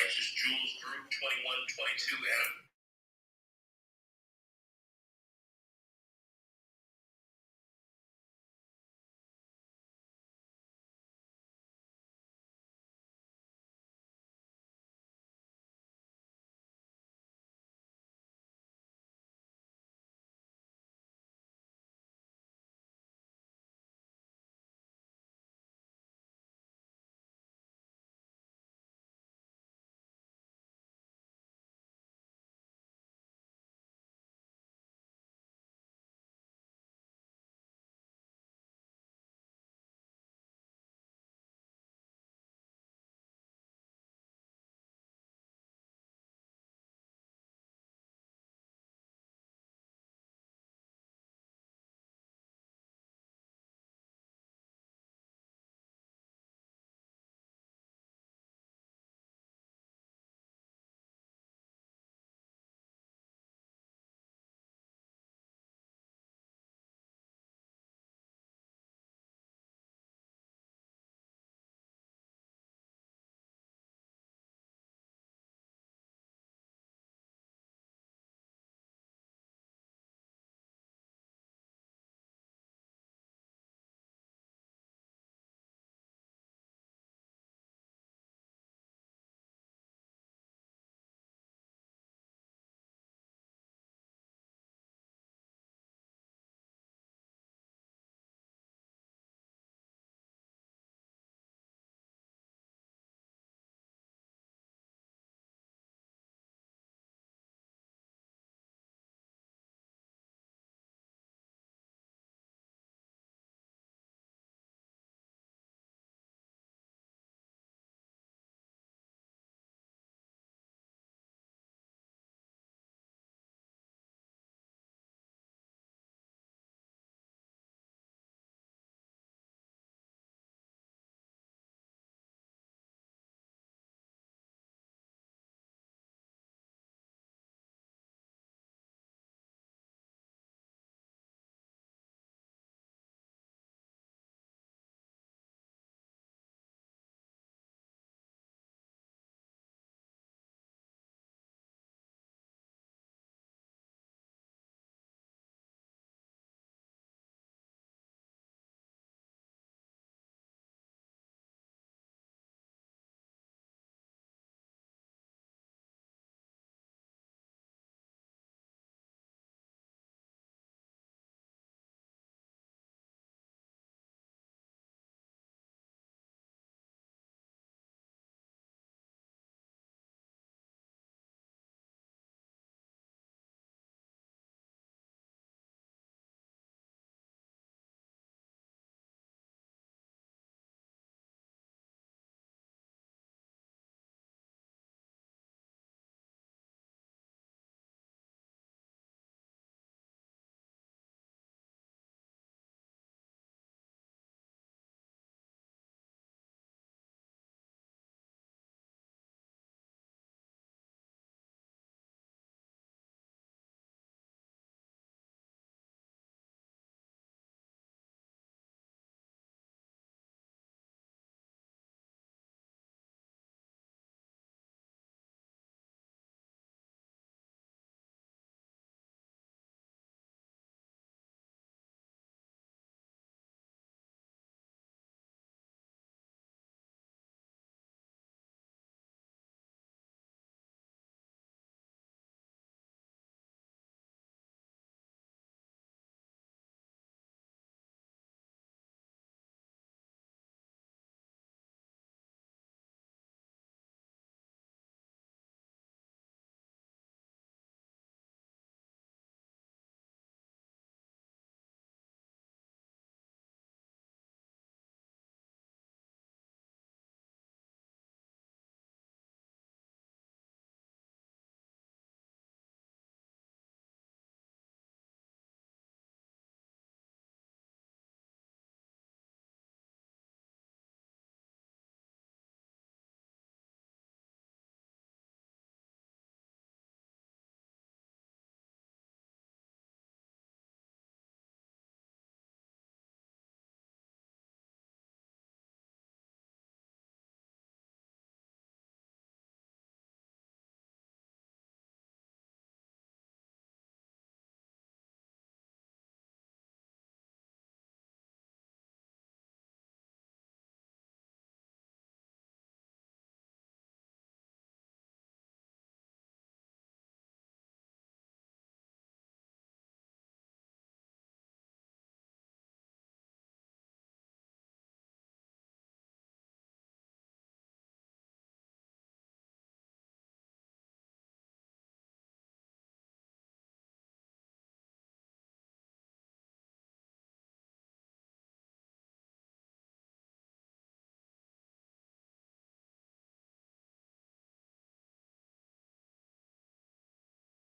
Righteous Jules Group 2122 Adam.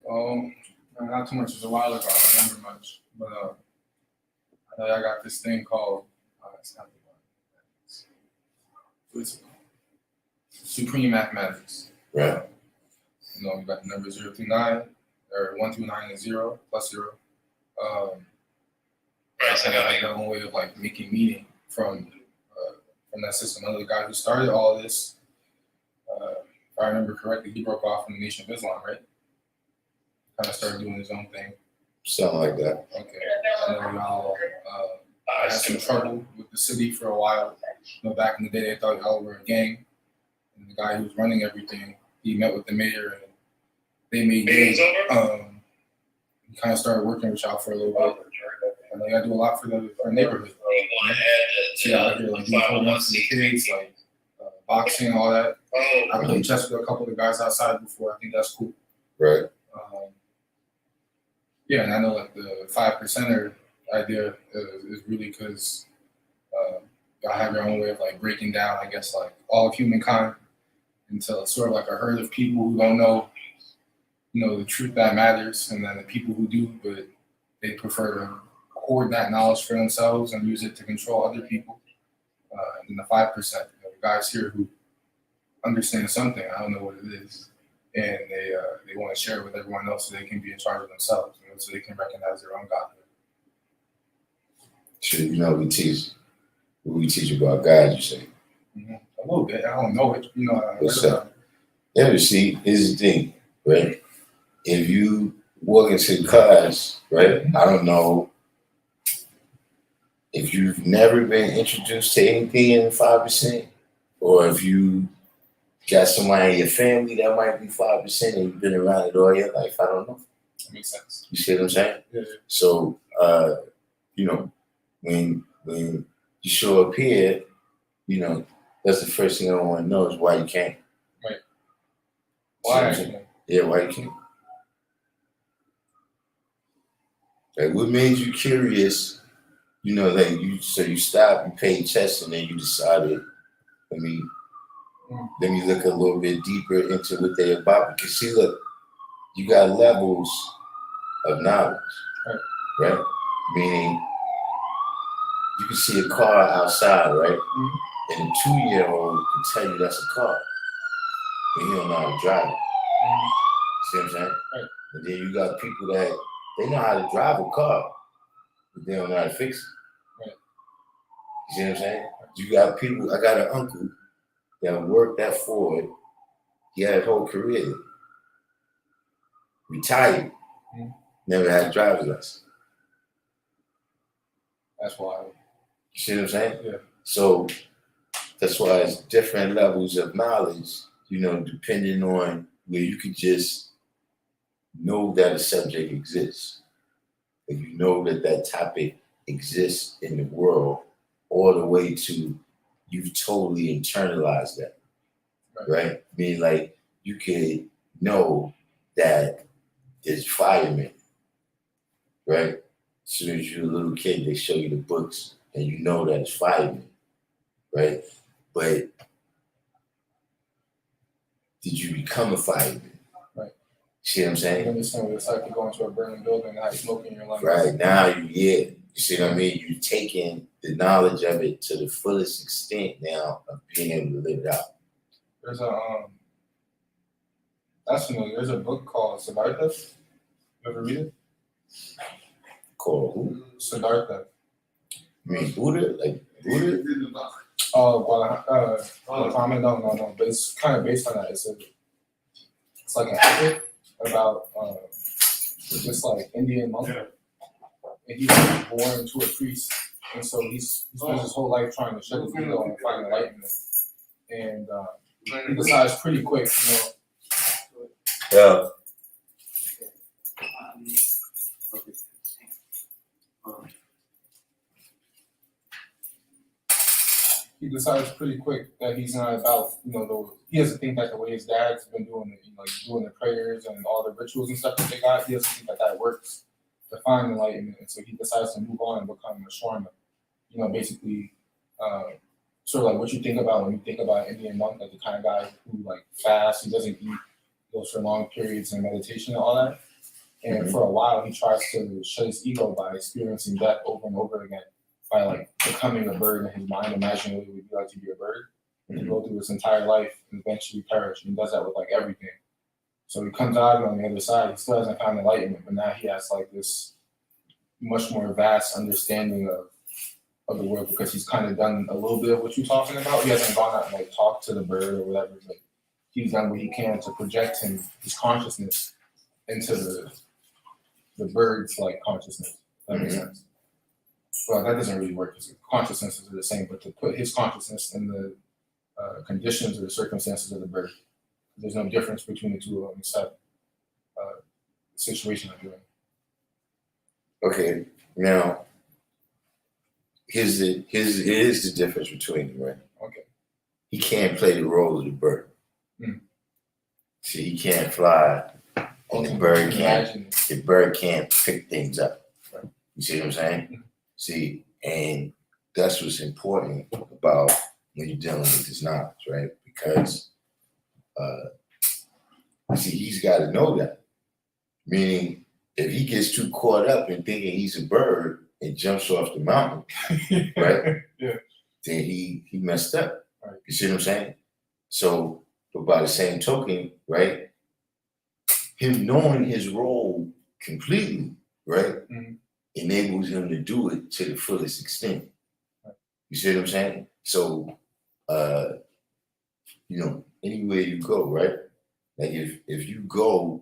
Not too much. It was a while ago. I don't remember much, but I know I got this thing called it's not the one. What's it called? Supreme mathematics. Right. You know, you got the number 0 through 9, or 1 through 9 is 0 plus 0. Right, I got like their own way of like making meaning from that system. Another guy who started all this, if I remember correctly, he broke off from the Nation of Islam, right? Kind of started doing his own thing. Something like that. Okay. I know y'all had some trouble with the city for a while. You know, back in the day, they thought y'all were a gang. And the guy who was running everything, he met with the mayor and they made Meeting's over? he kind of started working with y'all for a little bit. And they got to do a lot for the neighborhood. You want to add See out here, like doing programs for the kids, like boxing, all that. I played chess with a couple of the guys outside before. I think that's cool. Right. Yeah, and I know like the 5%er idea is really because y'all have your own way of like breaking down, I guess, like all of humankind into sort of like a herd of people who don't know, you know, the truth that matters, and then the people who do, but they prefer to hoard that knowledge for themselves and use it to control other people. And the 5%, you know, the guys here who understand something, I don't know what it is, and they want to share it with everyone else so they can be in charge of themselves, you know, so they can recognize their own godhood. Sure, you know, we teach about God, you say. Mm-hmm. A little bit. I don't know it. You know, What's up? Yeah, but see, here's the thing, right? If you walk into class, right, I don't know if you've never been introduced to anything in 5%, or if you got somebody in your family that might be 5% and you've been around it all your life, I don't know. That makes sense. You see what I'm saying? Yeah. So, you know, when you show up here, you know, that's the first thing I want to know is why you came. Right. Why? Yeah, why you came? Like, what made you curious? You know, like you stopped, you paid chess, and then you decided, let me look a little bit deeper into what they're about. Because see, look, you got levels of knowledge, right? Meaning, you can see a car outside, right? Mm-hmm. And a 2-year-old can tell you that's a car, but he don't know how to drive it. Mm-hmm. See what I'm saying? Right. And then you got people that they know how to drive a car, but they don't know how to fix it. Right. You see what I'm saying? You got people. I got an uncle that worked at Ford. He had a whole career. Retired. Mm-hmm. Never had a driver's license. That's wild. You see what I'm saying? Yeah. So that's why it's different levels of knowledge, you know, depending on where you could just know that a subject exists. If you know that topic exists in the world, all the way to you've totally internalized that, right? I mean, like, you could know that there's firemen, right? As soon as you're a little kid, they show you the books, and you know that it's firemen, right? But did you become a fireman? Right. See what I'm saying? You understand what it's like to go into a burning building and have smoke in your lungs. Right. Now you see what I mean? You're taking the knowledge of it to the fullest extent now of being able to live it out. There's that's familiar. There's a book called Siddhartha. You ever read it? Called who? Siddhartha. You mean Buddha? Like Buddha? Muhammad? No. But it's kind of based on that. It's like an epic about this like Indian monk, and he was born to a priest, and so he spends his whole life trying to shed his ego and find enlightenment, and he decides pretty quick, you know. Yeah. He decides pretty quick that he's not about, you know, he doesn't think that the way his dad's been doing it, you know, doing the prayers and all the rituals and stuff that they got, he doesn't think that works to find enlightenment. And so he decides to move on and become a shaman. You know, basically, sort of like what you think about when you think about an Indian monk, like the kind of guy who like fasts, he doesn't eat, goes for long periods in meditation and all that. And for a while, he tries to shut his ego by experiencing death over and over again, by like becoming a bird in his mind, imagining what it would be like to be a bird. And he go through his entire life and eventually perish. And he does that with like everything. So he comes out on the other side. He still hasn't found enlightenment, but now he has like this much more vast understanding of the world, because he's kind of done a little bit of what you're talking about. He hasn't gone out and like talked to the bird or whatever, but he's done what he can to project his consciousness into the bird's like consciousness. That makes sense. Well, that doesn't really work because consciousnesses are the same, but to put his consciousness in the conditions or the circumstances of the bird, there's no difference between the two of them except the situation I'm doing. Okay, now here's the difference between them, right? Okay. He can't play the role of the bird. Mm. See, he can't fly, and the bird can't pick things up. Right. You see what I'm saying? Mm-hmm. See, and that's what's important about when you're dealing with this knowledge, right? Because see, he's got to know that. Meaning, if he gets too caught up in thinking he's a bird and jumps off the mountain, right? Yeah. Then he messed up. Right. You see what I'm saying? So, but by the same token, right? Him knowing his role completely, right, mm-hmm. enables him to do it to the fullest extent. Right. You see what I'm saying? So, anywhere you go, right? Like if you go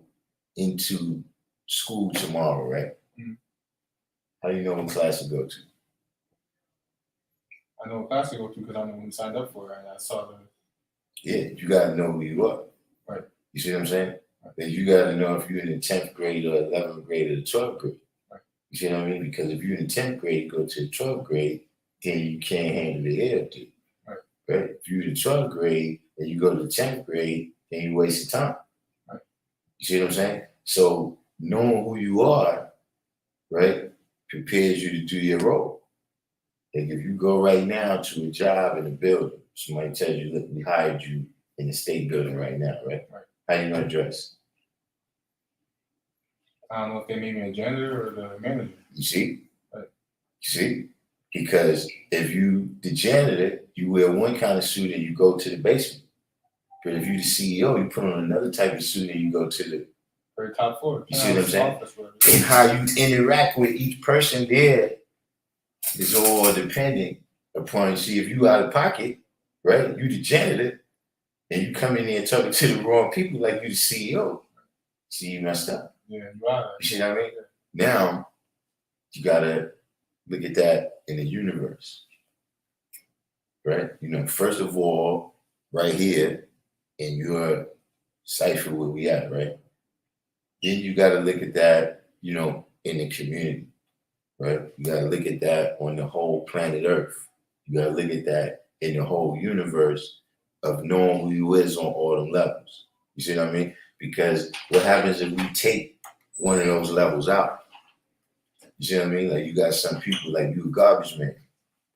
into school tomorrow, right? Mm-hmm. How do you know what class to go to? I know what class to go to because I know when you signed up for it. And I saw the. Yeah, you gotta know who you are. Right. You see what I'm saying? Right. Then you gotta know if you're in the 10th grade or 11th grade or the 12th grade. Right. You see what I mean? Because if you're in the 10th grade, go to the 12th grade, then you can't handle the air up there. Right. Right? If you're in the 12th grade and you go to the 10th grade, then you waste your time. Right. You see what I'm saying? So knowing who you are, right, prepares you to do your role. Like if you go right now to a job in a building, somebody tells you, look, we hired you in the state building right now, right? Right. How you gonna dress? I don't know if they made me a janitor or the manager. You see? Right. You see? Because if you the janitor, you wear one kind of suit and you go to the basement. But if you the CEO, you put on another type of suit and you go to the very top floor. You see what I'm saying? And how you interact with each person there is all dependent upon, see, if you out of pocket, right? You the janitor, and you come in there and talking to the wrong people like you the CEO. See, you messed up. Yeah, you are. You see what I mean? Now, you gotta look at that in the universe, right? First of all, right here in your cipher where we at, right? Then you got to look at that, in the community, right? You got to look at that on the whole planet Earth. You got to look at that in the whole universe of knowing who you is on all them levels. You see what I mean? Because what happens if we take one of those levels out? You see what I mean? Like you got some people like you a garbage man.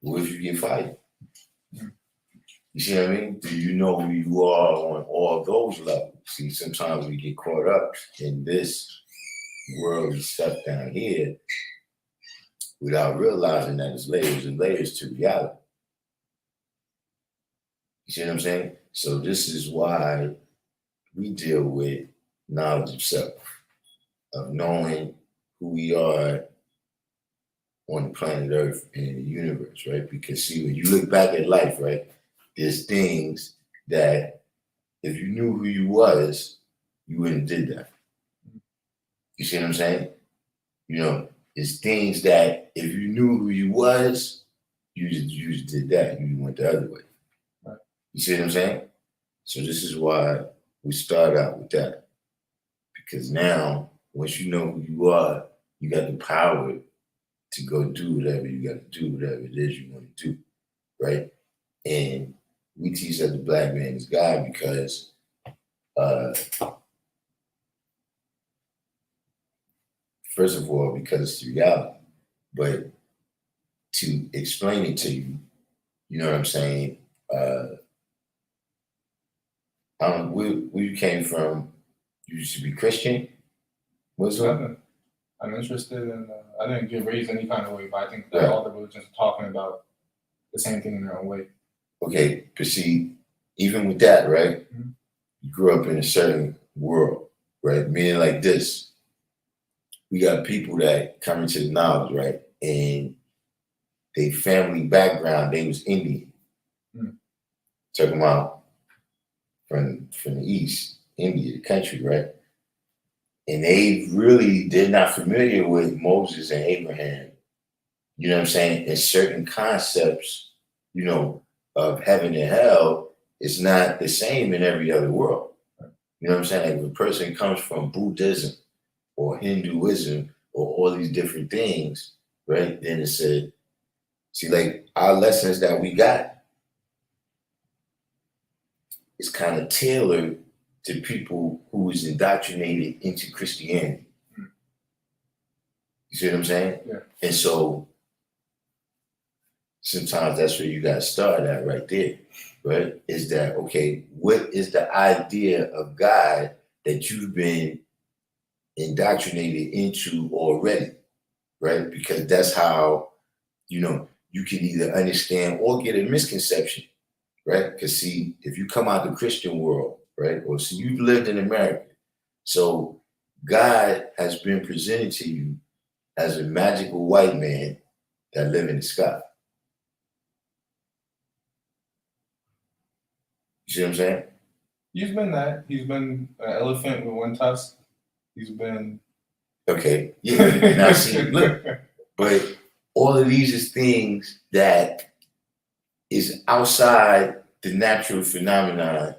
What if you get fired? You see what I mean? Do you know who you are on all those levels? See, sometimes we get caught up in this worldly stuff down here without realizing that there's layers and layers to reality. You see what I'm saying? So this is why we deal with knowledge of self, of knowing who we are on the planet Earth and in the universe, right? Because see, when you look back at life, right, there's things that if you knew who you was, you wouldn't have did that. You see what I'm saying? It's things that if you knew who you was, you just did that. You went the other way. Right. You see what I'm saying? So this is why we start out with that. Because now, once you know who you are, you got the power to go do whatever you got to do, whatever it is you want to do, right? And we teach that the black man is God because first of all, because it's the reality. But to explain it to you, you know what I'm saying? Where you came from, you used to be Christian, Muslim? I'm interested in. I didn't get raised any kind of way, but I think that Right. all the religions are talking about the same thing in their own way. Okay, but see, even with that, right? Mhm. You grew up in a certain world, right? Meaning like this, we got people that come into the knowledge, right? And their family background, they was Indian. Mhm. Talking about from the East, India, the country, right? And they really, they're not familiar with Moses and Abraham. You know what I'm saying? And certain concepts, you know, of heaven and hell is not the same in every other world. You know what I'm saying? Like if a person comes from Buddhism or Hinduism or all these different things, right? Then it's a, see, like our lessons that we got is kind of tailored to people who is indoctrinated into Christianity. You see what I'm saying? Yeah. And so sometimes that's where you got to start at right there, right? Is that, okay, what is the idea of God that you've been indoctrinated into already, right? Because that's how, you know, you can either understand or get a misconception, right? Because see, if you come out the Christian world, right, or see, you've lived in America, so God has been presented to you as a magical white man that live in the sky. You see what I'm saying? He's been that. He's been an elephant with one tusk. He's been. Okay, yeah. Now see, look, but all of these is things that is outside the natural phenomenon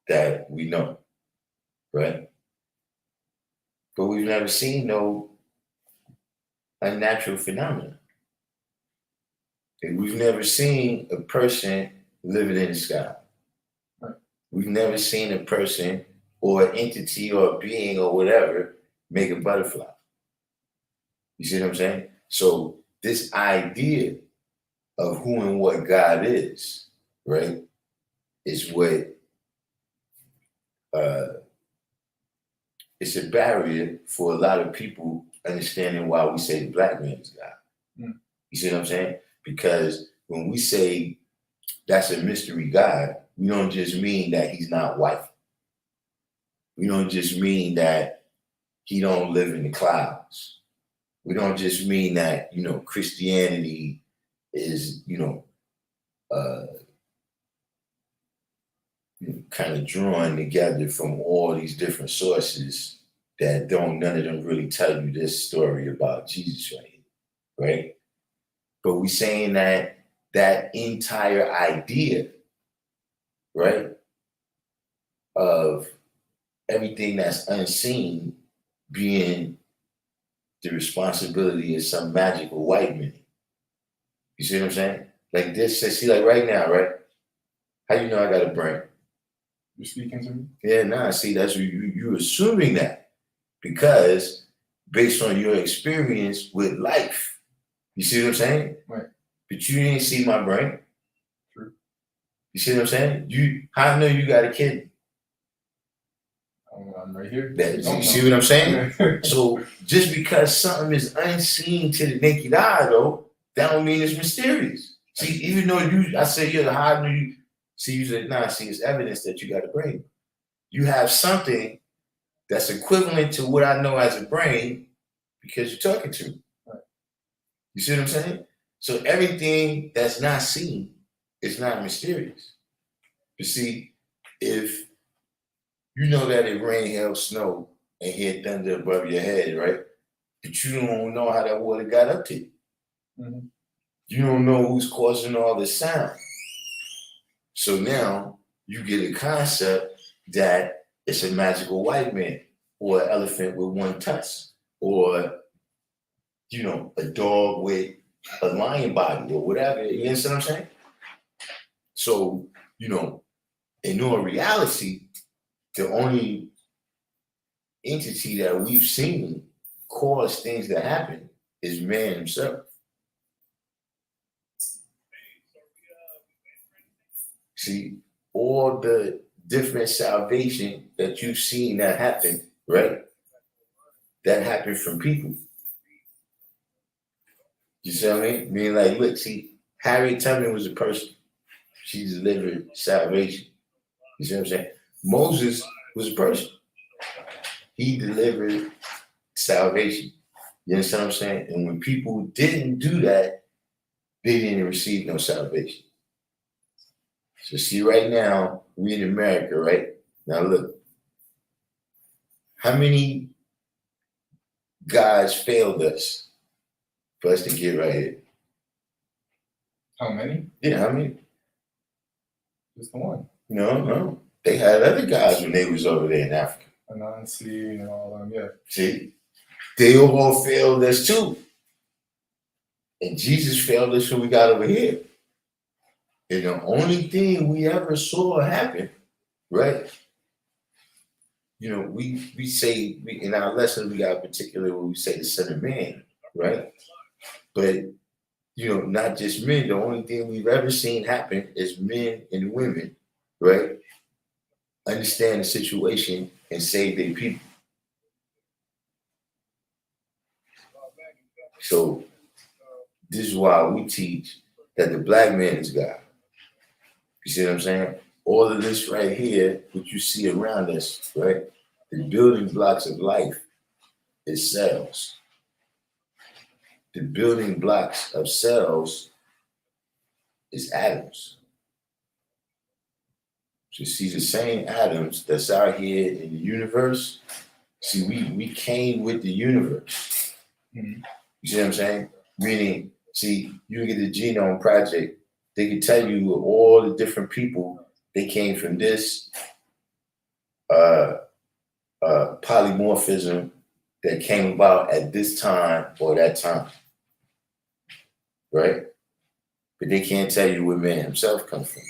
that we know, right? But we've never seen no unnatural phenomenon. And we've never seen a person living in the sky. Right. We've never seen a person or an entity or a being or whatever make a butterfly. You see what I'm saying? So this idea of who and what God is, right, is what it's a barrier for a lot of people understanding why we say the black man is God. Mm. You see what I'm saying? Because when we say that's a mystery God, we don't just mean that he's not white. We don't just mean that he don't live in the clouds. We don't just mean that, you know, Christianity is, you know, kind of drawn together from all these different sources that don't, none of them really tell you this story about Jesus right here, right? But we saying that that entire idea, right, of everything that's unseen being the responsibility of some magical white man. You see what I'm saying? Like this, see, like right now, right? How you know I got a brain? You're speaking to me. Yeah, nah. See, that's you assuming that because based on your experience with life. You see what I'm saying? Right. But you didn't see my brain. True. You see what I'm saying? How I know you got a kidney? I'm right here. You see what I'm saying? So just because something is unseen to the naked eye, though, that don't mean it's mysterious. See, even though I say you're the high, you see, you say, nah, see, it's evidence that you got a brain. You have something that's equivalent to what I know as a brain because you're talking to me. Right. You see what I'm saying? So everything that's not seen is not mysterious. You see, if you know that it rain, hail, snow, and hear thunder above your head, right? But you don't know how that water got up to you. Mm-hmm. You don't know who's causing all the sound. So now you get a concept that it's a magical white man or an elephant with one tusk or, you know, a dog with a lion body or whatever. You understand what I'm saying? So, you know, in all reality, the only entity that we've seen cause things to happen is man himself. See, all the different salvation that you've seen that happen, right? That happened from people. You see what I mean? Being like, look, see, Harriet Tubman was a person. She delivered salvation. You see what I'm saying? Moses was a person. He delivered salvation. You understand what I'm saying? And when people didn't do that, they didn't receive no salvation. So see, right now, we in America, right? Now look, how many guys failed us for us to get right here? How many? Yeah, how many? Just the one. No. They had other guys when they was over there in Africa. Anansi and all them, yeah. See, they all failed us too. And Jesus failed us when we got over here. And the only thing we ever saw happen, right? You know, we say, in our lesson, we got particular when we say the Son of Man, right? But, you know, not just men. The only thing we've ever seen happen is men and women, right? Understand the situation and save their people. So this is why we teach that the black man is God. You see what I'm saying? All of this right here, what you see around us, right? The building blocks of life is cells. The building blocks of cells is atoms. So you see the same atoms that's out here in the universe. See, we came with the universe. Mm-hmm. You see what I'm saying? Meaning, see, you get the Genome Project, they can tell you all the different people, they came from this polymorphism that came about at this time or that time, right? But they can't tell you where man himself comes from.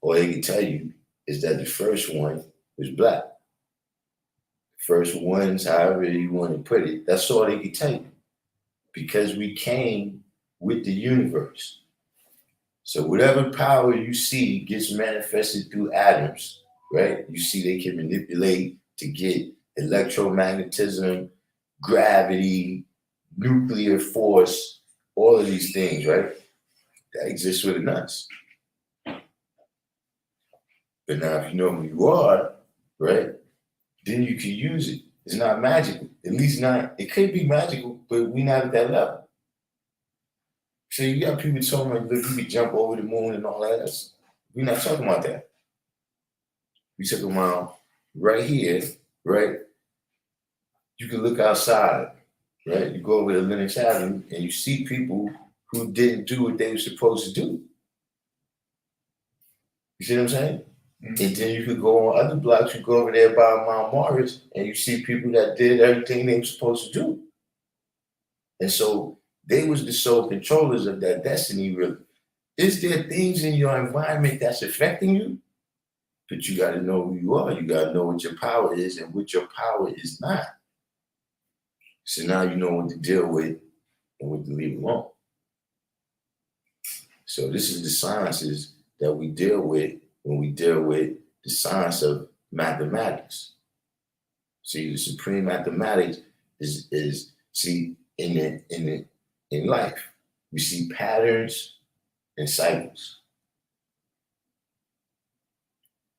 All they can tell you is that the first one was black. First ones, however you want to put it, that's all they can tell you. Because we came with the universe. So whatever power you see gets manifested through atoms, right? You see they can manipulate to get electromagnetism, gravity, nuclear force, all of these things, right? That exists within us. But now if you know who you are, right, then you can use it. It's not magical. At least not, it could be magical, but we're not at that level. So you got people talking like, look, you could jump over the moon and all that. We're not talking about that. We talking about right here, right? You can look outside, right? You go over to Lenox Avenue and you see people who didn't do what they were supposed to do. You see what I'm saying? Mm-hmm. And then you could go on other blocks, you go over there by Mount Morris and you see people that did everything they were supposed to do. And so they was the sole controllers of that destiny, really. Is there things in your environment that's affecting you? But you got to know who you are. You got to know what your power is and what your power is not. So now you know what to deal with and what to leave alone. So this is the sciences that we deal with when we deal with the science of mathematics. See, the supreme mathematics is see in life, we see patterns and cycles.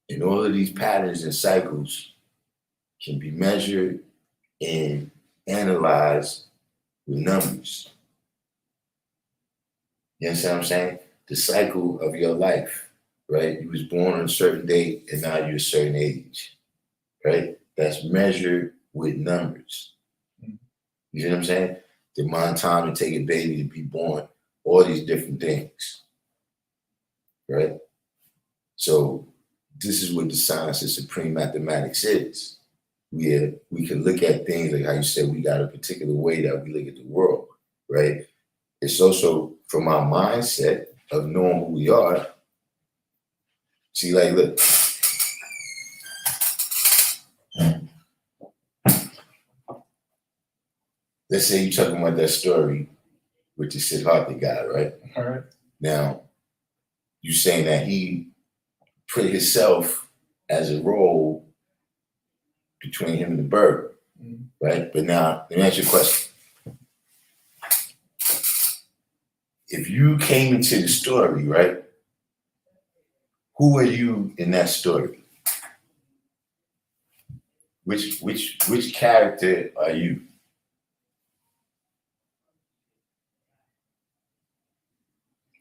And all of these patterns and cycles can be measured and analyzed with numbers. You understand what I'm saying? The cycle of your life, right? You was born on a certain date and now you're a certain age, right? That's measured with numbers. You see what I'm saying? The amount of time it take a baby to be born, all these different things, right? So this is what the science of supreme mathematics is. We can look at things like how you said we got a particular way that we look at the world, right? It's also from our mindset of knowing who we are. See, like, look. Let's say you're talking about that story with the Siddhartha guy, right? All right. Now, you're saying that he put himself as a role between him and the bird, right? But now, let me ask you a question. if you came into the story, right? Who are you in that story? Which character are you?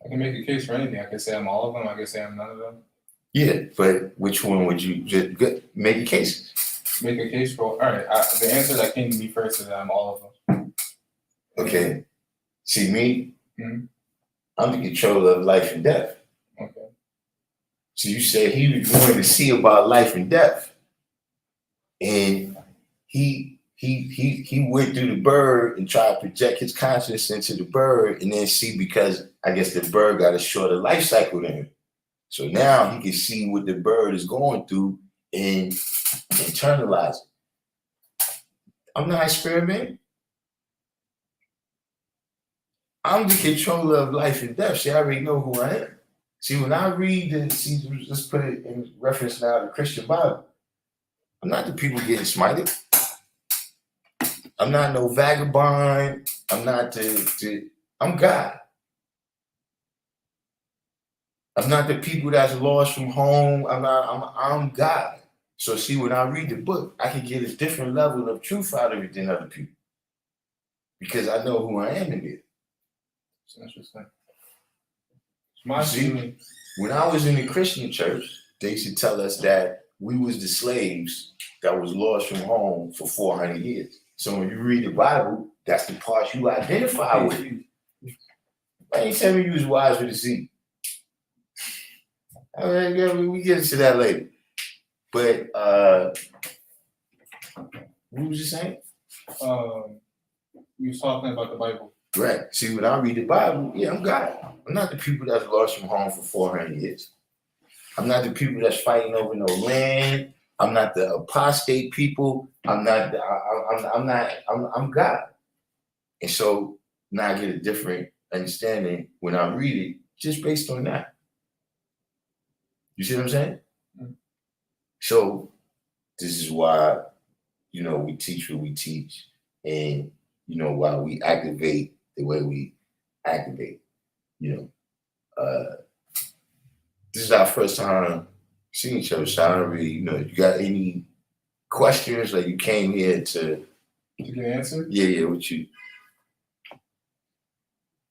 I can make a case for anything. I can say I'm all of them. I can say I'm none of them. Yeah, but which one would you just make a case? Make a case for, all right, the answer that came to me first is that I'm all of them. Okay. See me? Mm-hmm. I'm the controller of life and death. Okay. So you said he was going to see about life and death. And he went through the bird and tried to project his consciousness into the bird and then see, because I guess the bird got a shorter life cycle than him. So now he can see what the bird is going through and internalize it. I'm not experimenting. I'm the controller of life and death. See, I already know who I am. See, when I read let's put it in reference now to the Christian Bible. I'm not the people getting smited. I'm not no vagabond. I'm not I'm God. I'm not the people that's lost from home. I'm God. So see, when I read the book, I can get a different level of truth out of it than other people. Because I know who I am in it. It's interesting. See, when I was in the Christian church, they used to tell us that we was the slaves that was lost from home for 400 years. So when you read the Bible, that's the part you identify with. Why ain't tell me you was wise with a Z? I mean, yeah, we get into that later. But what was you saying? You was talking about the Bible. Right. See, when I read the Bible, yeah, I'm God. I'm not the people that's lost from home for 400 years. I'm not the people that's fighting over no land. I'm not the apostate people. I'm not. I'm God. And so now I get a different understanding when I read it, just based on that. You see what I'm saying? Mm-hmm. So this is why, we teach what we teach, and why we activate the way we activate. This is our first time seeing each other, so I don't really, you got any questions? Like, you came here to get an answer? Yeah, what you?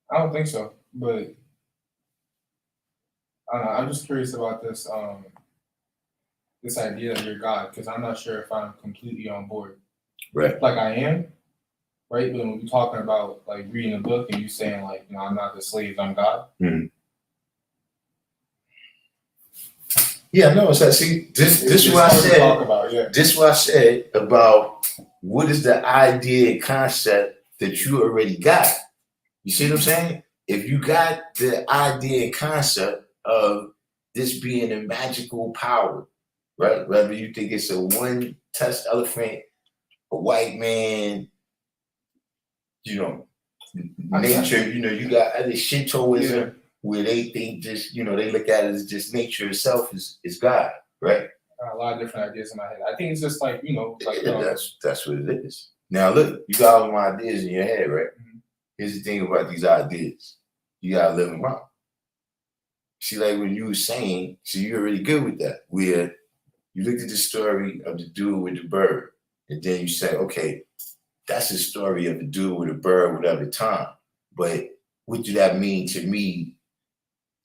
I don't think so, but I don't know. I'm just curious about this this idea that you're God, because I'm not sure if I'm completely on board. Right. Like I am, right? But when we're talking about like reading a book and you saying like, I'm not the slave, I'm God. Mm-hmm. Yeah, no, so see, this is what I said. About, yeah. This is what I said about what is the idea and concept that you already got. You see what I'm saying? If you got the idea and concept of this being a magical power, right? Whether you think it's a one-touched elephant, a white man, nature, you got other Shintoism. Yeah. Where they think just, they look at it as just nature itself is God, right? A lot of different ideas in my head. I think it's just like, that's what it is. Now look, you got all my ideas in your head, right? Mm-hmm. Here's the thing about these ideas. You gotta live them out. See, like when you were saying, you're really good with that, where you looked at the story of the dude with the bird, and then you said, okay, that's the story of the dude with the bird whatever time. But what do that mean to me?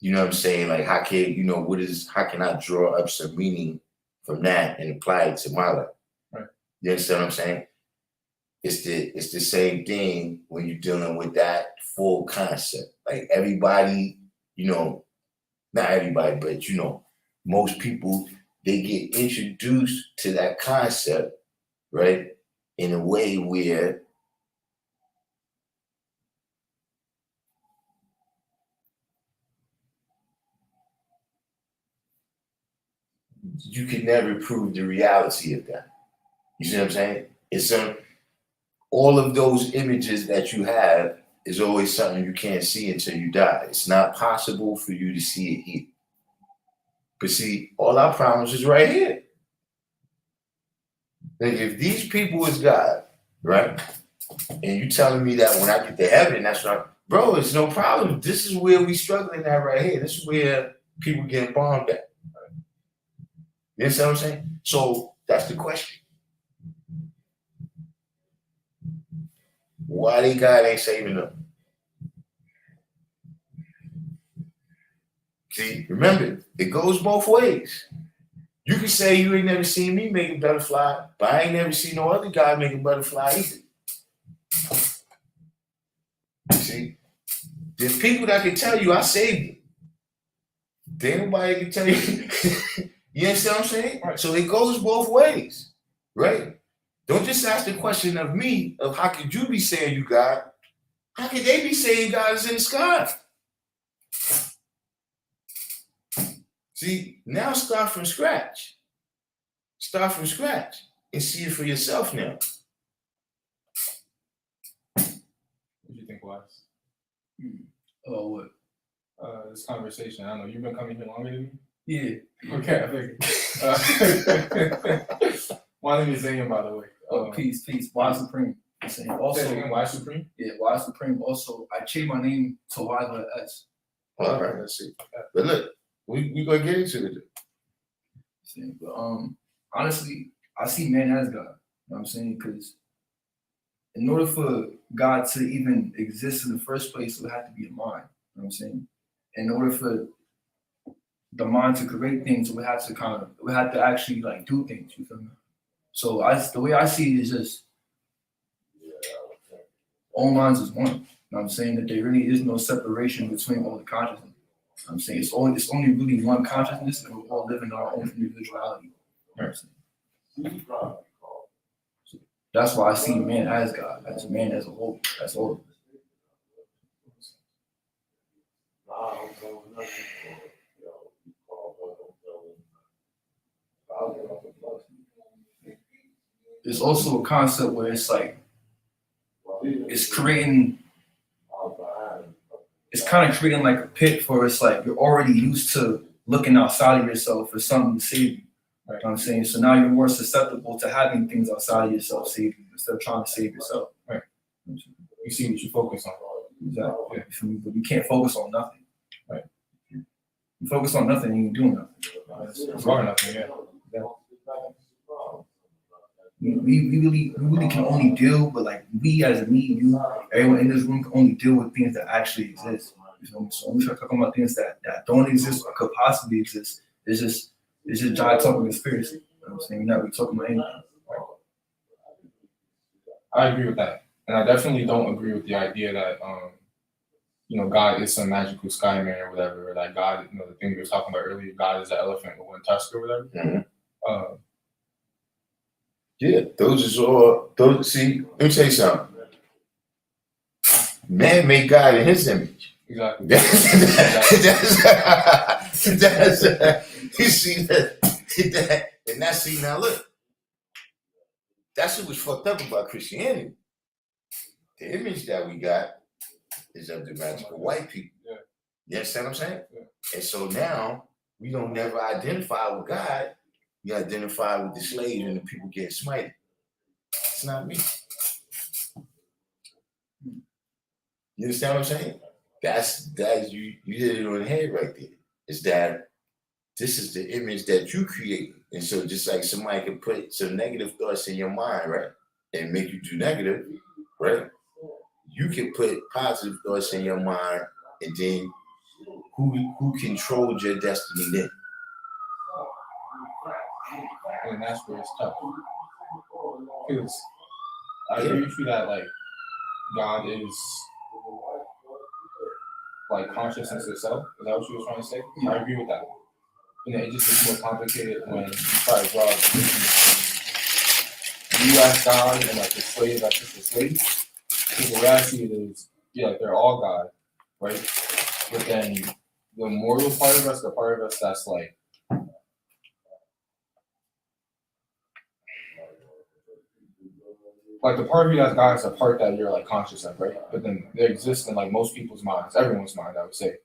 You know what I'm saying? Like, how can I draw up some meaning from that and apply it to my life? Right. You understand what I'm saying? It's the same thing when you're dealing with that full concept. Like everybody, not everybody, but most people, they get introduced to that concept, right? In a way where you can never prove the reality of that. You see what I'm saying? It's all of those images that you have is always something you can't see until you die. It's not possible for you to see it here. But see, all our problems is right here. Like if these people is God, right? And you telling me that when I get to heaven, that's what bro, it's no problem. This is where we struggling at right here. This is where people getting bombed at. You understand what I'm saying? So that's the question. Why they God ain't saving them? See, remember, it goes both ways. You can say you ain't never seen me make a butterfly, but I ain't never seen no other guy make a butterfly either. See, there's people that can tell you I saved you. There ain't nobody can tell you. You understand what I'm saying? Right. So it goes both ways, right? Don't just ask the question of me of how could you be saying you God? How could they be saying God is in the sky? See, now start from scratch. Start from scratch and see it for yourself now. What do you think, Wise? Oh, what? This conversation. I don't know. You've been coming here longer than me. Yeah. Okay, I figured. My name is Zayn, by the way. Peace. Why Supreme? Say Also, it again, Why Supreme? yeah, Why Supreme. Also, I changed my name to Y with an S. All right, let's see. But look, we gonna get into it. But honestly, I see man as God. You know what I'm saying? Because in order for God to even exist in the first place, it would have to be a mind. You know what I'm saying? In order for the mind to create things, it would have to actually like do things. You feel me? So the way I see it is just all minds is one. You know what I'm saying? That there really is no separation between all the consciousness. You know what I'm saying it's only really one consciousness, and we're all living our own individuality. You know what I'm saying? So that's why I see man as God, as man as a whole. That's all. There's also a concept where it's like it's kind of creating like a pit for it's like you're already used to looking outside of yourself for something to save you. You know what I'm saying? So now you're more susceptible to having things outside of yourself save you instead of trying to save yourself. Right. You see what you focus on. Exactly. Yeah. But you can't focus on nothing. Right. You focus on nothing and you do nothing. It's hard nothing, yeah. We really can only deal with like we as a me, you, everyone in this room can only deal with things that actually exist. You know? So when we start talking about things that don't exist or could possibly exist, it's just giant talking conspiracy. You know what I'm saying? We're not really talking about anything. I agree with that. And I definitely don't agree with the idea that God is some magical sky man or whatever, or that God, the thing we were talking about earlier, God is an elephant with one tusk or whatever. Mm-hmm. Yeah, those. See, let me tell you something. Man made God in His image. Exactly. That's you see that, and that's see now. Look, that's what was fucked up about Christianity. The image that we got is of the magical white people. Yeah. You understand what I'm saying? Yeah. And so now we don't never identify with God. We identify with the slaves and the people getting smited. It's not me. You understand what I'm saying? That's you hit it on the head right there. Is that this is the image that you create. And so just like somebody can put some negative thoughts in your mind, right? And make you do negative, right? You can put positive thoughts in your mind, and then who controls your destiny then? And that's where it's tough. Because I agree with you that like God is like consciousness itself. Is that what you were trying to say? Yeah. I agree with that. It just gets more complicated when you try to draw a distinction between you as God and like the slave that's just a slave. Because the way I see it is, yeah, they're all God, right? But then the mortal part of us, the part of us that's like the part of you that's God is a part that you're like conscious of, right? But then there exists in like most people's minds, everyone's mind, I would say,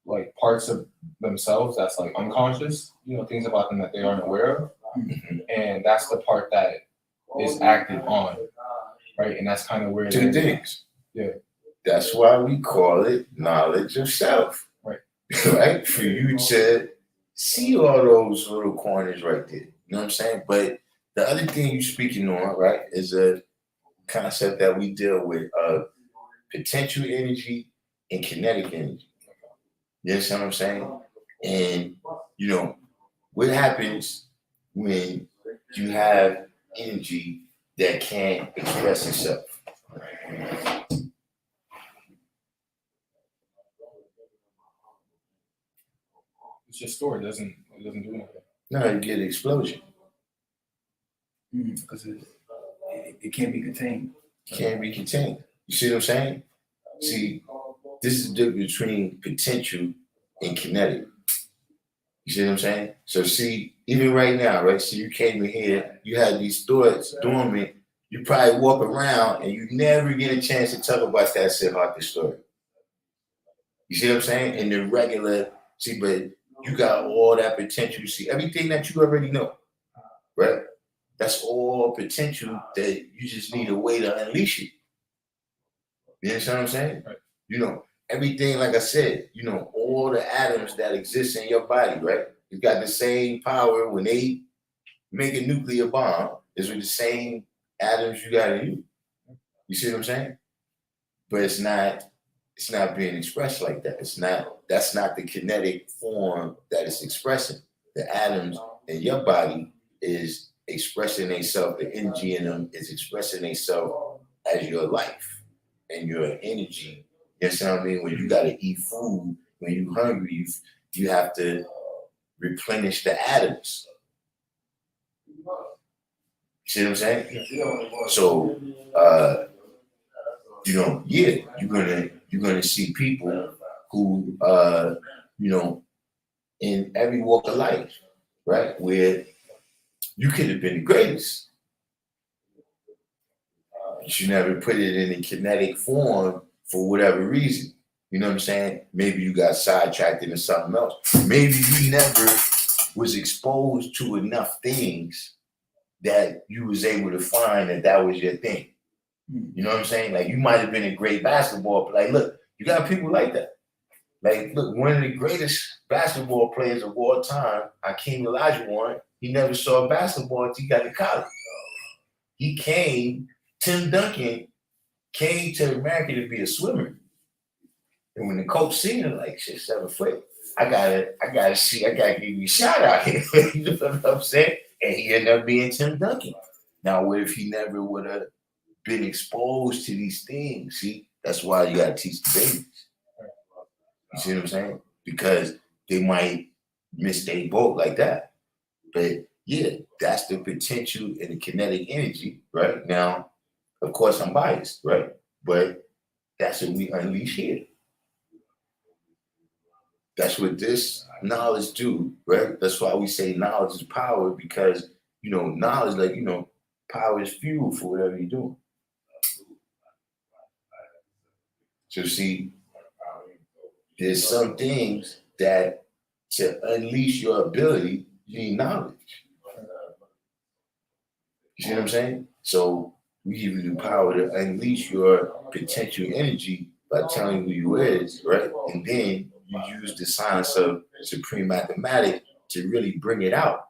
like parts of themselves that's like unconscious, things about them that they aren't aware of. And that's the part that is acted on, right? And that's kind of where two things. Yeah. That's why we call it knowledge of self. Right. Right? For you to see all those little corners right there. You know what I'm saying? But the other thing you're speaking on, right, is a concept that we deal with potential energy and kinetic energy. You understand what I'm saying? And, you know, what happens when you have energy that can't express itself? It's just stored. It doesn't do anything. No, you get an explosion. Because it can't be contained. It can't be contained. You see what I'm saying? See, this is the difference between potential and kinetic. You see what I'm saying? So see, even right now, right? So you came in here, you had these thoughts dormant. You probably walk around and you never get a chance to talk about that shit about the story. You see what I'm saying? In the regular, see, but you got all that potential. See, everything that you already know, right? That's all potential that you just need a way to unleash it. You understand what I'm saying? Right. You know, everything, like I said, you know, all the atoms that exist in your body, right? You got the same power when they make a nuclear bomb, is with the same atoms you got in you. You see what I'm saying? But it's not being expressed like that. That's not the kinetic form that it's expressing. The atoms in your body is expressing themselves, the energy in them is expressing themselves as your life and your energy. You understand what I mean? When you gotta eat food, when you're hungry, you have to replenish the atoms. You see what I'm saying? So you know, yeah, you're gonna see people who you know, in every walk of life, right? Where you could have been the greatest, but you never put it in a kinetic form for whatever reason. You know what I'm saying? Maybe you got sidetracked into something else. Maybe you never was exposed to enough things that you was able to find that was your thing. You know what I'm saying? Like, you might have been a great basketball player. Like, look, you got people like that. Like, look, one of the greatest basketball players of all time, Hakeem Olajuwon, he never saw basketball until he got to college. Tim Duncan came to America to be a swimmer. And when the coach seen him, like, shit, 7 foot, I gotta give you a shout out here. You know what I'm saying? And he ended up being Tim Duncan. Now, what if he never would have been exposed to these things? See, that's why you gotta teach the babies. You see what I'm saying? Because they might miss their boat like that. But yeah, that's the potential and the kinetic energy, right? Now, of course, I'm biased, right? But that's what we unleash here. That's what this knowledge do, right? That's why we say knowledge is power, because, you know, knowledge, like, you know, power is fuel for whatever you're doing. So see, there's some things that to unleash your ability, you need knowledge. You see what I'm saying? So we give you the power to unleash your potential energy by telling who you is, right? And then you use the science of supreme mathematics to really bring it out.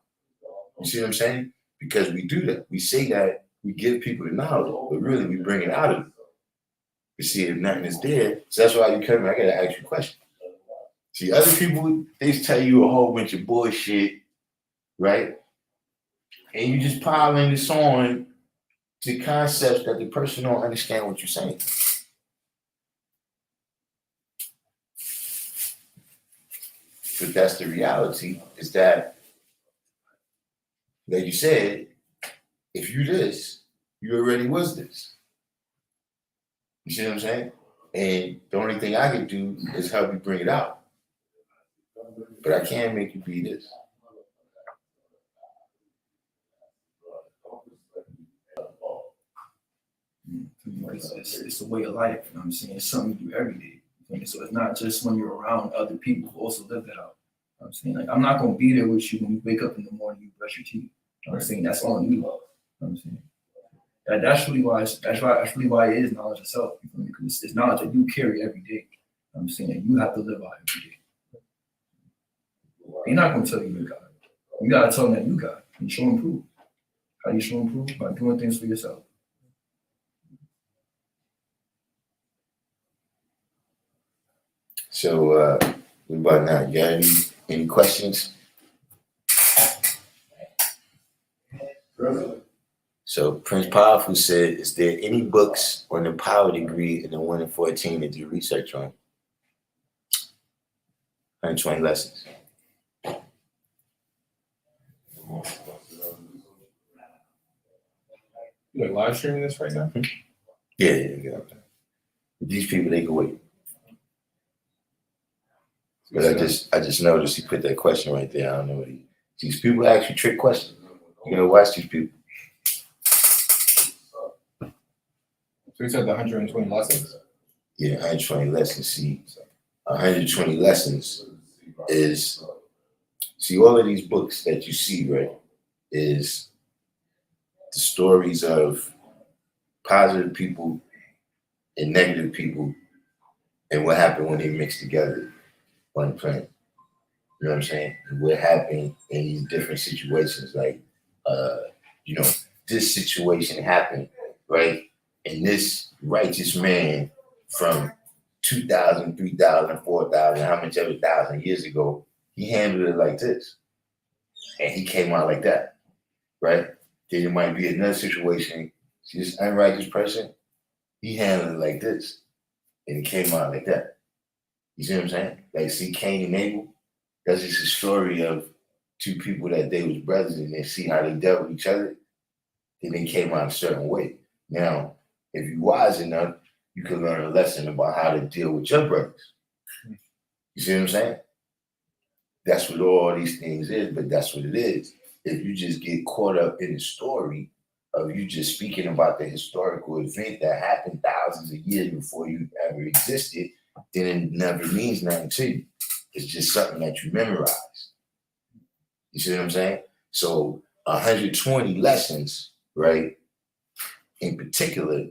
You see what I'm saying? Because we do that. We say that we give people the knowledge, but really we bring it out of them. You see, if nothing is there, so that's why you come here, I gotta ask you a question. See, other people, they tell you a whole bunch of bullshit, right? And you just piling this on to concepts that the person don't understand what you're saying. But that's the reality, is that, like you said, if you this, you already was this. You see what I'm saying? And the only thing I can do is help you bring it out. But I can't make you be this. It's a way of life. You know what I'm saying? It's something you do every day. So it's not just when you're around other people who also live that out. You know what I'm saying? Like, I'm not going to be there with you when you wake up in the morning, you brush your teeth. You know what I'm saying? That's on you. You know what I'm saying? That's really why it is knowledge itself. You feel me? Because it's knowledge that you carry every day. I'm saying you have to live out every day. You're not gonna tell you God. You gotta tell them that you God and show and prove. How do you show and prove? By doing things for yourself. So what about now? You got any questions? So Prince Powerful said, is there any books on the power degree in the 1 in 14 to do research on? 120 lessons. You like live streaming this right now? Yeah. These people, they can wait. But I just noticed he put that question right there. I don't know what these people ask you trick questions. You know, watch these people. So you said the 120 lessons? Yeah, 120 lessons. See, 120 lessons is, see, all of these books that you see, right, is the stories of positive people and negative people and what happened when they mixed together on the planet. You know what I'm saying? And what happened in these different situations, like, this situation happened, right? And this righteous man from 2,000, 3,000, 4,000, how much ever thousand years ago, he handled it like this. And he came out like that, right? Then there might be another situation, see this unrighteous person, he handled it like this. And it came out like that. You see what I'm saying? Like, see Cain and Abel? That's just a story of two people that they was brothers and they see how they dealt with each other. Then they came out a certain way. Now, if you're wise enough, you can learn a lesson about how to deal with your brothers. You see what I'm saying? That's what all these things is, but that's what it is. If you just get caught up in the story of you just speaking about the historical event that happened thousands of years before you ever existed, then it never means nothing to you. It's just something that you memorize. You see what I'm saying? So 120 lessons, right? In particular,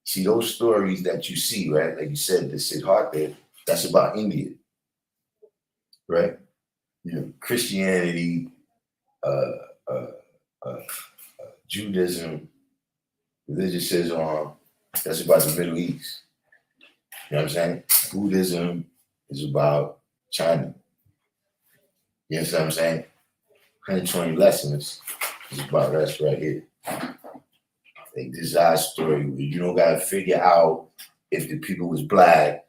see those stories that you see, right? Like you said, the Siddhartha, that's about India, right? You know, Christianity, Judaism, religious Islam, that's about the Middle East. You know what I'm saying? Buddhism is about China. You know what I'm saying? 120 lessons is about us right here. Like this is our story where you don't gotta figure out if the people was black,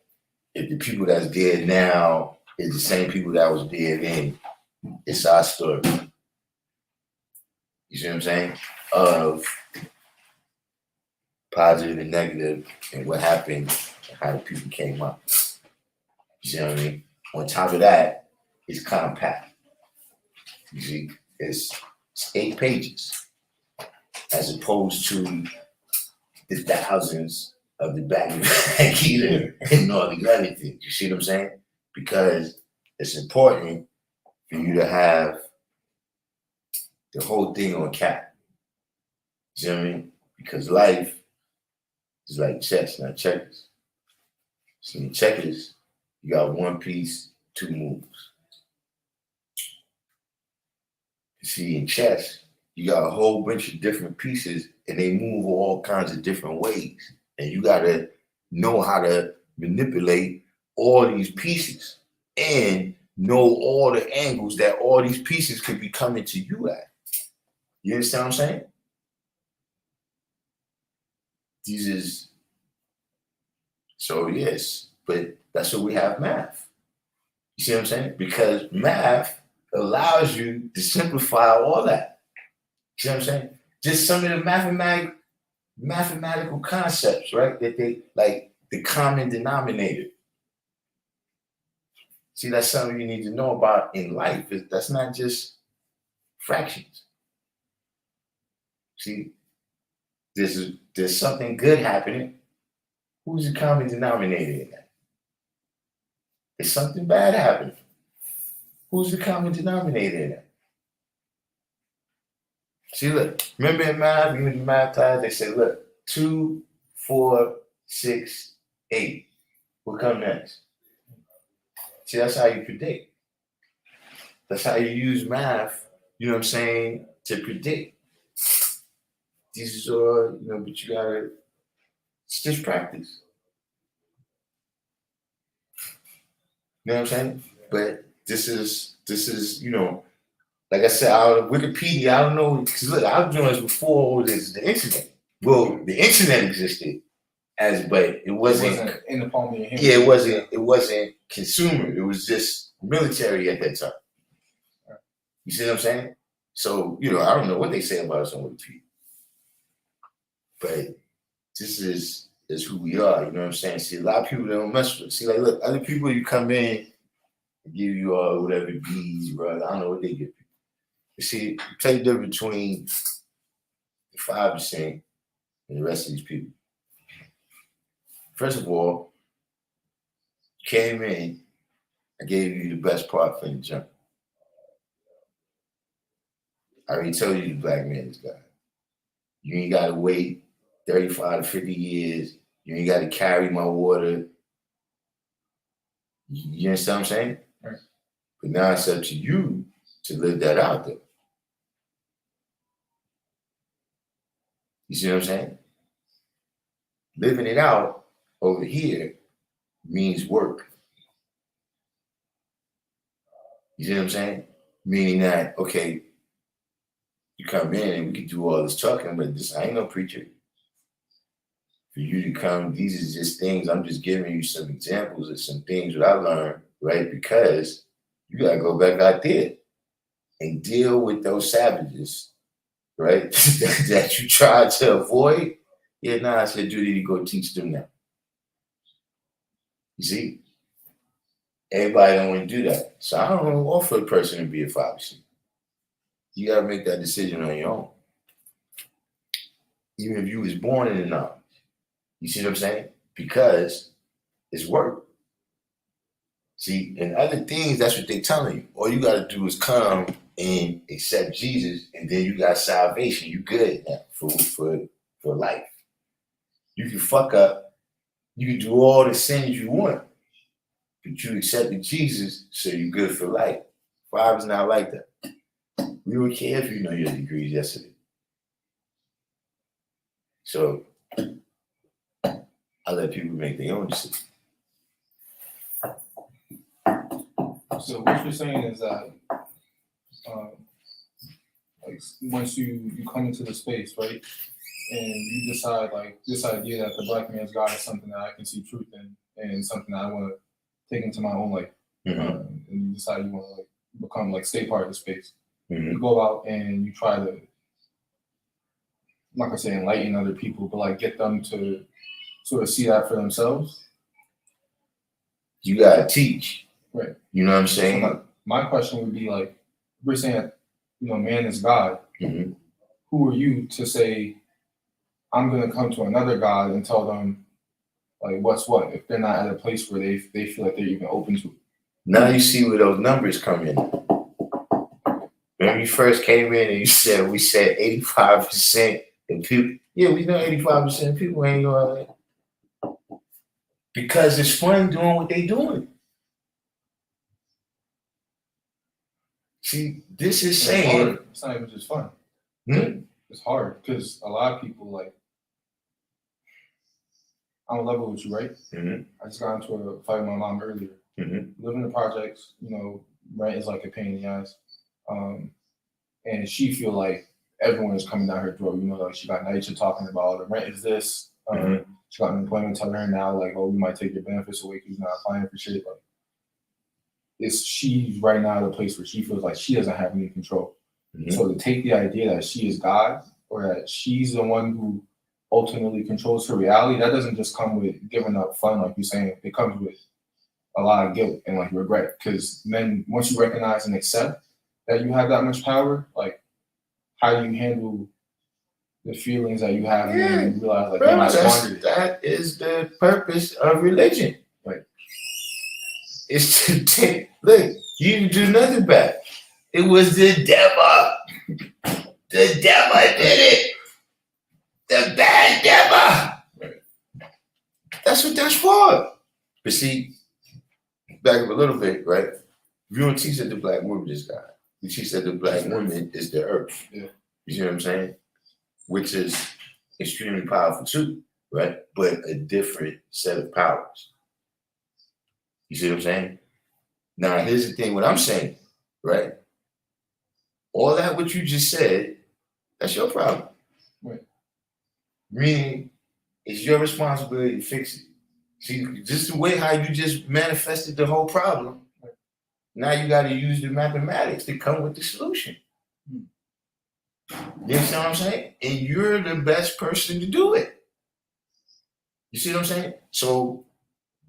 if the people that's dead now is the same people that was dead then. It's our story. You see what I'm saying? Of positive and negative and what happened and how the people came up. You see what I mean? On top of that, it's compact. You see, it's 8 pages as opposed to the thousands of the Bhagavad Gita and all the other things. You see what I'm saying? Because it's important for you to have the whole thing on cap. You see what I mean? Because life is like chess, not checkers. So in checkers, you got one piece, 2 moves. You see, in chess, you got a whole bunch of different pieces and they move all kinds of different ways. And you got to know how to manipulate all these pieces and know all the angles that all these pieces could be coming to you at. You understand what I'm saying? These is, so yes, but that's what we have math. You see what I'm saying? Because math allows you to simplify all that. You see what I'm saying? Just some of the mathematical concepts, right? That they, like the common denominator. See, that's something you need to know about in life. That's not just fractions. See, there's something good happening. Who's the common denominator in that? There's something bad happening. Who's the common denominator in that? See, look, remember in math, you in the math class, they say, look, 2, 4, 6, 8. What come next? See, that's how you predict. That's how you use math, you know what I'm saying, to predict. These are, but you gotta, it's just practice. You know what I'm saying? But this is, like I said, out of Wikipedia, I don't know, because look, I was doing this before all this, the internet. Well, the internet existed, but it wasn't in the palm of your hand. Yeah, it wasn't consumer. It was just military at that time. You see what I'm saying? So, I don't know what they say about us on Wikipedia. But this is who we are, you know what I'm saying? See, a lot of people don't mess with it. See, like, look, other people, you come in and give you all whatever beads, bro. I don't know what they give people. You see, take the difference between the 5% and the rest of these people. First of all, you came in, I gave you the best part for the jump. I already told you the black man is God. You ain't got to wait 35 to 50 years. You ain't got to carry my water. You understand what I'm saying? Right. But now it's up to you to live that out there. You see what I'm saying? Living it out over here means work. You see what I'm saying? Meaning that, okay, you come in and we can do all this talking, but I ain't no preacher. For you to come, these are just things. I'm just giving you some examples of some things that I learned, right? Because you got to go back out there and deal with those savages, right? that you tried to avoid. Yeah, nah, I said, Judy, you go teach them now. You see? Everybody don't want to do that. So I don't offer a person to be a 5%. You got to make that decision on your own. Even if you was born in the knowledge. You see what I'm saying? Because it's work. See, and other things, that's what they're telling you. All you got to do is come and accept Jesus, and then you got salvation. You good now for life. You can fuck up. You can do all the sins you want, but you accepted Jesus, so you're good for life. 5 is not like that. We don't care if you know your degrees yesterday. So I let people make their own decisions. So what you're saying is that, like, once you come into the space, right, and you decide, like, this idea that the black man's God is something that I can see truth in, and something that I want to take into my own life, and you decide you want to, like, become, like, stay part of the space. You go out and you try to, I'm not gonna say enlighten other people, but, like, get them to sort of see that for themselves. You gotta teach. Right. You know what I'm saying? So my question would be, like, we're saying that, man is God. Who are you to say, I'm going to come to another God and tell them, like, what's what, if they're not at a place where they feel like they're even open to it? Now you see where those numbers come in. When you first came in and we said 85% of people, yeah, we know 85% of people ain't going to, because it's fun doing what they doing. See, this is saying it's not even just fun. It's hard because a lot of people, like, I'm on level with you, right? I just got into a fight with my mom earlier. Live in the projects, rent is like a pain in the ass. And she feel like everyone is coming down her throat. Like, she got Naisha talking about the rent is this. She got unemployment telling her now, like, oh, we might take your benefits away because you're not applying for shit. Like, she's right now at a place where she feels like she doesn't have any control. So to take the idea that she is God, or that she's the one who ultimately controls her reality, that doesn't just come with giving up fun, like you're saying. It comes with a lot of guilt and, like, regret. Because then once you recognize and accept that you have that much power, like, how do you handle the feelings that you have and you realize, like, that is the purpose of religion. Right. It's to take, look, you didn't do nothing back. It was the devil. The devil did it. The bad devil. That's what that's for. But see, back up a little bit, right? We don't teach that the black woman is God. We teach that the black woman is the earth. Yeah. You see what I'm saying? Which is extremely powerful too, right? But a different set of powers. You see what I'm saying? Now, here's the thing, what I'm saying, right? All that what you just said, that's your problem. Right. Meaning, it's your responsibility to fix it. See, just the way how you just manifested the whole problem, now you got to use the mathematics to come with the solution. You understand what I'm saying? And you're the best person to do it. You see what I'm saying? So,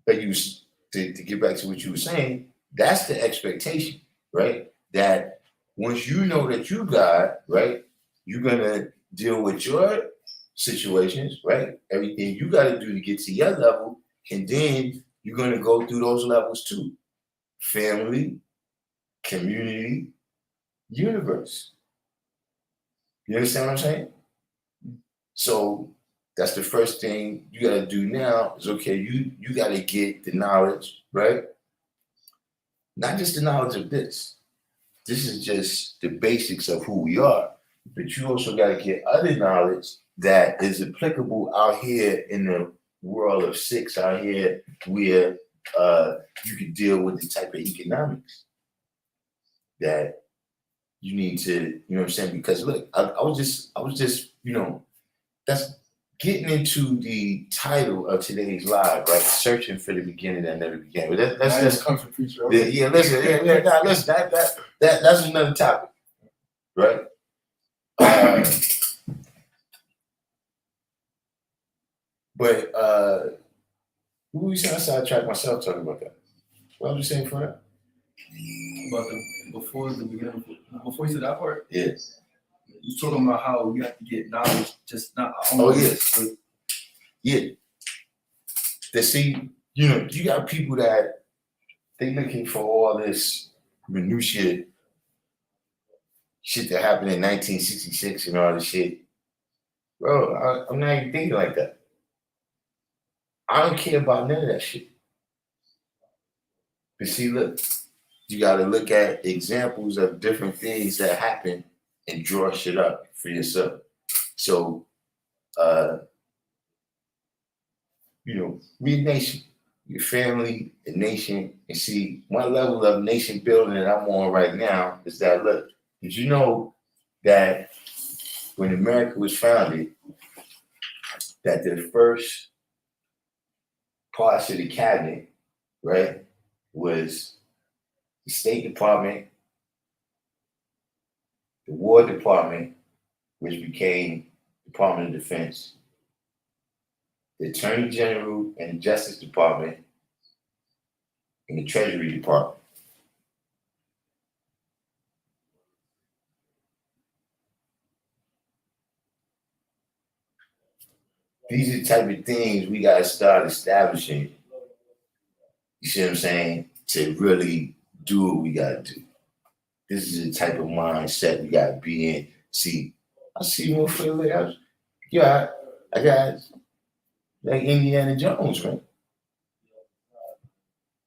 like you, to get back to what you were saying, that's the expectation, right? That once you know that you God, right, you're gonna deal with your situations, right? Everything you got to do to get to your level, and then you're gonna go through those levels too: family, community, universe. You understand what I'm saying? So that's the first thing you got to do now is, okay, you got to get the knowledge, right? Not just the knowledge of this. This is just the basics of who we are. But you also got to get other knowledge that is applicable out here in the world of six, out here where you can deal with the type of economics that you need to, you know what I'm saying? Because look, I was just, that's getting into the title of today's live, right? Searching for the beginning that never began. But that's comfort preacher. yeah, listen, that's another topic, right? But who was saying? I sidetracked myself talking about that. What was you saying for that? About before the beginning, before you said that part, Yeah. you talking about how you have to get knowledge, just not. Oh yes. Yeah. They see, you got people that they looking for all this minutiae shit that happened in 1966 and all this shit. Bro, I'm not even thinking like that. I don't care about none of that shit. But see, look, you got to look at examples of different things that happen and draw shit up for yourself. So, be a nation, your family, a nation, and see, my level of nation building that I'm on right now is that, look, did you know that when America was founded, that the first parts of the cabinet, right, was the State Department, the War Department, which became Department of Defense, the Attorney General and the Justice Department, and the Treasury Department. These are the type of things we got to start establishing, you see what I'm saying, to really do what we got to do. This is the type of mindset we got to be in. See, I see more for the I got like Indiana Jones, right?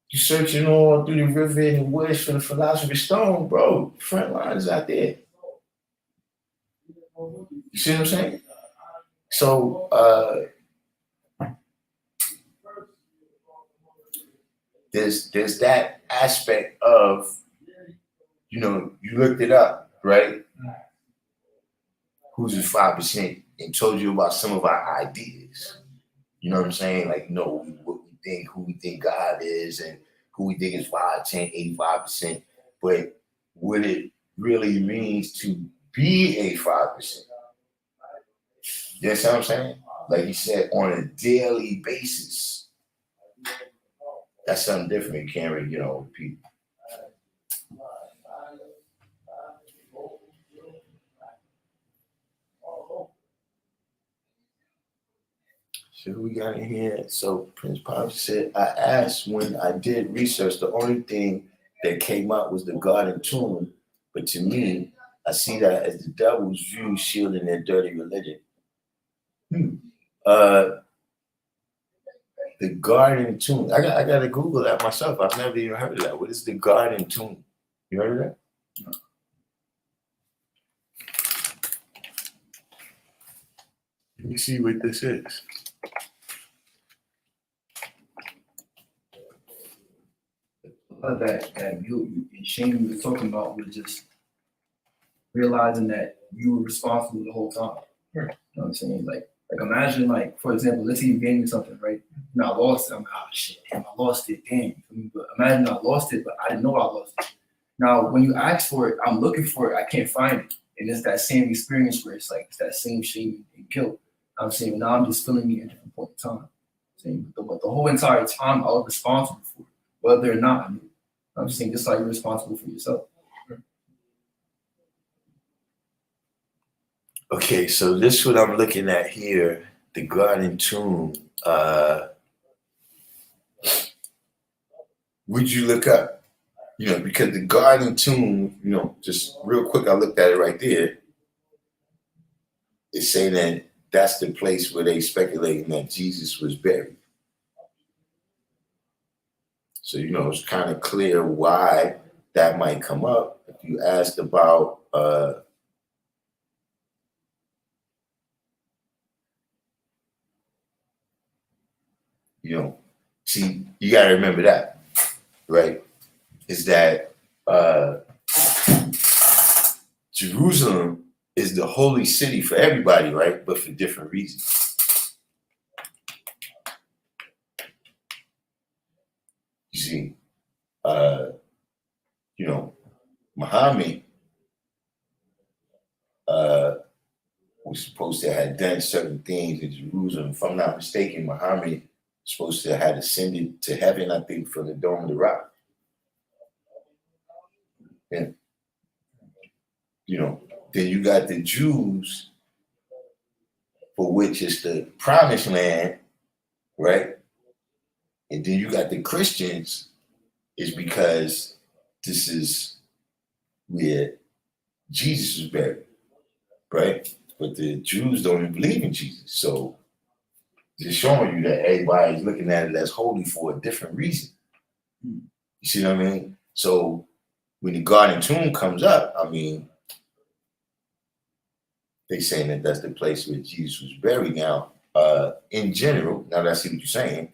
You searching all through the river and the woods for the Philosopher's Stone, bro. Front line is out there. You see what I'm saying? So there's that aspect of, you looked it up, right? Who's the 5% and told you about some of our ideas. You know what I'm saying? Like, what we think, who we think God is, and who we think is 5, 10, 85%. But what it really means to be a 5%. You understand what I'm saying? Like he said, on a daily basis. That's something different. You can't really get on with people. So who we got in here? So Prince Pop said, I asked when I did research, the only thing that came out was the Garden Tomb. But to me, I see that as the devil's view shielding their dirty religion. The garden tomb. I gotta Google that myself. I've never even heard of that. What is the garden tomb? You heard of that? No. Let me see what this is. That you and Shane were talking about was just realizing that you were responsible the whole time. Right. You know what I'm saying? Like imagine, like, for example, let's say you gave me something, right? And I lost it. I'm like, oh shit, damn, I lost it, damn. But imagine I lost it, but I didn't know I lost it. Now, when you ask for it, I'm looking for it, I can't find it. And it's that same experience where it's like it's that same shame and guilt. I'm saying now I'm just feeling it at a different point in time. But the whole entire time I was responsible for it, whether or not I knew. I'm just saying, just like you're responsible for yourself. Okay, so this is what I'm looking at here. The garden tomb. Would you look up? You know, because the garden tomb, you know, just real quick, I looked at it right there. It's saying that that's the place where they speculating that Jesus was buried. So, you know, it's kind of clear why that might come up. If you asked about you know, see, you got to remember that, right? Is that Jerusalem is the holy city for everybody, right? But for different reasons. You see, you know, Muhammad was supposed to have done certain things in Jerusalem. If I'm not mistaken, Muhammad was supposed to have ascended to heaven, I think, from the Dome of the Rock. And, you know, then you got the Jews, for which is the promised land, right? And then you got the Christians, is because this is where Jesus was buried, right? But the Jews don't even believe in Jesus. So just showing you that everybody's looking at it as holy for a different reason. You see what I mean? So when the garden tomb comes up, I mean, they saying that that's the place where Jesus was buried. Now, in general, now that I see what you're saying,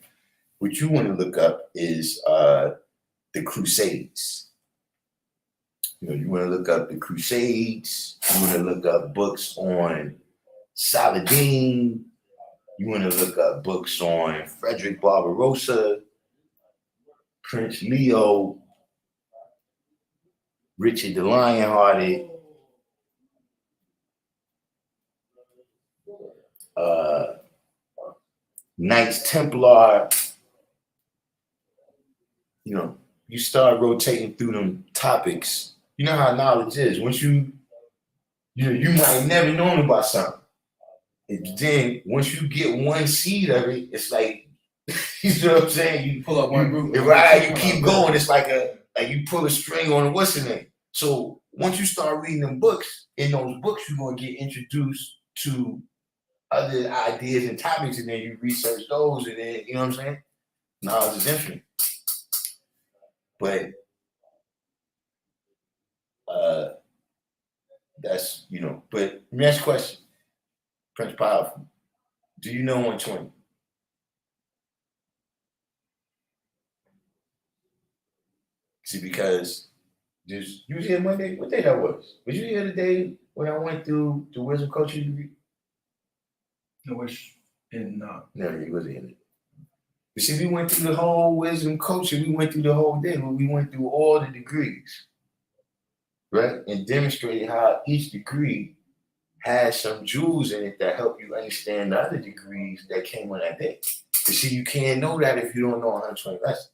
what you want to look up is the Crusades. You know, you want to look up the Crusades. You want to look up books on Saladin. You want to look up books on Frederick Barbarossa, Prince Leo, Richard the Lionhearted, Knights Templar. You know, you start rotating through them topics. You know how knowledge is. Once you might never known about something. And then once you get one seed of it, it's like, you know what I'm saying? You Pull up one group. right, you keep going. It's like you pull a string on what's the name. So once you start reading them books, in those books you're gonna get introduced to other ideas and topics, and then you research those, and then you know what I'm saying? Knowledge is infinite. But that's, you know, but let me ask you a question. Prince Powerful, do you know 120? See, because you was here Monday. What day that was? Was you here the day when I went through the wisdom coaching degree? No, No, you wasn't in it. You see, we went through the whole wisdom coaching. We went through the whole day. We went through all the degrees, right? And demonstrated how each degree has some jewels in it that help you understand the other degrees that came on that day. You see, you can't know that if you don't know 120 lessons.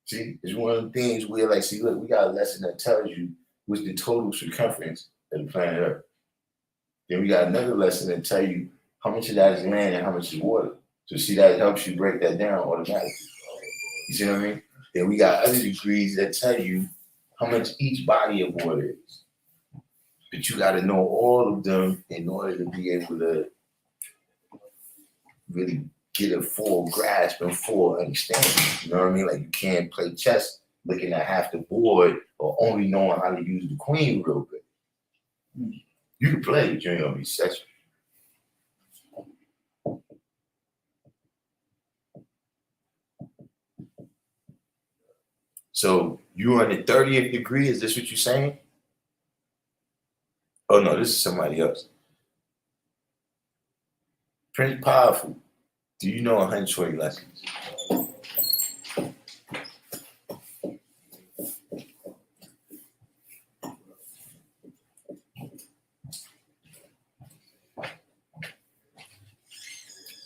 See, it's one of the things where, like, see, look, we got a lesson that tells you what's the total circumference of the planet Earth. Then we got another lesson that tell you how much of that is land and how much is water. So see, that helps you break that down automatically. You see what I mean? Then we got other degrees that tell you how much each body of water is. But you got to know all of them in order to be able to really get a full grasp and full understanding. You know what I mean? Like you can't play chess looking at half the board or only knowing how to use the queen real good. You can play, but you ain't gonna be successful. So you on the 30th degree? Is this what you're saying? Oh no, this is somebody else. Prince Powerful. Do you know 120 lessons?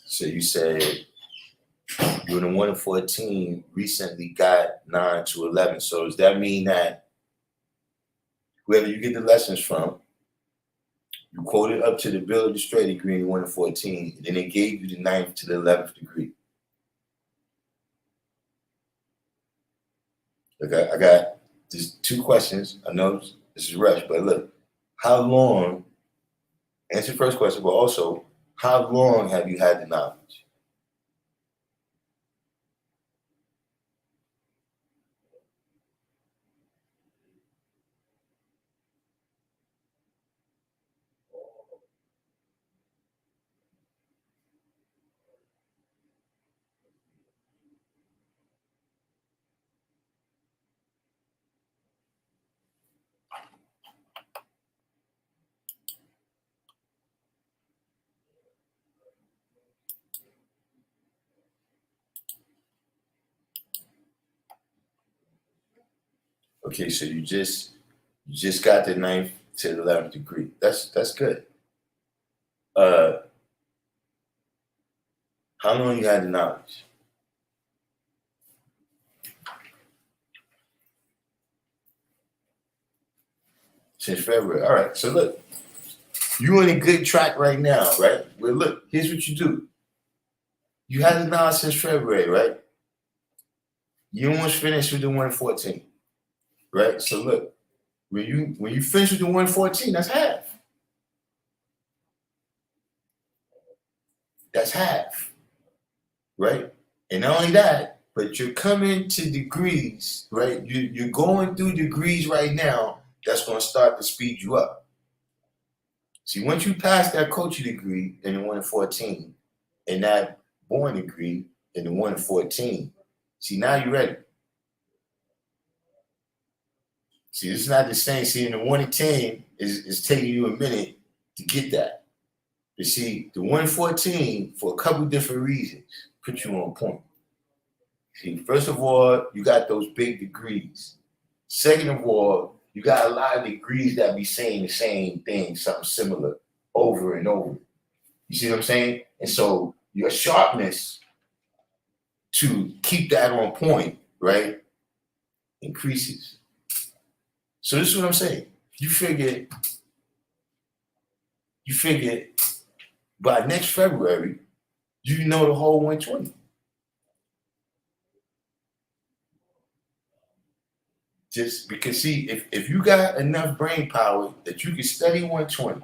So you said you were the 1 in 14, recently got 9 to 11. So does that mean that whoever you get the lessons from, you quoted up to the Bill of the Straight degree in 1 in 14, and then they gave you the 9th to the 11th degree? Okay, I got just 2 questions. I know this is rush, but look, how long, answer the first question, but also, how long have you had the knowledge? Okay, so you just got the 9th to the 11th degree. That's good. How long you had the knowledge? Since February. All right. So look, you on a good track right now, right? Well, look, here's what you do. You had the knowledge since February, right? You almost finished with the 114, right? So look, when you finish with the 114, that's half. That's half, right? And not only that, but you're coming to degrees, right? You're going through degrees right now that's going to start to speed you up. See, once you pass that coaching degree in the 1 in 14 and that born degree in the 1 in 14, see, now you're ready. See, it's not the same. See, in the 1 in 10 is taking you a minute to get that. But see, the 1 in 14, for a couple different reasons, put you on point. See, first of all, you got those big degrees. Second of all, you got a lot of degrees that be saying the same thing, something similar, over and over. You see what I'm saying? And so your sharpness to keep that on point, right, increases. So this is what I'm saying. You figure by next February, you know the whole 120. Just because, see, if you got enough brain power that you can study 120,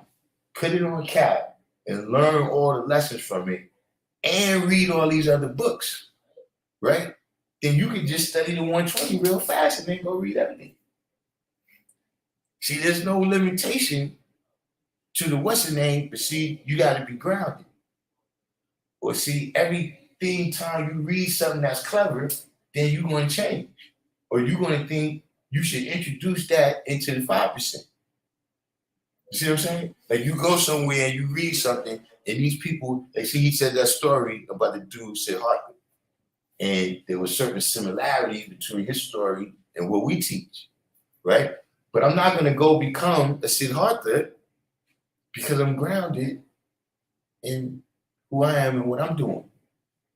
put it on a cap, and learn all the lessons from it, and read all these other books, right? Then you can just study the 120 real fast and then go read everything. See, there's no limitation to the what's the name, but see, you got to be grounded. Or see, everything time you read something that's clever, then you're going to change. Or you're going to think you should introduce that into the 5%. You see what I'm saying? Like you go somewhere and you read something, and these people, they see he said that story about the dude Sid Hartman. And there was certain similarities between his story and what we teach, right? But I'm not going to go become a Sid Hartman because I'm grounded in who I am and what I'm doing.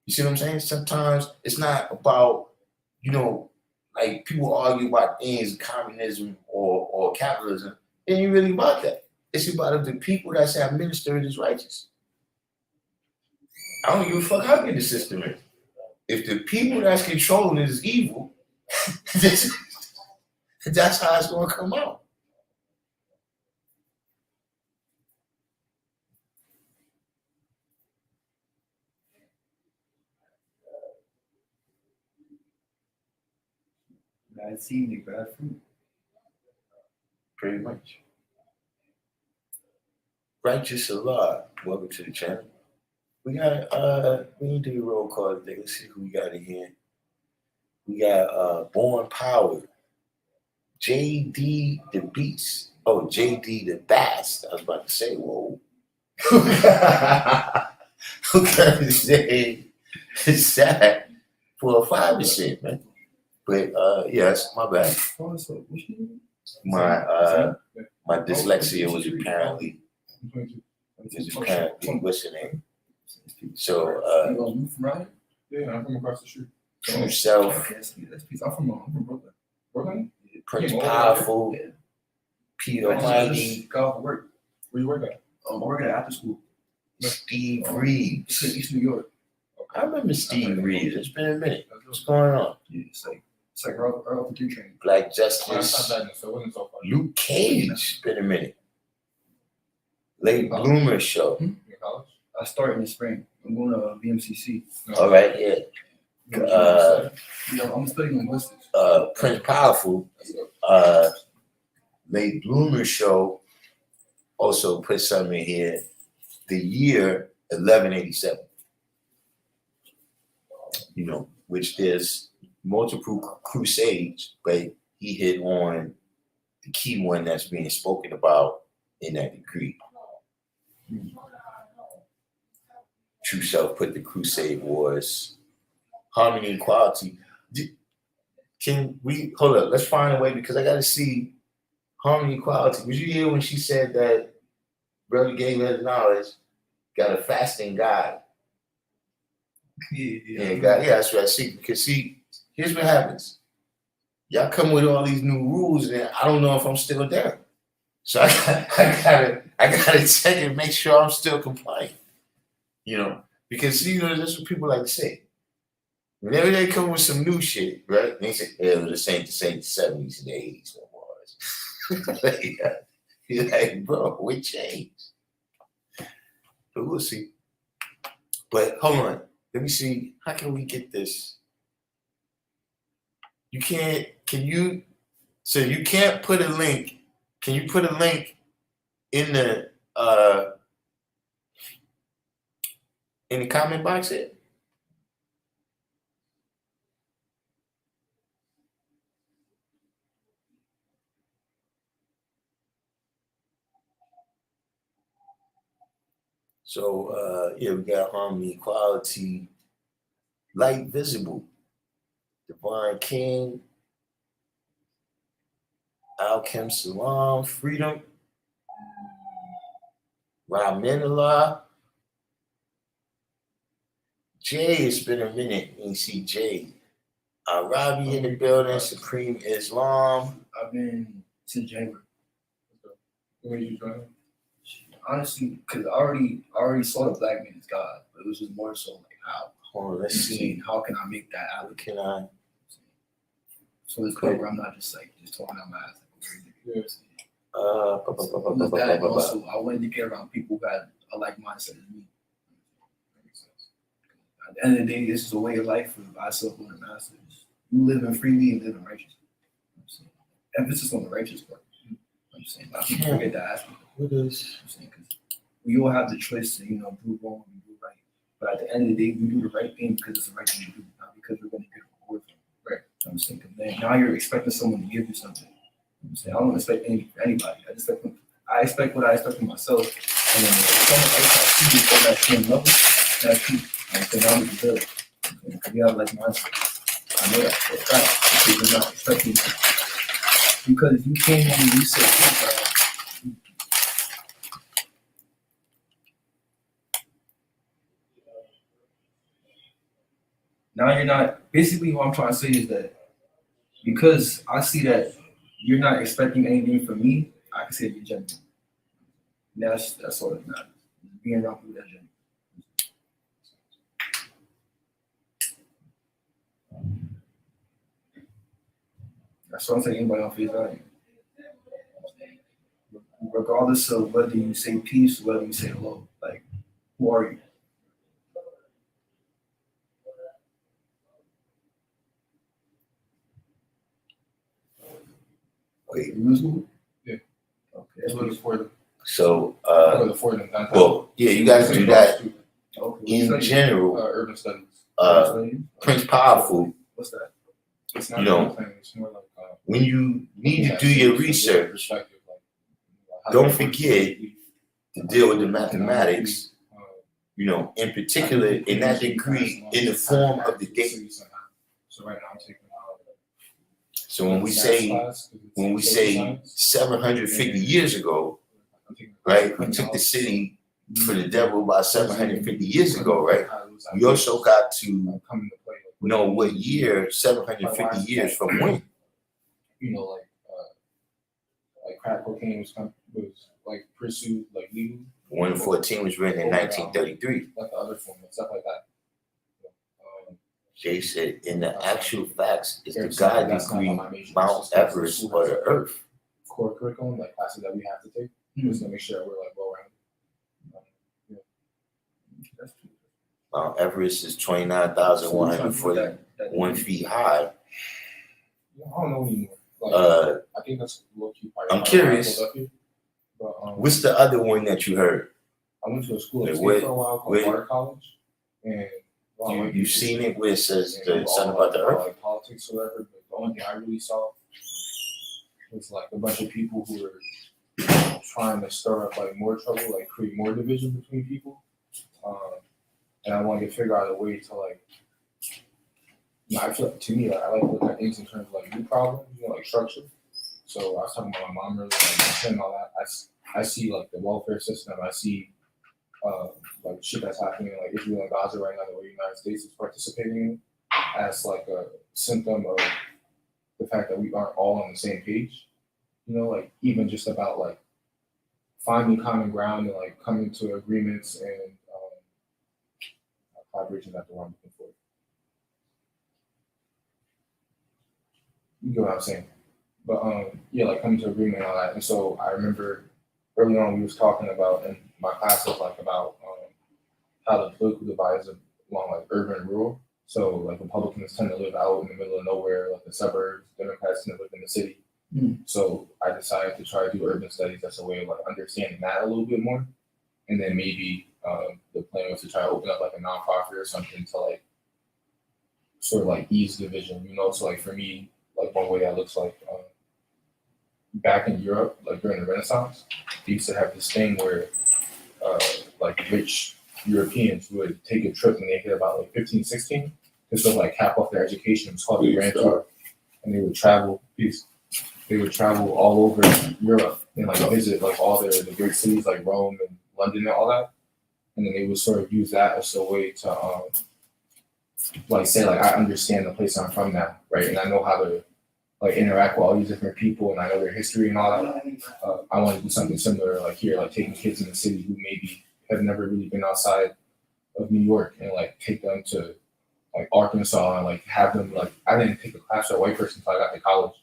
You see what I'm saying? Sometimes it's not about, like people argue about things, communism or capitalism. It ain't really about that. It's about if the people that's administered is righteous. I don't give a fuck how good the system is. If the people that's controlling it is evil, that's how it's going to come out. Bad seed make bad fruit. Pretty much. Righteous Allah, welcome to the channel. We need to do a roll call today. Let's see who we got in here. We got Born Power, JD the Beast. Oh, JD the Bast. I was about to say, whoa. Okay, it's sad for a 5%, man. But yes, my bad. My dyslexia was apparently what's the name? So you from right? Yeah, I'm from across the street. True Self, That's peace. I'm from Brooklyn. Brooklyn? Prince Powerful, Peter Mighty, Go for work. Where you work at? I work at after school. Steve It's in Reeves. East New York. I remember Steve Reeves. It's been a minute. What's going on? Yeah, it's like right off the 3 train. Black Oh, that's Justice. not bad, so it wasn't so far. Luke Cage. It's been a minute. Late Bloomer Show. In college? I start in the spring. I'm going to BMCC. No. All right, yeah. I'm studying linguistics. Prince Powerful. Late Bloomer Show also put something in here. The year 1187. You know, which there's multiple crusades, but he hit on the key one that's being spoken about in that decree. True Self put the crusade wars, harmony and equality. Can we hold up? Let's find a way because I got to see harmony and equality. Did you hear when she said that Brother gave her the knowledge, got a fasting guide? Yeah, that's what I see. Because see, here's what happens. Y'all come with all these new rules, and I don't know if I'm still there. So I gotta check and make sure I'm still compliant. You know, because you know that's what people like to say. Whenever they come with some new shit, right? They say, "Yeah, this ain't the same 70s and the 80s no more." You're like, bro, what changed? But we'll see. But hold on. Let me see. How can we get this? You can't. Can you? So you can't put a link. Can you put a link in the comment box here? So yeah, we got harmony, equality, light visible, divine king, Alchem Salam, freedom, Raminallah, Jay. It's been a minute. You see Jay. Robbie in the building, Supreme Islam. I've been since January. Where you join? Honestly, because I already saw the black man as God, but it was just more so like how. Hold on, let's see. How can I make that How happen? can I? So it's cool where I'm not just talking out my ass. Yeah. Also, I wanted to get around people who had a like mindset as me. At the end of the day, this is a way of life for myself and the masters. You living freely and living righteous. Emphasis on the righteous part. I'm saying, a lot of people forget to ask me. What is? I'm saying, because we all have the choice to, do wrong and do right. But at the end of the day, we do the right thing because it's the right thing to do, not because we're going to get a reward from it. Right. I'm saying, because then now you're expecting someone to give you something. I'm saying, I don't expect anything from anybody. I expect what I expect from myself. And then if someone else has to do on that same level, that's true. I'm saying, I'm going to build. Because you have like mindset. I know that for a fact. Because you're not expecting it. Because you came in and you said, now you're not, basically what I'm trying to say is that because I see that you're not expecting anything from me, I can say you're genuine. And that's all that matters. Being around people that genuine. That's what I'm saying, anybody on face value. Regardless of whether you say peace or whether you say hello, like, who are you? Wait. You was school? Yeah. Okay. That's what it's for. So, For them. well, yeah, you got to do that Okay. in general. Urban studies. Prince Powerful, What's that? It's not you know, anything. It's more like when you need to do your research, don't forget to deal with the mathematics, you know, in particular in that degree in the form of the date. So right now I'm taking So when we say 750 years ago, right, we took the city for the devil about 750 years ago, right? We also got to know what year 750 years from when. You know, like crack cocaine was like pursued like legal. 114 was written in 1933. Like the other form and stuff like that. Jay said, in the actual facts, is the God degree Mount Everest or the Earth? Core curriculum, like classes that we have to take, just to make sure we're like well rounded. Mount Everest is 29,141 feet high. I don't know anymore. Like, I think that's low key part. I'm curious. But, What's the other one that you heard? I went to a school in Wait, state for a while called Water College, and You seen it where it says something about the Earth? Like politics or whatever. But the only thing I really saw was like a bunch of people who were trying to stir up like more trouble, like create more division between people. And I wanted to figure out a way to like, I feel to me, like, I like looking at things in terms of like new problems, you know, like structure. So I was talking about my mom earlier, like and all that. I see like the welfare system. I see like shit that's happening in like Israel and Gaza right now, the way the United States is participating in, as like a symptom of the fact that we aren't all on the same page. You know, like even just about like finding common ground and like coming to agreements and collaboration. That's the one I'm looking for. You get what I'm saying? But yeah, like coming to agreement and all that. And so I remember early on we was talking about in my classes like about how the political divide is along like urban and rural. So like Republicans tend to live out in the middle of nowhere, like the suburbs. Democrats tend to live in the city. So I decided to try to do urban studies as a way of like understanding that a little bit more. And then maybe the plan was to try to open up like a nonprofit or something to like sort of like ease division, you know. So like for me, like one way that looks like back in Europe, like during the Renaissance, they used to have this thing where like rich Europeans would take a trip when they hit about like 15, 16 to sort of like cap off their education. It's called the Grand Tour. And they would travel, all over Europe and like visit like all the great cities like Rome and London and all that. And then they would sort of use that as a way to like say like I understand the place I'm from now, right? And I know how to like interact with all these different people and I know their history and all that. I want to do something similar like here, like taking kids in the city who maybe have never really been outside of New York and like take them to like Arkansas and like have them like I didn't take a class with a white person until I got to college,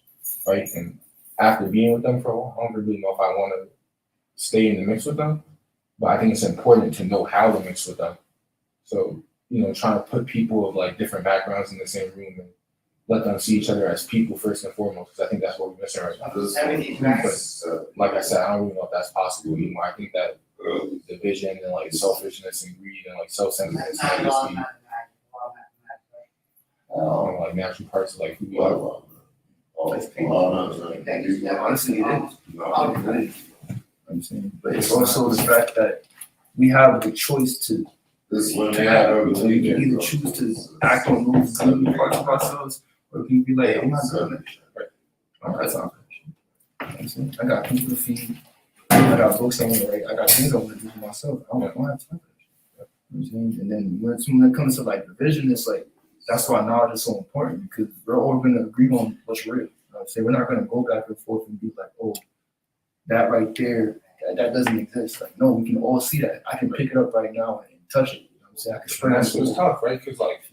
right? And after being with them for a while, I don't really know if I want to stay in the mix with them, but I think it's important to know how to mix with them. So, you know, trying to put people of like different backgrounds in the same room and let them see each other as people first and foremost, because I think that's what we're missing right now. But like I said, I don't really know if that's possible anymore. I think that division and like selfishness and greed and like self-centeredness might just be like natural parts of like who we are. Honestly, it is. I'm saying, but it's also the fact that we have the choice to. We can either choose to act on those parts of ourselves, or we can be like, I'm not doing that shit. Right? That's not good shit. I got people to feed. I got books I want to write. I got things I want to do for myself. I don't have time for that shit. And then when it comes to like division, it's like that's why knowledge is so important because we're all going to agree on what's real. We're not going to go back and forth and be like, oh, that right there, that doesn't exist. Like, no, we can all see that. I can pick it up right now and touch it. You know what I'm saying? I can spread That's what's tough, right? Because like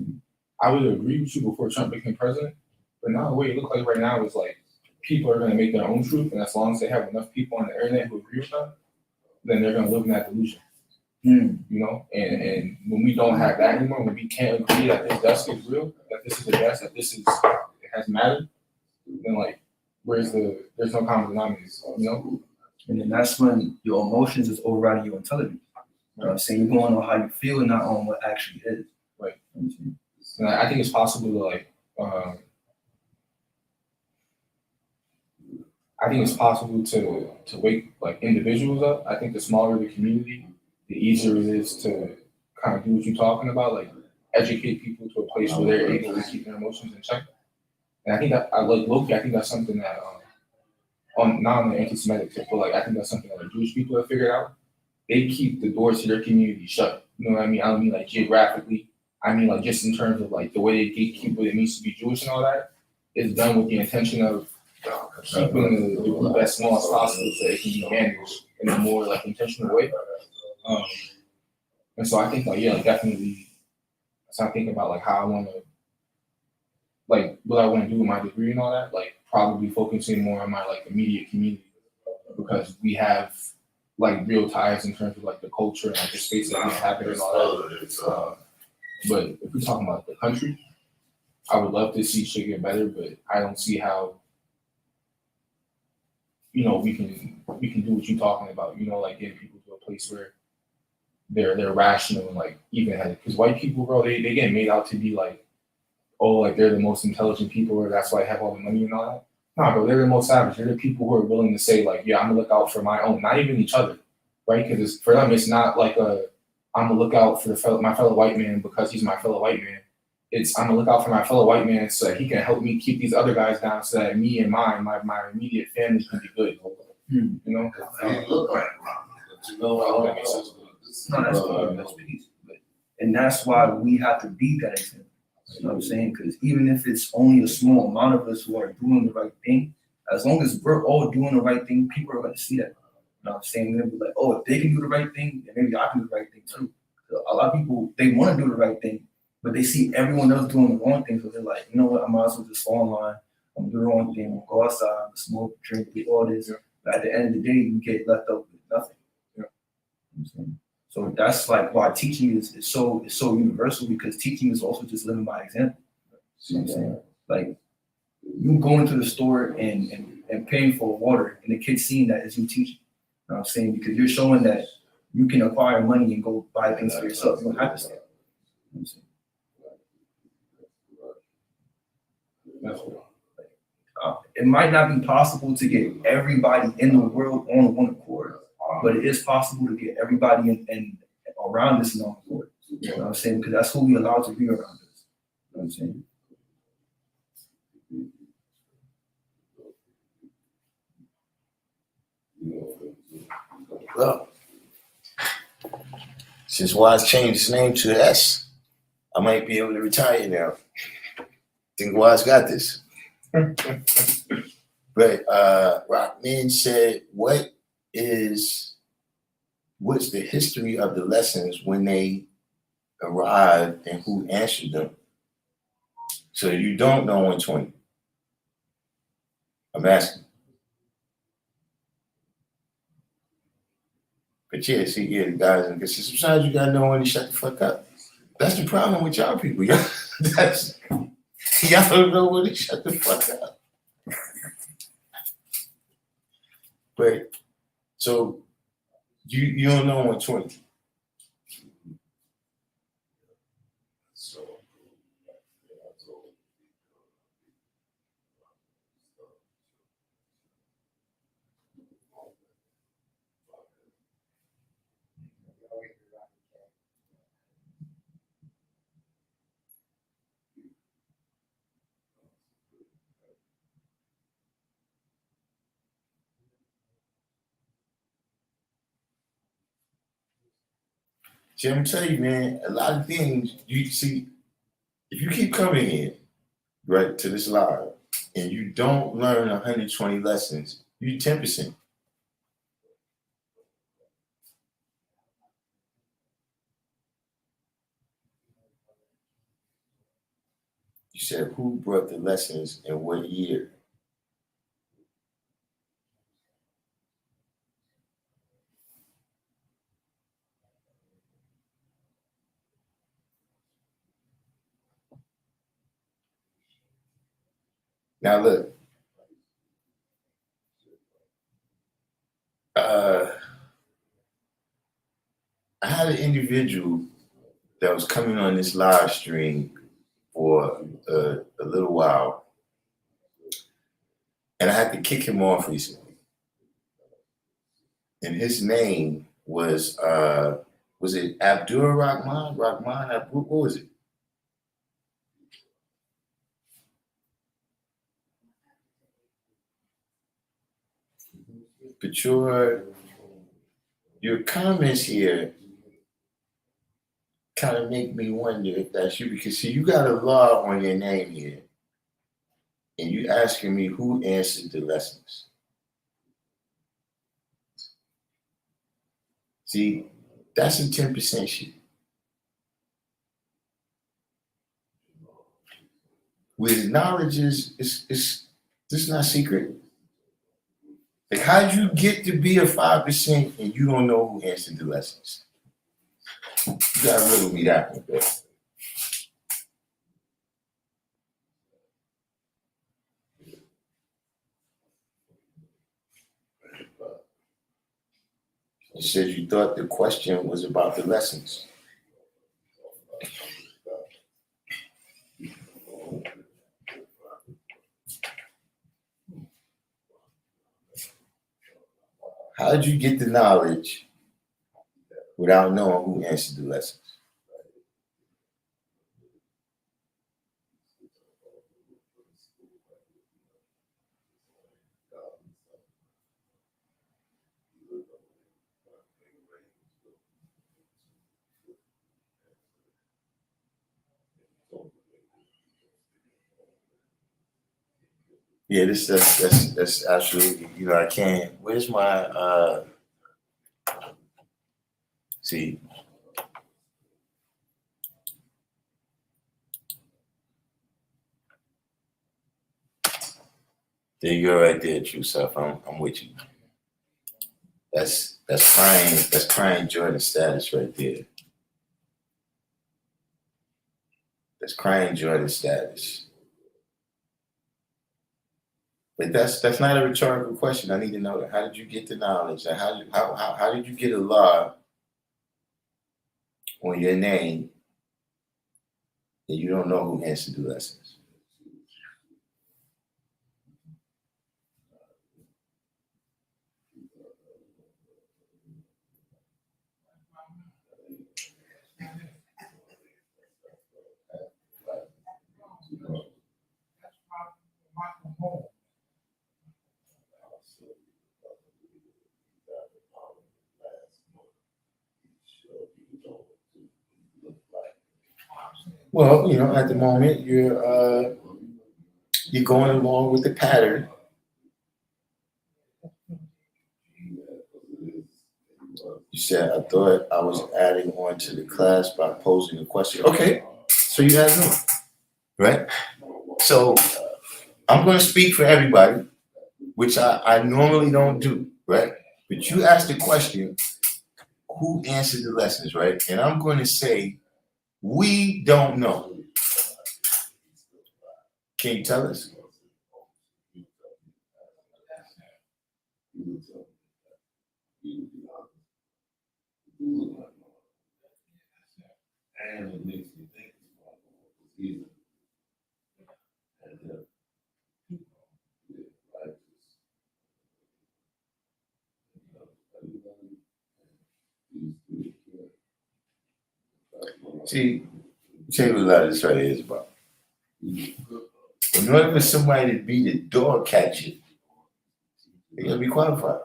I would agree with you before Trump became president, but now the way it looks like right now is like people are going to make their own truth, and as long as they have enough people on the internet who agree with them, then they're going to live in that delusion. You know, and when we don't have that anymore, when we can't agree that this desk is real, that this is a desk, that this is it has mattered, then like there's no common denominator, you know? And then that's when your emotions is overriding your intelligence. You know what I'm saying? You're going on how you feel and not on what actually is. Right. You know what I'm saying? And I think it's possible to I think it's possible to wake like individuals up. I think the smaller the community, the easier it is to kind of do what you're talking about, like educate people to a place where they're able to keep their emotions in check. And I think that I like Loki. I think that's something that on not on the anti-Semitic tip, but like I think that's something that the Jewish people have figured out. They keep the doors to their community shut. You know what I mean? I don't mean like geographically. I mean like just in terms of like the way they gatekeep what it means to be Jewish and all that. It's done with the intention of keeping the group as small as possible so it can be managed in a more like intentional way. And so I think like yeah, like, definitely. So I think about like how I want to, like what I want to do with my degree and all that. Like probably focusing more on my like immediate community because we have like real ties in terms of like the culture and like the space that we inhabit and all that. But if we're talking about the country, I would love to see shit get better, but I don't see how we can do what you're talking about. Like getting people to a place where they're rational and like even headed. Because white people, bro, they get made out to be like, oh, like they're the most intelligent people, or that's why I have all the money and all that. Nah, bro, they're the most savage. They're the people who are willing to say like, yeah, I'm gonna look out for my own, not even each other, right? Because for them, it's not like I'm gonna look out for my fellow white man because he's my fellow white man. It's I'm gonna look out for my fellow white man so that he can help me keep these other guys down, so that me and my immediate family can be good. You know? That makes sense. No, that's good. That's peace. And that's why we have to be that example. You know what I'm saying? Because even if it's only a small amount of us who are doing the right thing, as long as we're all doing the right thing, people are going to see that. You know what I'm saying? They'll be like, oh, if they can do the right thing, then maybe I can do the right thing too. So a lot of people, they want to do the right thing, but they see everyone else doing the wrong thing. So they're like, you know what? I might as well just fall in line. I'm doing the wrong thing. I'm go outside, smoke, drink, do all this. But at the end of the day, you get left up with nothing. You know what I'm saying? So that's like why teaching is so universal, because teaching is also just living by example. You know what I'm saying? Like you go into the store and paying for water, and the kid's seeing that as you teaching. You know what I'm saying? Because you're showing that you can acquire money and go buy things for yourself. You don't have to stay. You know what I'm saying? It might not be possible to get everybody in the world on one accord, but it is possible to get everybody in around us on one accord. You know what I'm saying? Because that's who we allow to be around us. You know what I'm saying? Well, since Wise changed his name to S, I might be able to retire now. Think Wise got this. But Rockman said, what's the history of the lessons when they arrived and who answered them? So you don't know 120. I'm asking. But yeah, see, the guys, and sometimes you gotta know when to shut the fuck up. That's the problem with y'all people. Y'all don't know when to shut the fuck up. But so you don't know 120. See, I'm telling you, man, a lot of things you see, if you keep coming in, right, to this live, and you don't learn 120 lessons, you 10%. You said, who brought the lessons and what year? Now look, I had an individual that was coming on this live stream for a little while, and I had to kick him off recently. And his name was it Abdur Rahman? What was it? But your comments here kind of make me wonder if that's you, because see, you got a law on your name here, and you asking me who answered the lessons. See, that's some 10% shit. With knowledge is not secret. Like, how'd you get to be a 5% and you don't know who answered the lessons? You gotta riddle me that one, bro. You said you thought the question was about the lessons. How did you get the knowledge without knowing who answered the lessons? Yeah, that's absolutely, I can't. Where's my see? There you go right there, true self. I'm with you. That's crying Jordan status right there. That's crying Jordan status. But that's not a rhetorical question. I need to know that. How did you get the knowledge? And how did you get a law on your name and you don't know who answered the lessons? Well, at the moment you're going along with the pattern. You said, I thought I was adding on to the class by posing a question. Okay, so you guys know, right? So I'm going to speak for everybody, which I normally don't do, right? But you asked the question, who answered the lessons, right? And I'm going to say, we don't know. Can you tell us? And it makes me think either. See, tell you what a lot of this right here is about. In order for somebody to be the door catcher, they gotta be qualified.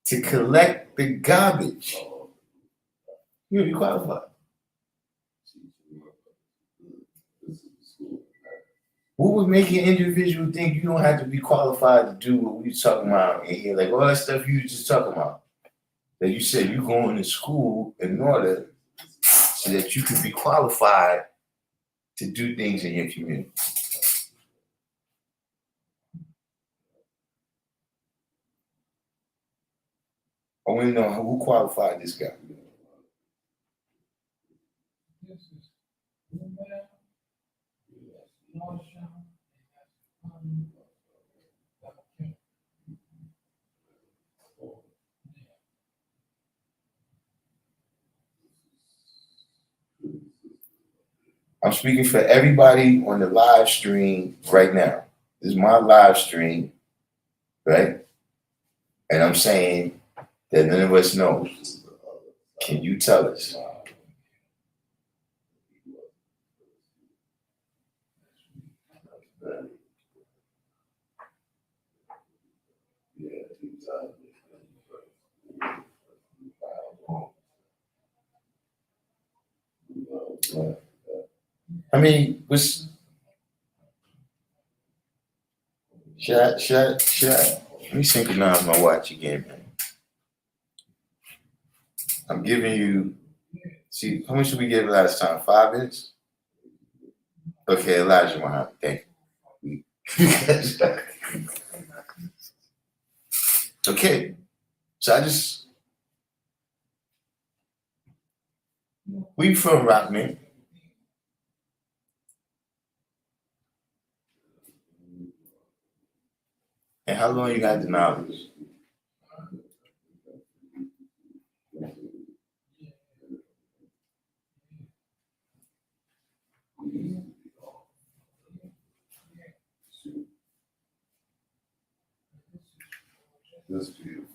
To collect the garbage, you gotta be qualified. What would make an individual think you don't have to be qualified to do what we talking about in here? Like all that stuff you just talking about. That you said you going to school in order so that you can be qualified to do things in your community. I want to know who qualified this guy. I'm speaking for everybody on the live stream right now. This is my live stream, right? And I'm saying that none of us know. Can you tell us? I mean, should I? Let me synchronize my watch again, man. I'm giving you, see, how much did we give last time? 5 minutes? Okay, Elijah Muhammad, thank you. Okay, so we from Rockman. And how long you had the knowledge? That's beautiful.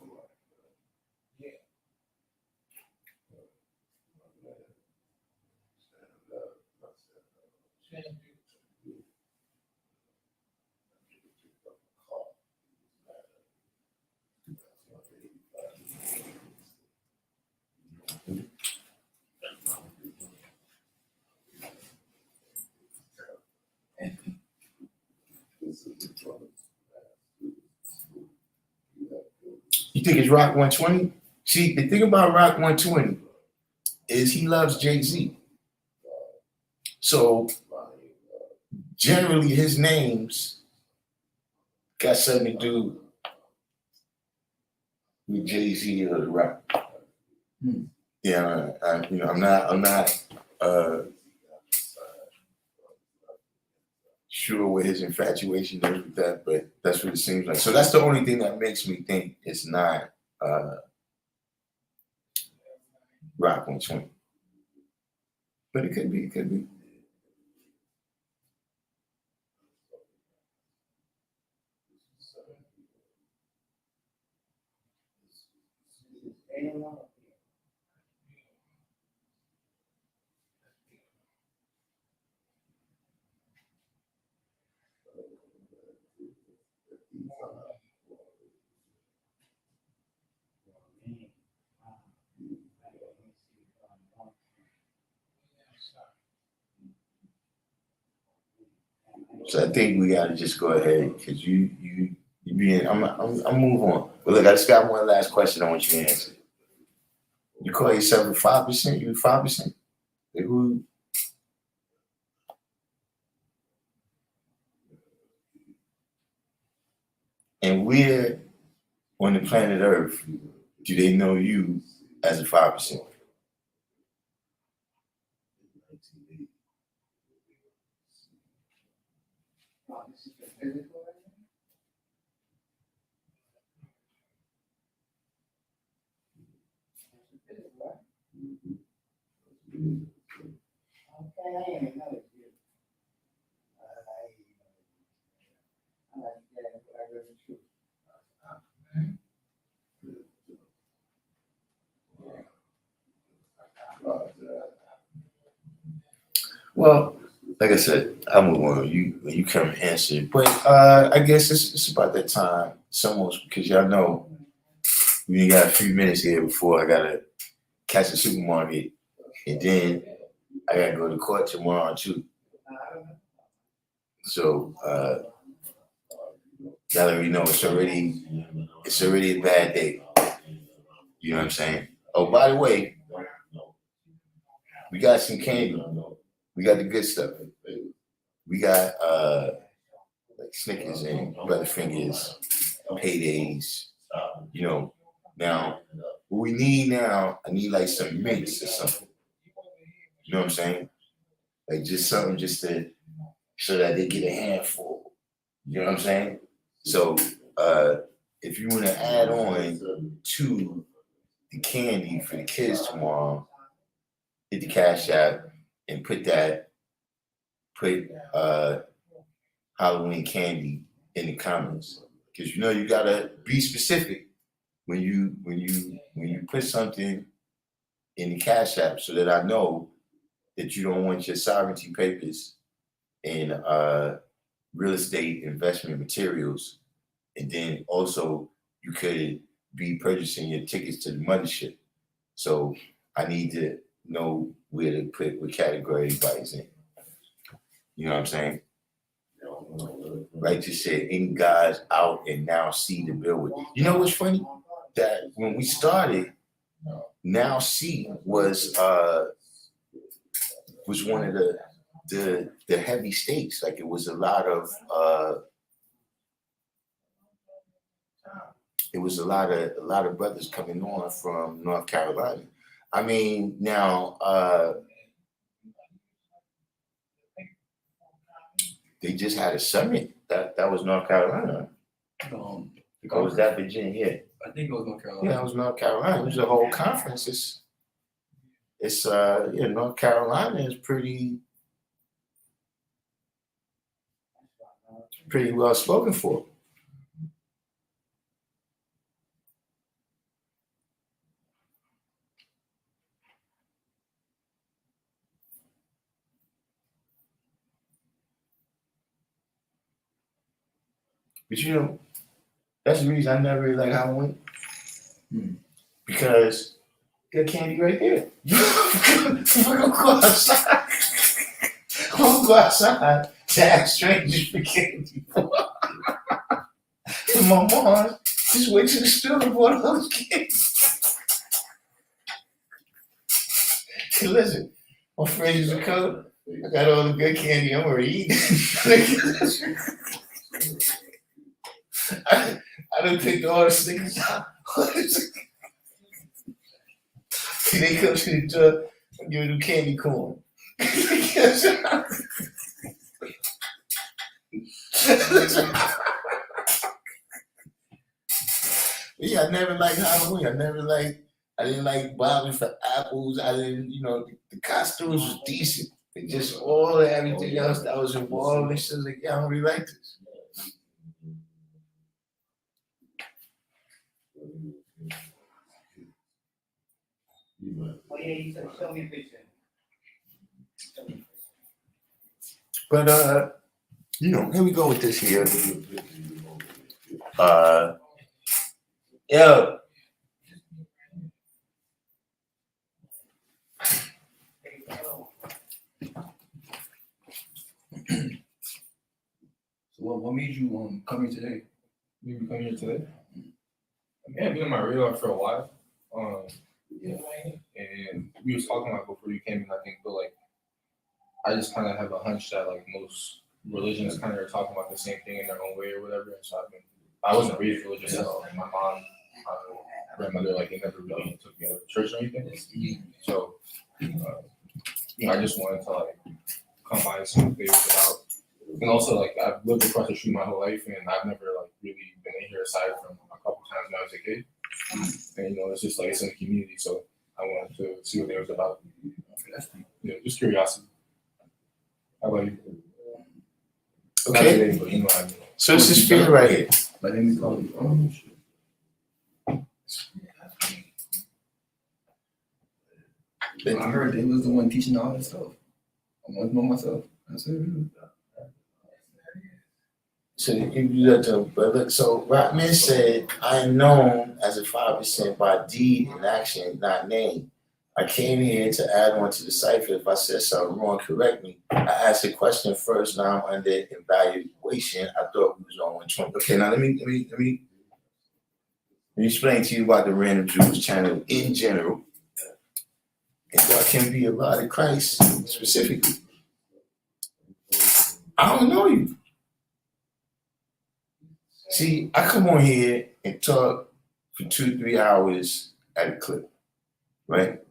You think it's Rock 120? See, the thing about Rock 120 is he loves Jay-Z. So generally his names got something to do with Jay-Z or the Rock. Yeah, I'm not sure what his infatuation is with that, but that's what it seems like. So that's the only thing that makes me think it's not Rock 120. But it could be. So I think we gotta just go ahead because you being I'm move on. But look, I just got one last question I want you to answer. You call yourself a 5%? You 5%? Who? And where on the planet Earth do they know you as a 5%? Well, like I said, I'll move on. You come and answer. But I guess it's about that time. It's almost because y'all know we only got a few minutes here before I gotta catch the supermarket, and then I gotta go to court tomorrow too. So y'all already know it's already a bad day. You know what I'm saying? Oh, by the way, we got some candy. We got the good stuff. We got like Snickers and Butterfingers, paydays. You know, now what we need now, I need like some mints or something. You know what I'm saying? Like just something just to so that they get a handful. You know what I'm saying? So if you want to add on to the candy for the kids tomorrow, hit the Cash App and put that put Halloween candy in the comments, because you know you gotta be specific when you put something in the Cash App, so that I know that you don't want your sovereignty papers in real estate investment materials, and then also you could be purchasing your tickets to the mothership. So I need to know where to put what category everybody's in. You know what I'm saying? Like you said, in God's out and now see the bill with. You know what's funny? That when we started, now see was one of the heavy states. Like it was a lot of brothers coming on from North Carolina. I mean, now they just had a summit. That was North Carolina. Or was that Virginia? I think it was North Carolina. Yeah, it was North Carolina. It was a whole conference. It's North Carolina is pretty well spoken for. But you know, that's the reason I never really like Halloween. Because good candy right there. I'm gonna go outside. I'm gonna go outside to ask strangers for candy. And my mom just went to the store and bought all those candy. Hey, listen, my friends are coming. I got all the good candy I'm already eating. I done picked all the Snickers out. See, they come to the door and give them candy corn. Yeah, I never liked Halloween. I didn't like bobbing for apples. I didn't, the costumes was decent. But just all everything else that was involved, and shit, like, yeah, I don't really like this. Oh yeah, you said show me a picture. But here we go with this here. Yeah. So what made you come here today? You come here today? Yeah, been on my radar for a while. And we was talking about before you came in, I think, but like I just kind of have a hunch that like most religions kind of are talking about the same thing in their own way or whatever. And so I wasn't raised religious at all. My mom, grandmother, like they never really took me to church or anything. So I just wanted to like come by and see what they was about. And also like I've lived across the street my whole life, and I've never like really been in here aside from a couple times when I was a kid. And it's just like it's in the community, so I wanted to see what they was about. Just curiosity. How about you? Okay. So this is Finn right here. My name is called. I heard they was the one teaching all that stuff. I want to know myself. I said, So you can do that too. But look, so Rockman said, I am known as a 5% by deed and action, not name. I came here to add on to the cipher. If I said something wrong, correct me. I asked a question first, now I'm under evaluation. I thought we was on 120. Okay, now let me explain to you about the Random Jews channel in general. And Darkim Be AllahChrist specifically. I don't know you. See, I come on here and talk for 2-3 hours at a clip, right?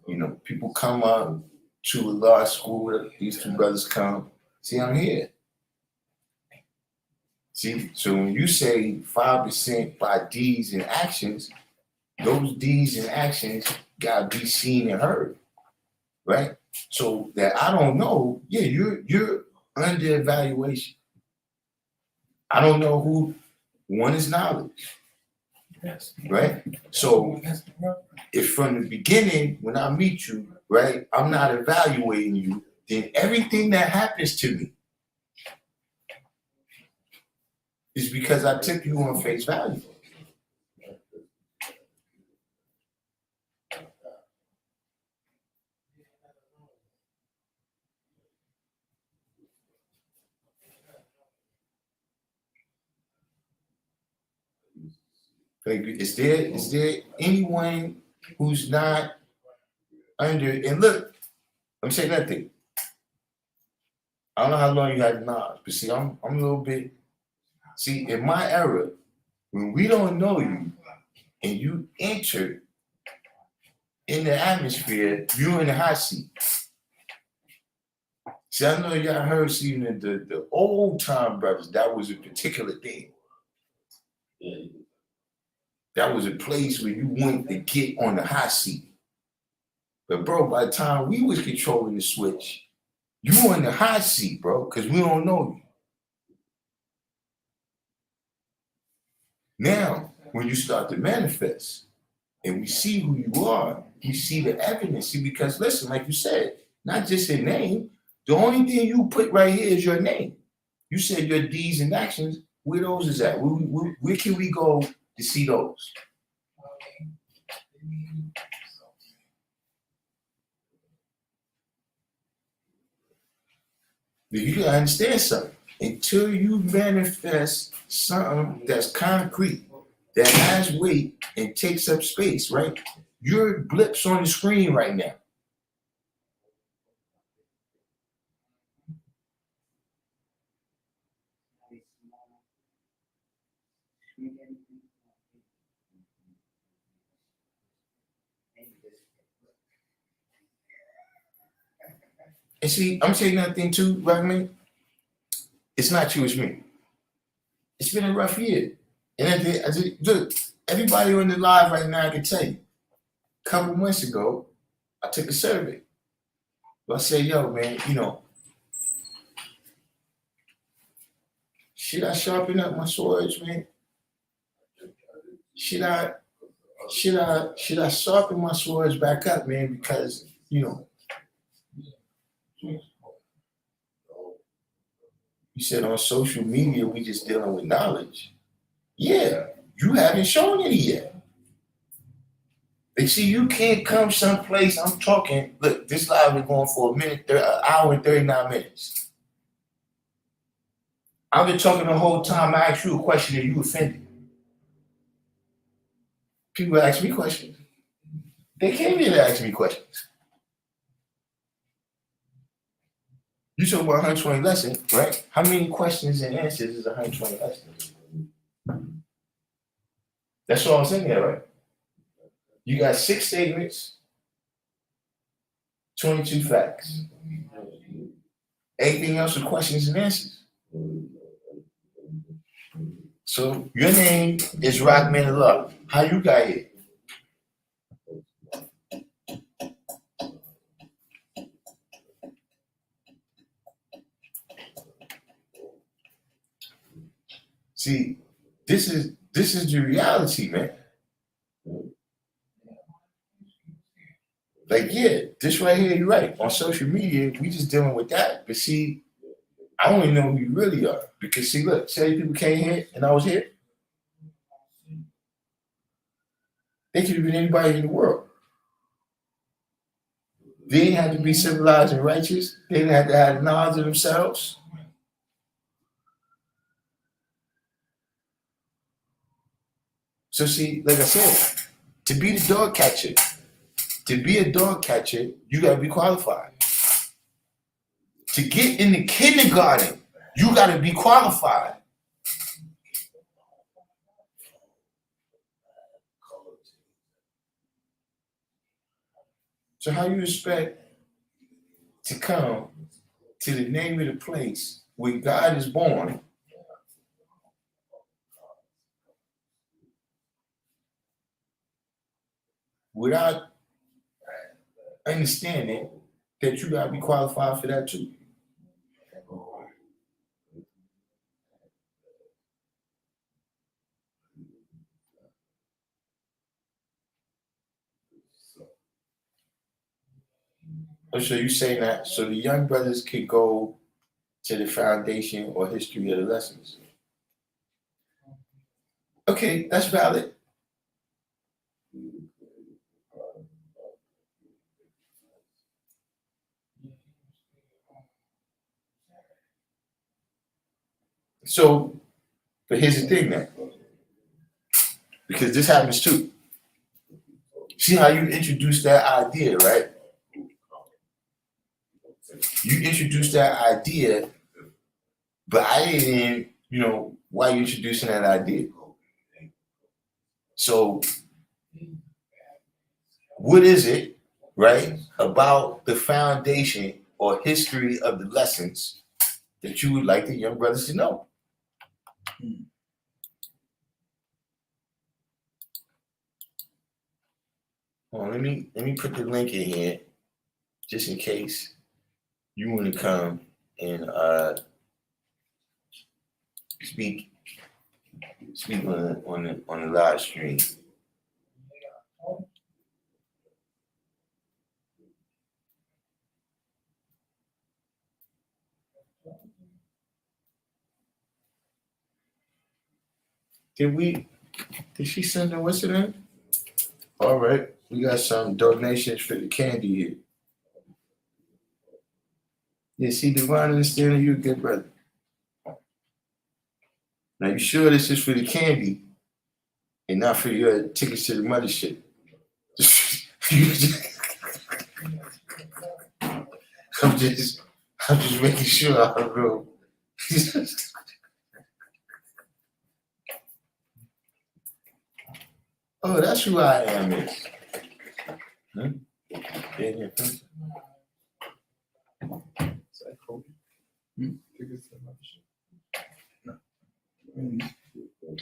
People come up to a law school, these two brothers come. See, I'm here. See, so when you say 5% by deeds and actions, those deeds and actions gotta be seen and heard, right? So that I don't know, yeah, you're under evaluation. I don't know who. One is knowledge, right? So if from the beginning, when I meet you, right, I'm not evaluating you, then everything that happens to me is because I took you on face value. Like, is there anyone who's not under? And look, I'm saying nothing. I don't know how long you had knowledge, but see, I'm a little bit. See, in my era, when we don't know you and you enter in the atmosphere, you're in the hot seat. See, I know y'all heard, see, the old time brothers, that was a particular thing. That was a place where you went to get on the hot seat. But bro, by the time we was controlling the switch, you on the hot seat, bro, because we don't know you. Now, when you start to manifest and we see who you are, we see the evidence. See, because listen, like you said, not just your name, the only thing you put right here is your name. You said your deeds and actions, where those is at? Where can we go to see those? You gotta understand something. Until you manifest something that's concrete, that has weight and takes up space, right? Your blips on the screen right now. And see, I'm saying nothing too, right, man? It's not you, it's me. It's been a rough year. And look, everybody on the live right now can tell you. A couple months ago, I took a survey. I said, yo, man, should I sharpen up my swords, man? Should I sharpen my swords back up, man? Because, you said on social media, we just dealing with knowledge. Yeah, you haven't shown any yet. But see, you can't come someplace, I'm talking, look, this live is going for an hour and 39 minutes. I've been talking the whole time. I asked you a question and you offended. People ask me questions. They came here to ask me questions. You talk about 120 lessons, right? How many questions and answers is 120 lessons? That's all I'm saying here, right? You got 6 statements, 22 facts. Anything else with questions and answers? So your name is Rockman of Love. How you got here? See, this is the reality, man. Like, yeah, this right here, you're right. On social media, we just dealing with that. But see, I don't even know who you really are. Because see, look, say people came here and I was here. They could have been anybody in the world. They didn't have to be civilized and righteous. They didn't have to have knowledge of themselves. So see, like I said, to be the dog catcher, you gotta be qualified. To get in the kindergarten, you gotta be qualified. So how you expect to come to the name of the place where God is born without understanding that you gotta be qualified for that too? Oh, so you saying that so the young brothers could go to the foundation or history of the lessons? Okay, that's valid. So, but here's the thing now, because this happens too. See how you introduced that idea, right? You introduced that idea, but I didn't, why you introducing that idea? So, what is it, right, about the foundation or history of the lessons that you would like the young brothers to know? Well, let me put the link in here, just in case you want to come and speak on the live stream. Did she send a what's it in? All right, we got some donations for the candy here. Yeah, see, divine understanding, you a good brother. Now, you sure this is for the candy and not for your tickets to the mothership? I'm just making sure I don't know. Oh, that's who I am. Is. Hmm? Yeah. Is that Kobe? Tickets to the mothership? No.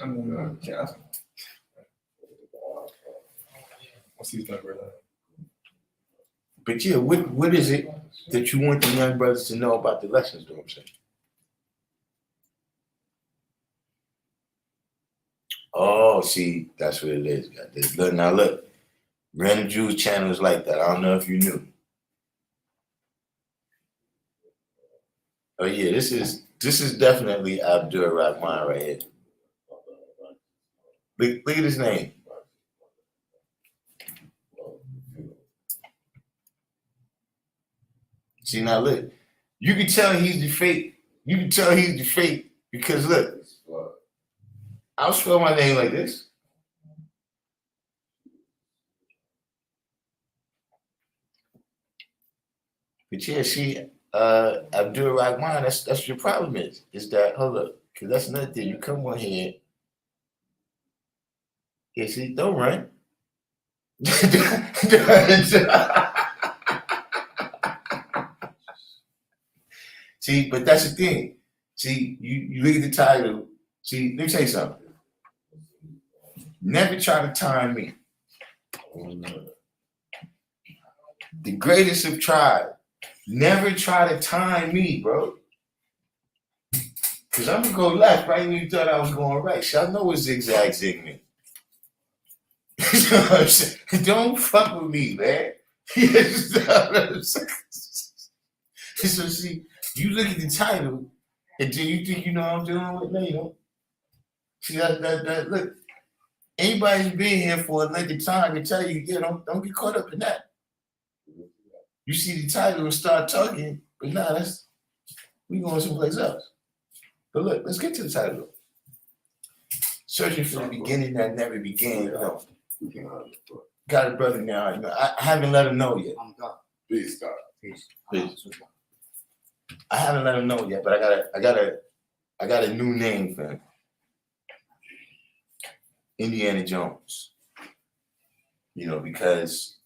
I mean, yeah. I'll see if that brother. But yeah, what is it that you want the young brothers to know about the lessons, though, I'm saying? Oh, see, that's what it is. Look, now look, Random Jews channel is like that. I don't know if you knew. Oh yeah, this is definitely Abdul Rahman right here. Look at his name. See, now look, you can tell he's the fake. You can tell he's the fake because look, I'll spell my name like this. But yeah, see, Abdul Rahman, that's your problem is that, hold up, because that's another thing. You come on here, yeah, see, don't run. See, but that's the thing. See, you look at the title. See, let me tell you something. Never try to time me. The greatest have tried. Never try to time me, bro. Because I'm going to go left right when you thought I was going right. So I know what zigzag zig means. You know what I'm saying? Don't fuck with me, man. You know what I'm saying? So see, you look at the title, and then you think you know what I'm dealing with? No, you don't. See, that look, anybody who's been here for a length of time can tell you, yeah, don't get caught up in that. You see the title and start talking, but nah, we going someplace else. But look, let's get to the title. Searching for the beginning that never began. Got a brother now. I haven't let him know yet. Peace, God. Please. I haven't let him know yet, but I got a new name for him. Indiana Jones. Because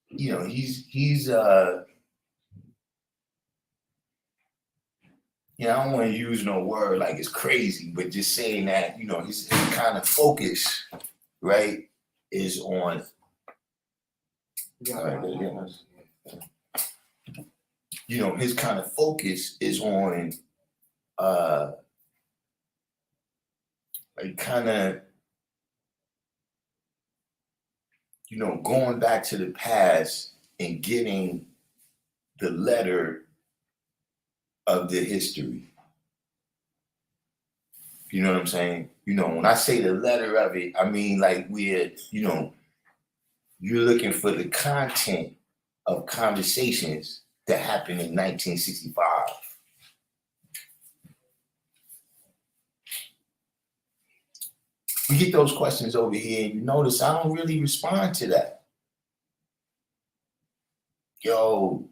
he's I don't want to use no word like it's crazy, but just saying that, his kind of focus, right, is on his kind of focus is on like kind of going back to the past and getting the letter of the history. You know what I'm saying? When I say the letter of it, I mean like you're looking for the content of conversations that happened in 1965. We get those questions over here, and you notice I don't really respond to that. Yo,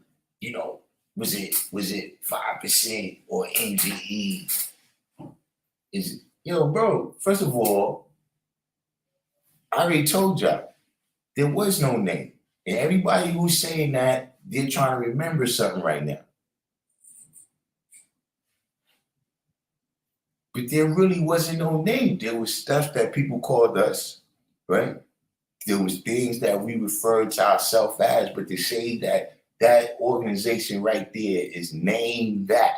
was it 5% or NGE? Is it, bro, first of all, I already told y'all, there was no name. And everybody who's saying that, they're trying to remember something right now. But there really wasn't no name. There was stuff that people called us, right? There was things that we referred to ourselves as, but to say that that organization right there is named that,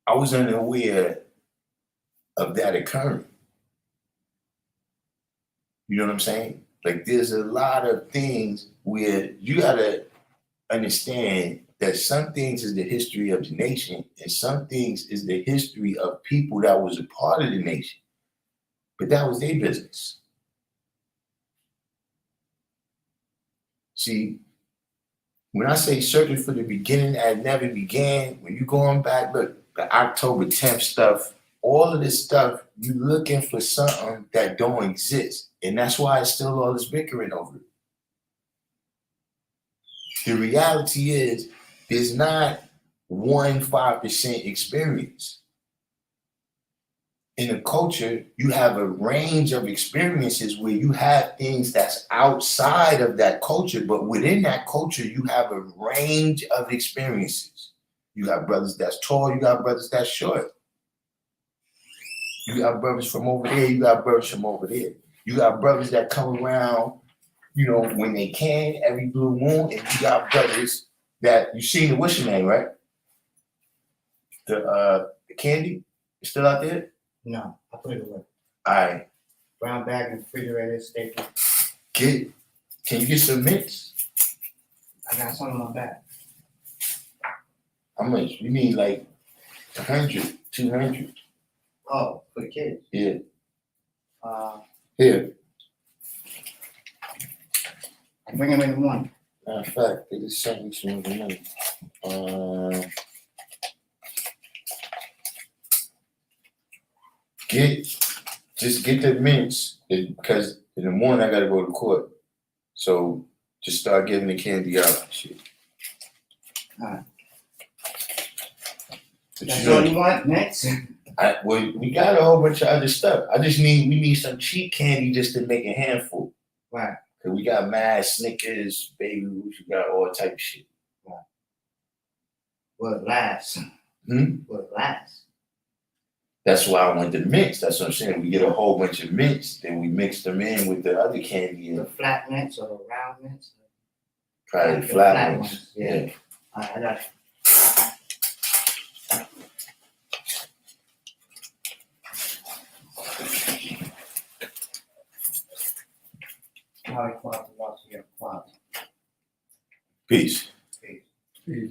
I was unaware of that occurring. You know what I'm saying? Like there's a lot of things where you gotta understand that some things is the history of the nation and some things is the history of people that was a part of the nation. But that was their business. See, when I say searching for the beginning that never began, when you going back, look, the October 10th stuff, all of this stuff, you looking for something that don't exist. And that's why it's still all this bickering over it. The reality is, there's not 5% experience. In a culture, you have a range of experiences where you have things that's outside of that culture, but within that culture, you have a range of experiences. You got brothers that's tall, you got brothers that's short. You got brothers from over there, you got brothers from over there. You got brothers that come around, when they can, every blue moon, and you got brothers that you seen the what's your name, right? The candy? It's still out there? No, I put it away. All right. Brown bag in the refrigerator, staple. Can you get some mints? I got some in my bag. How much? You need like 100, 200. Oh, for the kids. Yeah. Here. Here. I bring them in the morning. Matter of fact, they just sent me some of the money. Just get the mints because in the morning I gotta go to court. So just start giving the candy out and shit. Alright. But That's all you want? Next? we got a whole bunch of other stuff. We need some cheap candy just to make a handful. Right. Cause we got mad Snickers, baby, we got all type of shit. Will it last? Hmm? Will it last? That's why I want the mix. That's what I'm saying. We get a whole bunch of mints, then we mix them in with the other candy. The flat mints or the round mints? Probably The flat ones. ones. Yeah. Alright, I got it. Peace. Peace.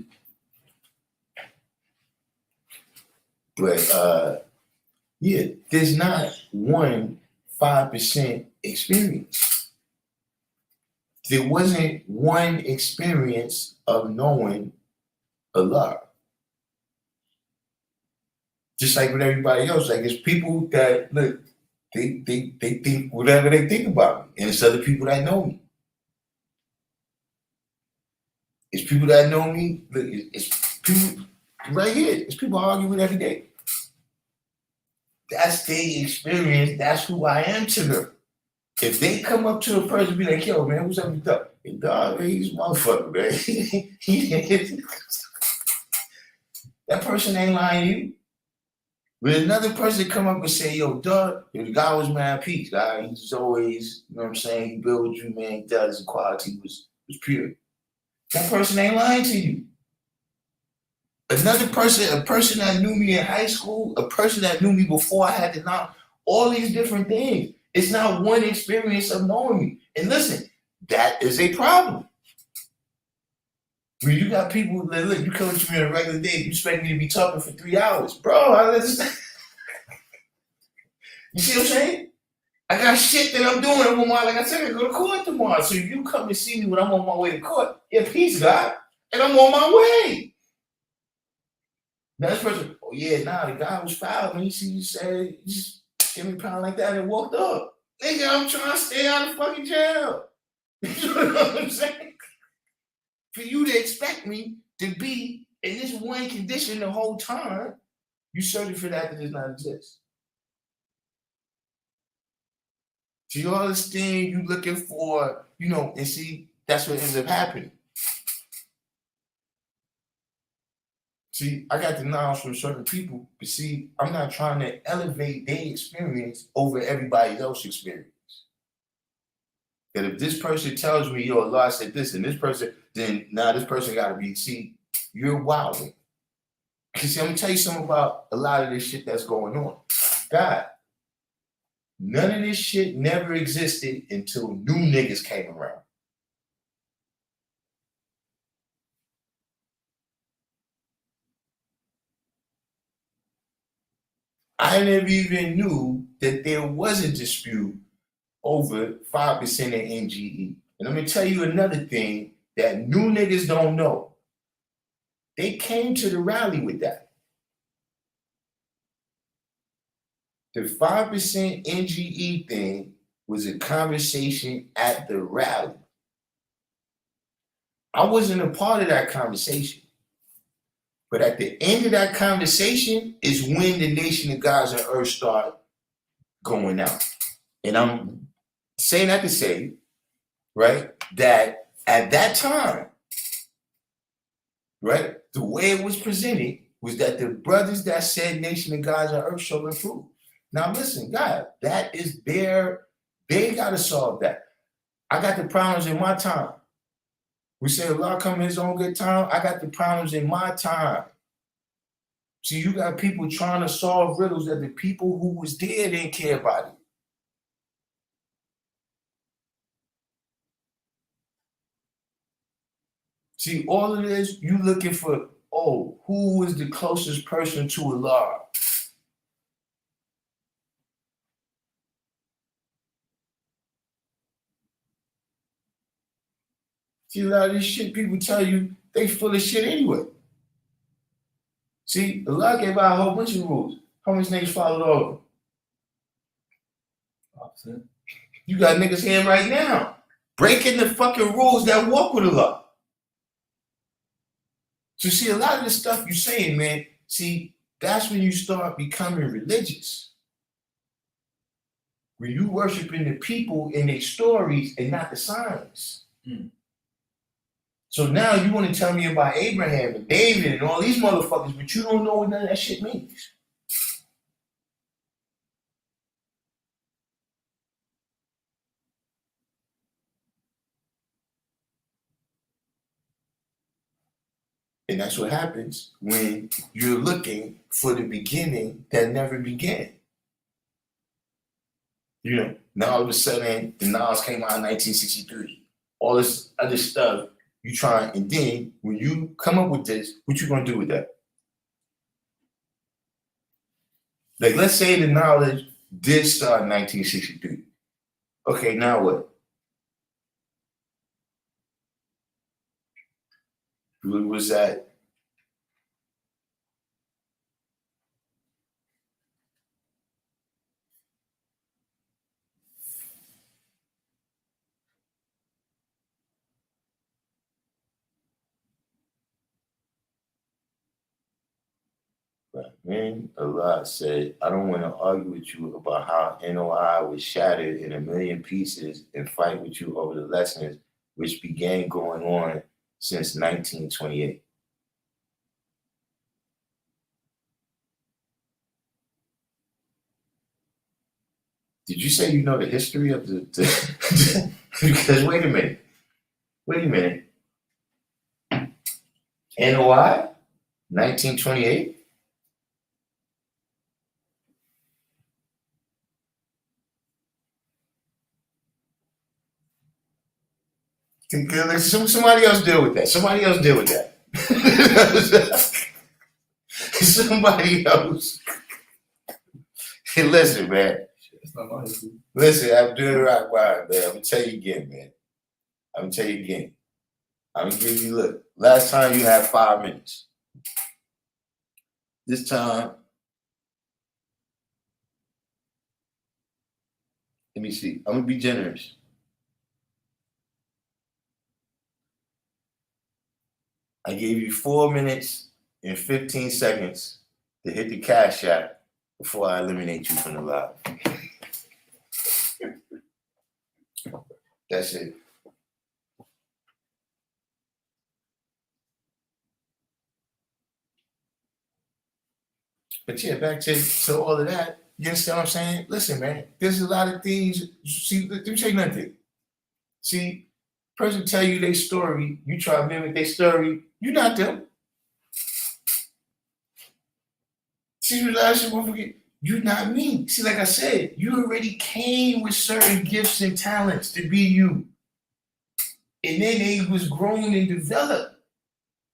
But yeah, there's not 5% experience. There wasn't one experience of knowing Allah. Just like with everybody else, like there's people that look, they think whatever they think about me, and it's other people that know me. It's people that know me. Look, it's people right here. It's people I argue with every day. That's their experience. That's who I am to them. If they come up to a person and be like, yo, man, what's up with that? Hey, dog, man, he's a motherfucker, man. That person ain't lying to you. When another person come up and say, yo, dog, the guy was mad peace, guy. He's always, you know what I'm saying? He built with you, man. He does. The quality was pure. That person ain't lying to you. Another person, a person that knew me in high school, a person that knew me before I had to know, all these different things. It's not one experience of knowing me. And listen, that is a problem. When you got people that look, you come to me on a regular day, you expect me to be talking for 3 hours. Bro, you see what I'm saying? I got shit that I'm doing. I'm on my, like I said, I go to court tomorrow. So if you come and see me when I'm on my way to court, yeah, peace, God. And I'm on my way. Now this person, oh yeah, nah, the guy was foul. When he see you say, just give me a pound like that and walked up. Nigga, I'm trying to stay out of fucking jail. You know what I'm saying? For you to expect me to be in this one condition the whole time, you searching for that does not exist. So you understand you looking for, and see, that's what ends up happening. See, I got the knowledge from certain people, but see, I'm not trying to elevate their experience over everybody else's experience. That if this person tells me, yo, Allah said this, and this person, then now this person got to be, see, you're wilding. Because see, I'm going to tell you something about a lot of this shit that's going on. God, none of this shit never existed until new niggas came around. I never even knew that there was a dispute over 5% of NGE. And let me tell you another thing that new niggas don't know. They came to the rally with that. The 5% NGE thing was a conversation at the rally. I wasn't a part of that conversation. But at the end of that conversation is when the nation of God's and earth start going out. And I'm saying that to say, right, that at that time, right, the way it was presented was that the brothers that said nation of God's and earth shall improve. Now listen, God, that is they got to solve that. I got the problems in my time. We say Allah come in his own good time. I got the problems in my time. See, you got people trying to solve riddles that the people who was there didn't care about it. See, all of this, you looking for, who is the closest person to Allah? See, a lot of this shit people tell you, they full of shit anyway. See, Allah gave out a whole bunch of rules. How many niggas followed all of them? 5%. You got niggas here right now, breaking the fucking rules that walk with Allah. So see, a lot of the stuff you're saying, man, see, that's when you start becoming religious. When you worshiping the people in their stories and not the signs. So now you want to tell me about Abraham and David and all these motherfuckers, but you don't know what none of that shit means. And that's what happens when you're looking for the beginning that never began. Now all of a sudden, the Nas came out in 1963. All this other stuff, you try, and then when you come up with this, what you gonna do with that? Like, let's say the knowledge did start in 1963. Okay, now what? What was that? Man, Allah said, I don't want to argue with you about how NOI was shattered in a million pieces and fight with you over the lessons which began going on since 1928. Did you say you know the history of the because wait a minute. NOI? 1928? Somebody else deal with that. Somebody else deal with that. Somebody else. Hey, listen, man. It's not my issue. Listen, I'm doing the right wine, man. I'm gonna tell you again, man. I'm gonna tell you again. I'm gonna give you look. Last time you had 5 minutes. This time, let me see. I'm gonna be generous. I gave you 4 minutes and 15 seconds to hit the cash app before I eliminate you from the live. That's it. But yeah, back to all of that. You understand what I'm saying? Listen, man, there's a lot of things. See, let me tell you nothing. See, person tell you their story, you try to mimic their story, you're not them. See, you're not me. See, like I said, you already came with certain gifts and talents to be you. And then they was grown and developed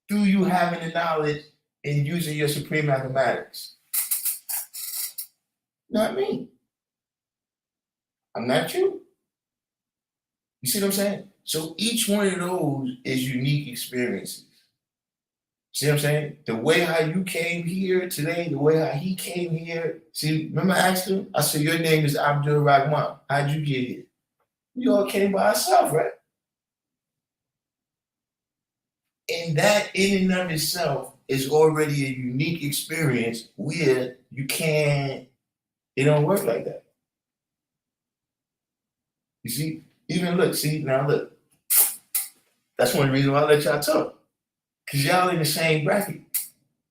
through you having the knowledge and using your supreme mathematics. Not me. I'm not you. You see what I'm saying? So each one of those is unique experiences. See what I'm saying? The way how you came here today, the way how he came here. See, remember I asked him? I said, your name is Abdul Rahman. How'd you get here? We all came by ourselves, right? And that in and of itself is already a unique experience where you can't, it don't work like that. You see, even look, now look. That's one reason why I let y'all talk. Because y'all in the same bracket.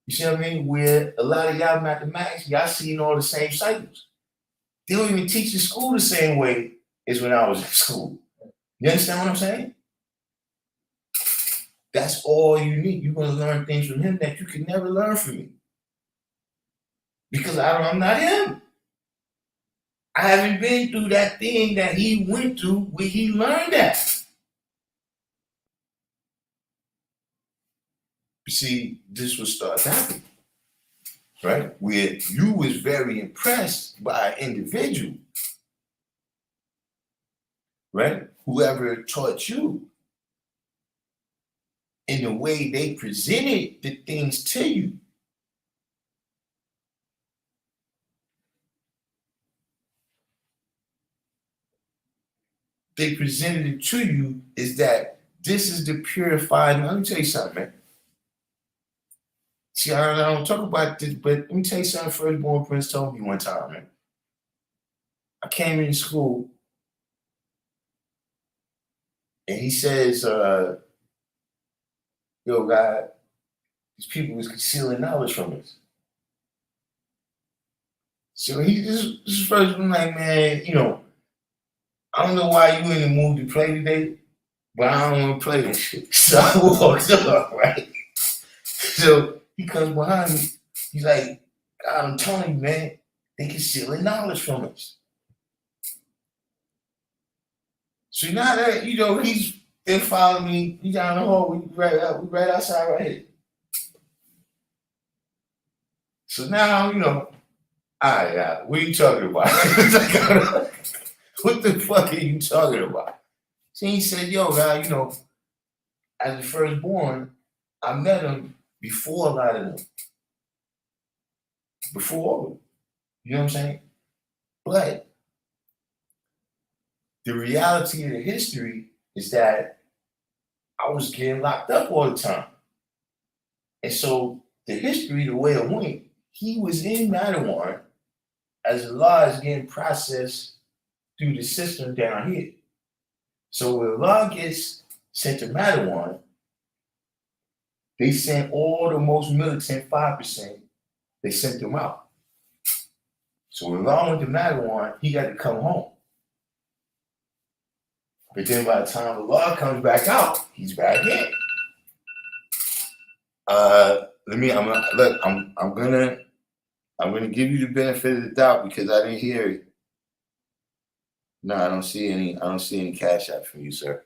You see what I mean? Where a lot of y'all mathematics, y'all seeing all the same cycles. They don't even teach in school the same way as when I was in school. You understand what I'm saying? That's all you need. You're going to learn things from him that you can never learn from me. Because I'm not him. I haven't been through that thing that he went through where he learned that. You see, this was start happening, right? Where you was very impressed by an individual, right? Whoever taught you. In the way they presented the things to you. They presented it to you is that this is the purified. Let me tell you something, man. See, I don't talk about this, but let me tell you something. Firstborn Prince told me one time, man. I came in school and he says, yo, God, these people was concealing knowledge from us. So this first one like, man, you know, I don't know why you in the mood to play today, but I don't want to play this shit. So I walked up, right? So he comes behind me. He's like, God, I'm telling you, man, they concealing knowledge from us. So now that, you know, he's been following me, he's down the hall, we right outside right here. So now, you know, all right, what are you talking about? What the fuck are you talking about? So he said, yo, God, you know, as the firstborn, I met him before a lot of them. Before all of them. You know what I'm saying? But the reality of the history is that I was getting locked up all the time. And so the history, the way it went, he was in Matterhorn as the law is getting processed through the system down here. So when the law gets sent to Matterhorn, they sent all the most militant 5%, they sent them out. So when law went to Matterhorn, he got to come home. But then by the time the law comes back out, he's back in. I'm gonna give you the benefit of the doubt because I didn't hear it. No, I don't see any cash out from you, sir.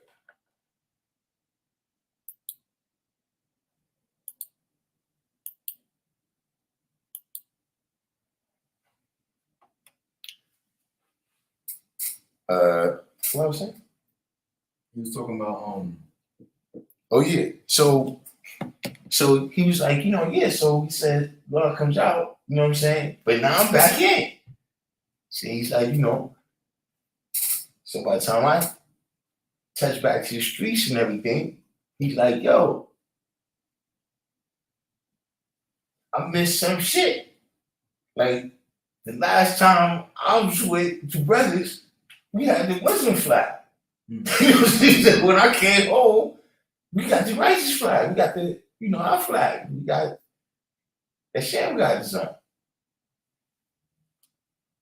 what was that? He was talking about Oh yeah. So he was like, yeah. So he said, Lord comes out, you know what I'm saying? But now I'm back in. So he's like, so by the time I touch back to the streets and everything, he's like, yo, I missed some shit. Like the last time I was with two brothers, we had the Muslim flag. He said, when I came home, we got the righteous flag. We got the, our flag. We got the Shem got the son.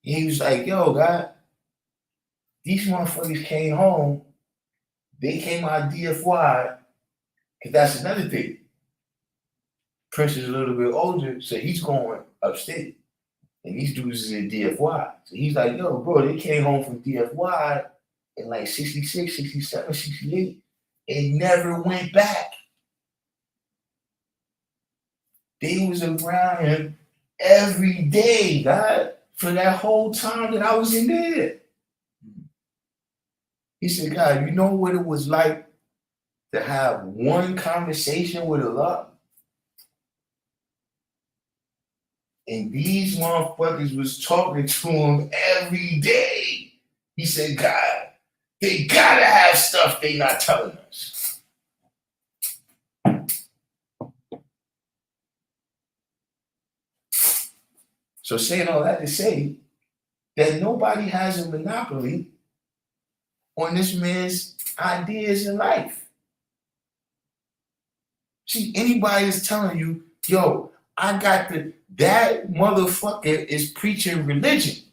He was like, yo, God, these motherfuckers came home. They came out of DFY, because that's another thing. Prince is a little bit older, so he's going upstate. And these dudes is in DFY. So he's like, yo, bro, they came home from DFY in like 66, 67, 68. And never went back. They was around him every day, God, for that whole time that I was in there. He said, God, you know what it was like to have one conversation with Allah? And these motherfuckers was talking to him every day. He said, God, they gotta have stuff they not telling us. So saying all that to say that nobody has a monopoly on this man's ideas in life. See, anybody is telling you, yo, I got that motherfucker is preaching religion.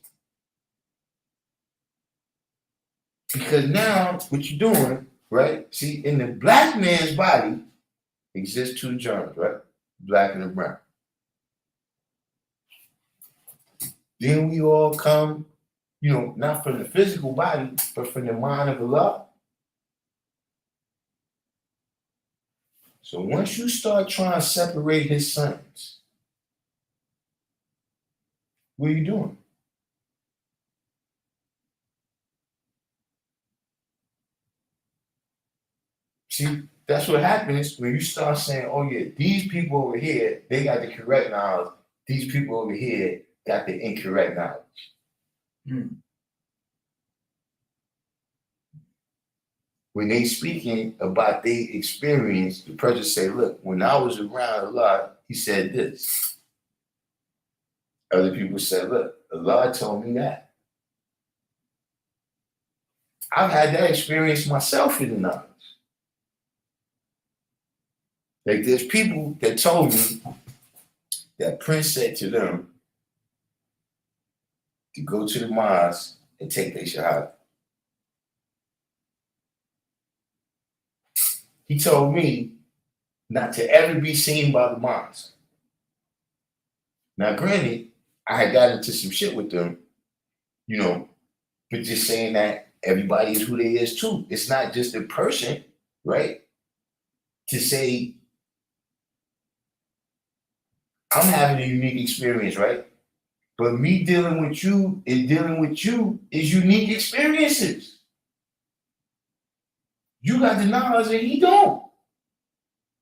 Because now what you're doing, right? See, in the black man's body exists two germs, right? Black and the brown. Then we all come, not from the physical body, but from the mind of Allah. So once you start trying to separate his sons, what are you doing? See, that's what happens when you start saying, oh yeah, these people over here, they got the correct knowledge. These people over here got the incorrect knowledge. When they speaking about their experience, the person say, look, when I was around Allah, he said this. Other people said, look, Allah told me that. I've had that experience myself in the knowledge. Like there's people that told me that Prince said to them to go to the mosque and take their shahada. He told me not to ever be seen by the mosque. Now, granted, I had got into some shit with them, but just saying that everybody is who they is too. It's not just a person, right? To say, I'm having a unique experience, right? But me dealing with you and dealing with you is unique experiences. You got the knowledge and he don't.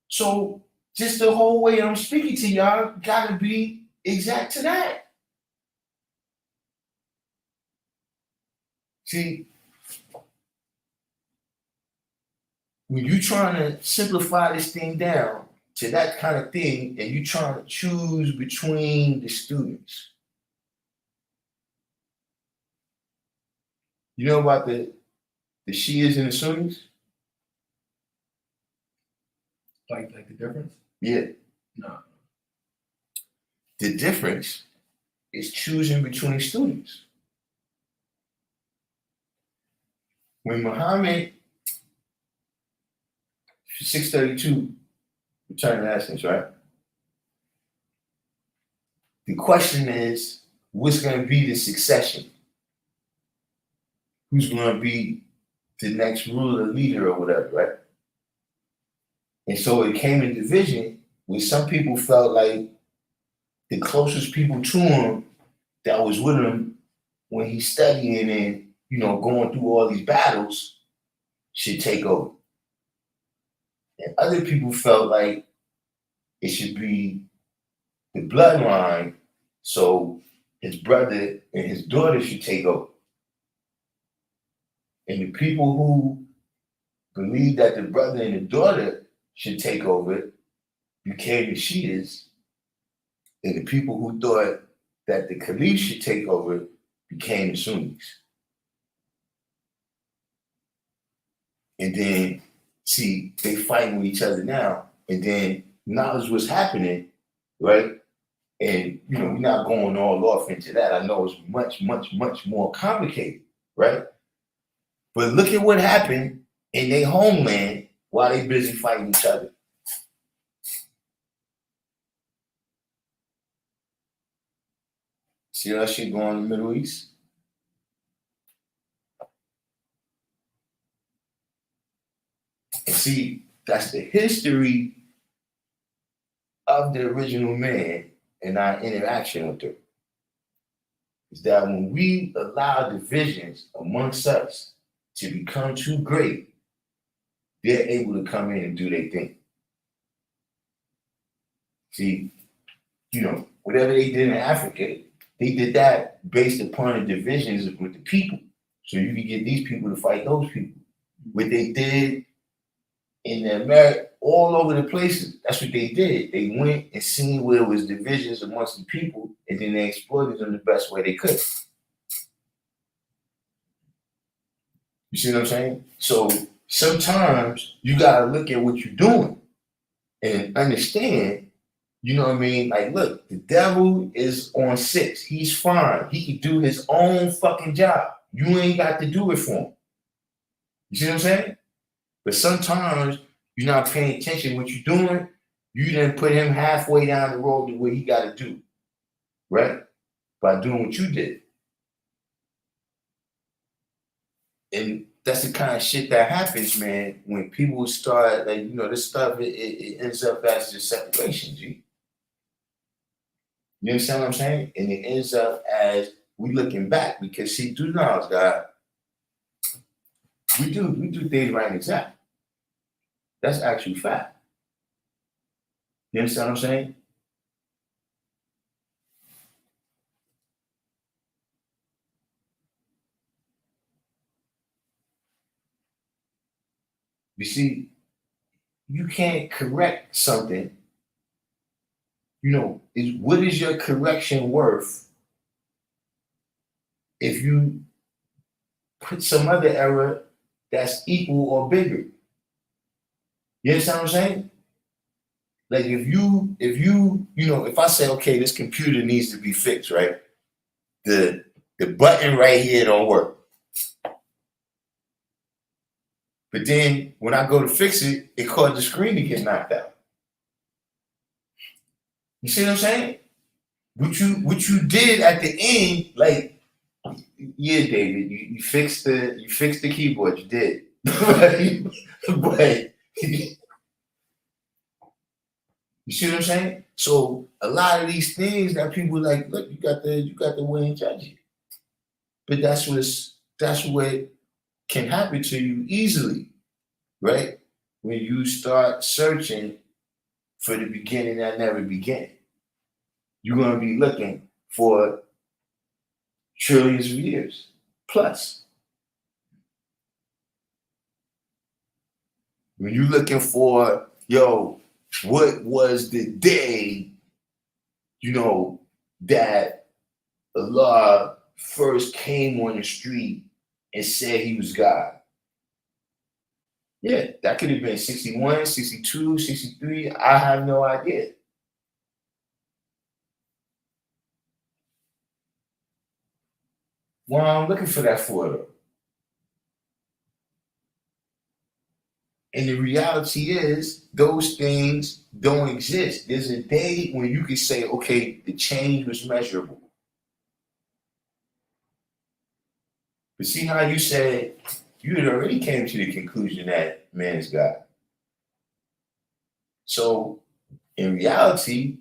So just the whole way I'm speaking to y'all gotta be exact to that. See, when you trying to simplify this thing down to that kind of thing, and you trying to choose between the students, you know about the Shias and the Sunnis? like the difference? Yeah. No. The difference is choosing between students. When Muhammad, 632, return to essence, right? The question is, what's going to be the succession? Who's going to be the next ruler, leader, or whatever, right? And so it came in division where some people felt like the closest people to him that was with him when he's studying and going through all these battles should take over. And other people felt like it should be the bloodline, so his brother and his daughter should take over. And the people who believed that the brother and the daughter should take over became the Shias, and the people who thought that the Caliph should take over became the Sunnis. And then, see, they fighting with each other now, and then knowledge was happening, right? And we're not going all off into that. I know it's much, much, much more complicated, right? But look at what happened in their homeland while they busy fighting each other. See that shit going on in the Middle East? And see, that's the history of the original man and our interaction with them. Is that when we allow divisions amongst us to become too great, they're able to come in and do their thing. See, whatever they did in Africa, they did that based upon the divisions with the people. So you can get these people to fight those people. What they did in America, all over the places, that's what they did. They went and seen where it was divisions amongst the people, and then they exploited them the best way they could. You see what I'm saying? So sometimes you gotta look at what you're doing and understand, like, look, the devil is on 6. He's fine. He can do his own fucking job. You ain't got to do it for him. You see what I'm saying? But sometimes you're not paying attention to what you're doing. You then put him halfway down the road to where he got to do, right? By doing what you did. And that's the kind of shit that happens, man, when people start, like, this stuff, it ends up as a separation, G. You understand what I'm saying? And it ends up as we looking back, because see, through knowledge, God, we do things right and exact. That's actual fact. You understand what I'm saying? You see, you can't correct something. What is your correction worth if you put some other error that's equal or bigger? You understand what I'm saying? Like if I say, okay, this computer needs to be fixed, right? The button right here don't work. But then when I go to fix it, it caused the screen to get knocked out. You see what I'm saying? What you did at the end, like, yeah, David, you fixed the keyboard, you did. But you see what I'm saying? So a lot of these things that people like, look, you got the way and judge it. But that's what can happen to you easily, right? When you start searching for the beginning that never began. You're gonna be looking for trillions of years plus. When you're looking for, what was the day, that Allah first came on the street and said he was God? Yeah, that could have been 61, 62, 63. I have no idea. Well, I'm looking for that for. And the reality is, those things don't exist. There's a day when you can say, okay, the change was measurable. But see how you said you had already came to the conclusion that man is God. So in reality,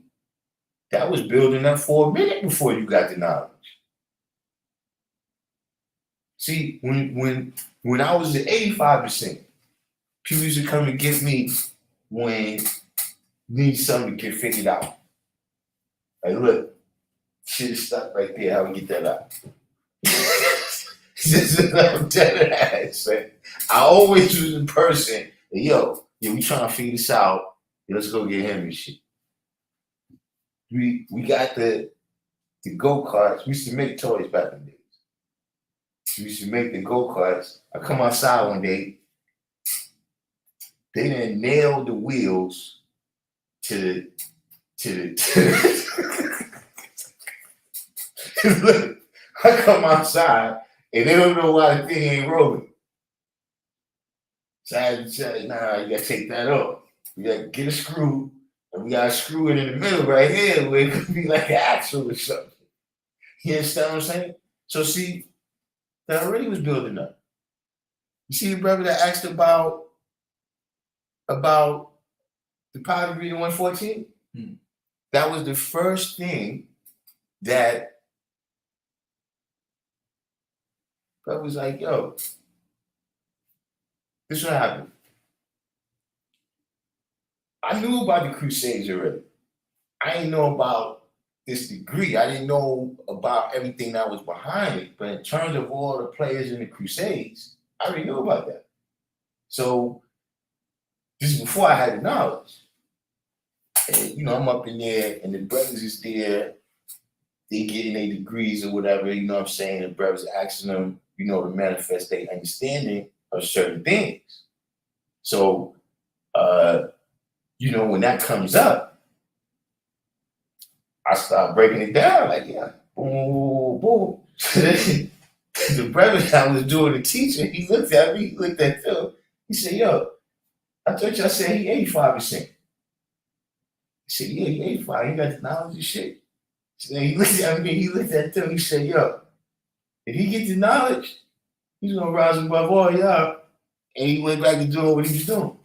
that was building up for a minute before you got the knowledge. See, when I was at 85%, people used to come and get me when need something to get figured out. Like, look, shit is stuck right there. How we get that out? This is what I'm telling ass. I always was in person. Yo, we trying to figure this out. Let's go get him and shit. We got the go-karts. We used to make toys back in the days. We used to make the go-karts. I come outside one day. They done nailed the wheels to Look, I come outside and they don't know why the thing ain't rolling. So I said, nah, you gotta take that off. We gotta get a screw, and we gotta screw it in the middle right here where it could be like an axle or something. You understand what I'm saying? So see, that already was building up. You see the brother that asked about the power degree in 114? That was the first thing that I was like, yo, this is what happened. I knew about the Crusades already. I didn't know about this degree. I didn't know about everything that was behind it. But in terms of all the players in the Crusades, I already knew about that. So this is before I had the knowledge. And, I'm up in there and the brothers is there. They getting their degrees or whatever, you know what I'm saying? The brothers asking them, to manifest their understanding of certain things. So, when that comes up, I start breaking it down like, yeah, boom, boom. The brother that was doing the teaching, he looked at me, he looked at Phil. He said, yo, I thought y'all said he 85%. He said, yeah, he 85. He got the knowledge and shit. So he looked at me, he looked at Phil, he said, yo, if he gets the knowledge, he's going to rise above all y'all. And he went back to doing what he was doing.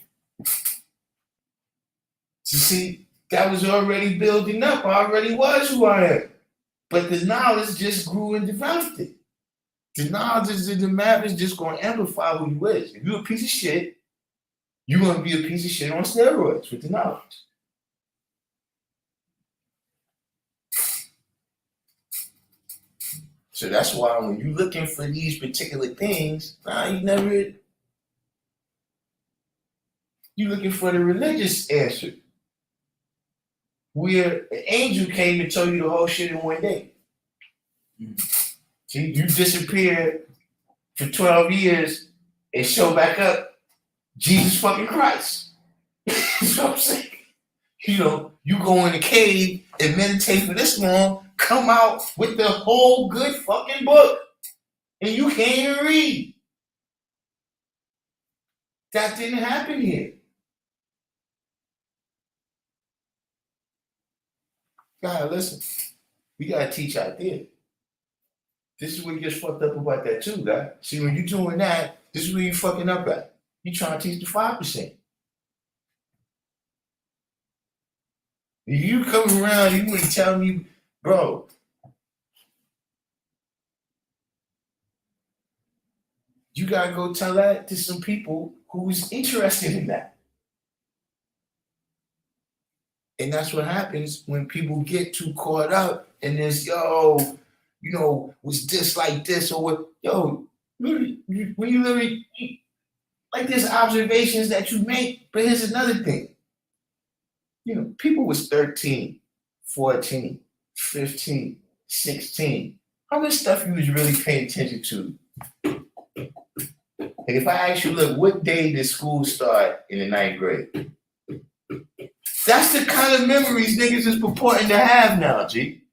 So see, that was already building up. I already was who I am. But the knowledge just grew and developed it. The knowledge and the map is just going to amplify who you is. If you're a piece of shit, you're going to be a piece of shit on steroids with the knowledge. So that's why when you're looking for these particular things, you're looking for the religious answer. Where an angel came and told you the whole shit in one day. See, you disappeared for 12 years and show back up Jesus fucking Christ. That's what I'm saying. You go in the cave and meditate for this long, come out with the whole good fucking book, and you can't even read. That didn't happen here. God, listen, we gotta teach out there. This is where you get fucked up about that too, guy. See, when you're doing that, this is where you fucking up at. You trying to teach the 5%. You come around, you wouldn't tell me, bro. You gotta go tell that to some people who's interested in that. And that's what happens when people get too caught up in this, was this like this or what? When you literally, like there's observations that you make, but here's another thing. People was 13, 14, 15, 16. How much stuff you was really paying attention to? Like if I ask you, look, what day did school start in the 9th grade? That's the kind of memories niggas is purporting to have now, G.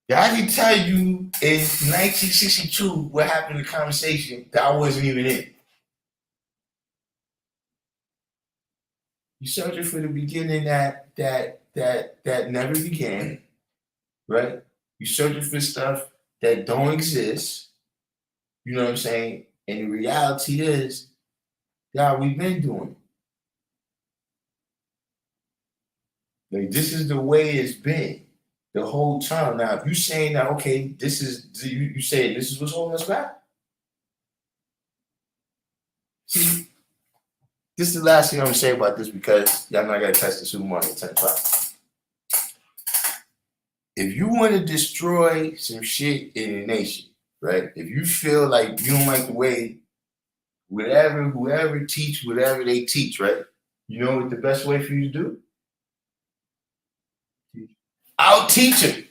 Yeah, I can tell you in 1962 what happened in the conversation that I wasn't even in. You searching for the beginning that never began, right? You searching for stuff that don't exist. You know what I'm saying? And the reality is, God, we've been doing it. Like, this is the way it's been. the whole time. Now, if you saying that, okay, this is you say this is what's holding us back. See, this is the last thing I'm gonna say about this because y'all know I gotta touch the supermarket at 10 o'clock. If you want to destroy some shit in the nation, right? If you feel like you don't like the way whoever teach whatever they teach, right? You know what the best way for you to do? Out teach it.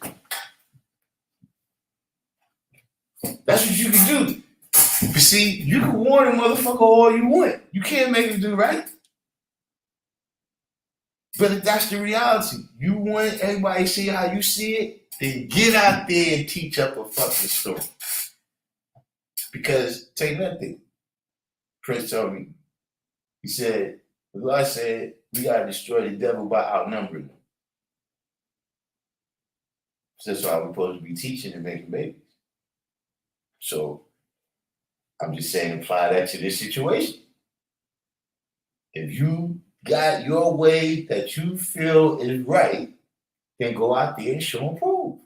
That's what you can do. But see, you can warn a motherfucker all you want. You can't make him do right. But if that's the reality, you want everybody to see how you see it, then get out there and teach up a fucking story. Because tell you that thing, Prince told me, he said, the Lord said, we gotta destroy the devil by outnumbering him. So that's why we're supposed to be teaching and making babies. So I'm just saying, apply that to this situation. If you got your way that you feel is right, then go out there and show and prove.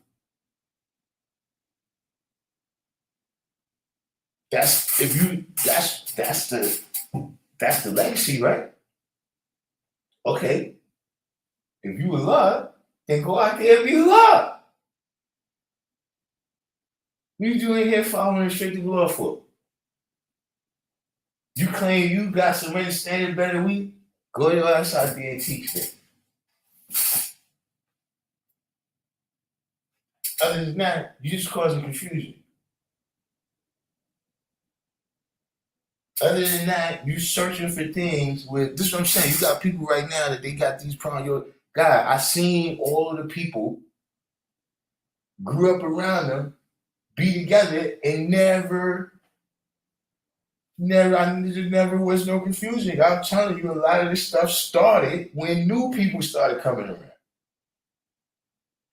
That's the legacy, right? Okay. If you Allah, then go out there and be Allah. What are you doing here following restricted law for? You claim you got some understanding better than we? Go your ass out there and teach them. Other than that, you just causing confusion. Other than that, you searching for things with this is what I'm saying. You got people right now that they got these problems. Your God, I seen all of the people grew up around them, be together, and never was no confusion. I'm telling you, a lot of this stuff started when new people started coming around.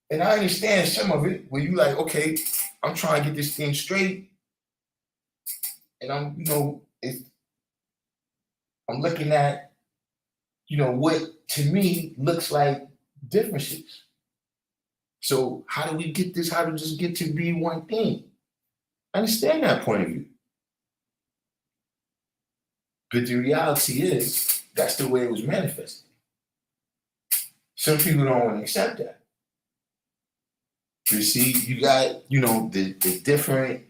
And I understand some of it where you like, okay, I'm trying to get this thing straight. And I'm looking at, what to me looks like differences. So how do we get this? How to just get to be one thing? I understand that point of view. But the reality is, that's the way it was manifested. Some people don't want to accept that. You see, you got, the different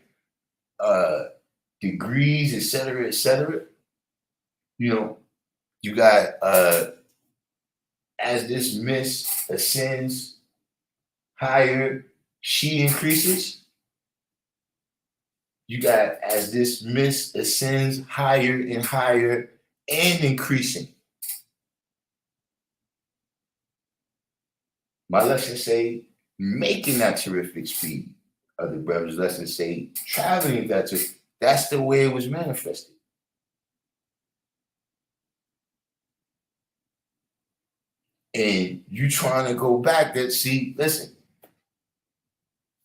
degrees, et cetera, et cetera. You got as this miss ascends higher, she increases. You got as this miss ascends higher and higher and increasing. My lessons say making that terrific speed. Other brothers' lessons say traveling that that's the way it was manifested. And you trying to go back that, see, listen,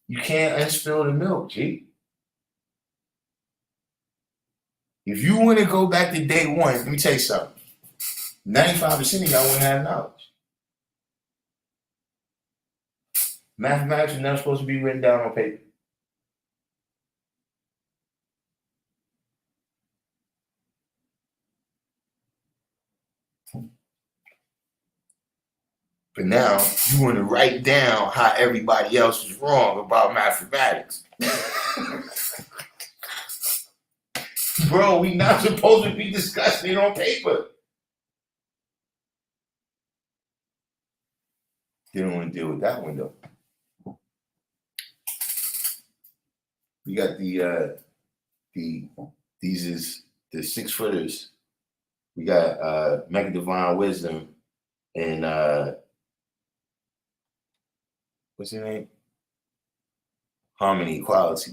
you can't unspill the milk, G. If you want to go back to day one, let me tell you something. 95% of y'all wouldn't have knowledge. Mathematics is never supposed to be written down on paper. But now you want to write down how everybody else was wrong about mathematics. Bro, we not supposed to be discussing it on paper. They don't want to deal with that one though. We got these is the 6-footers. We got Mega Divine Wisdom and what's his name? Harmony Equality.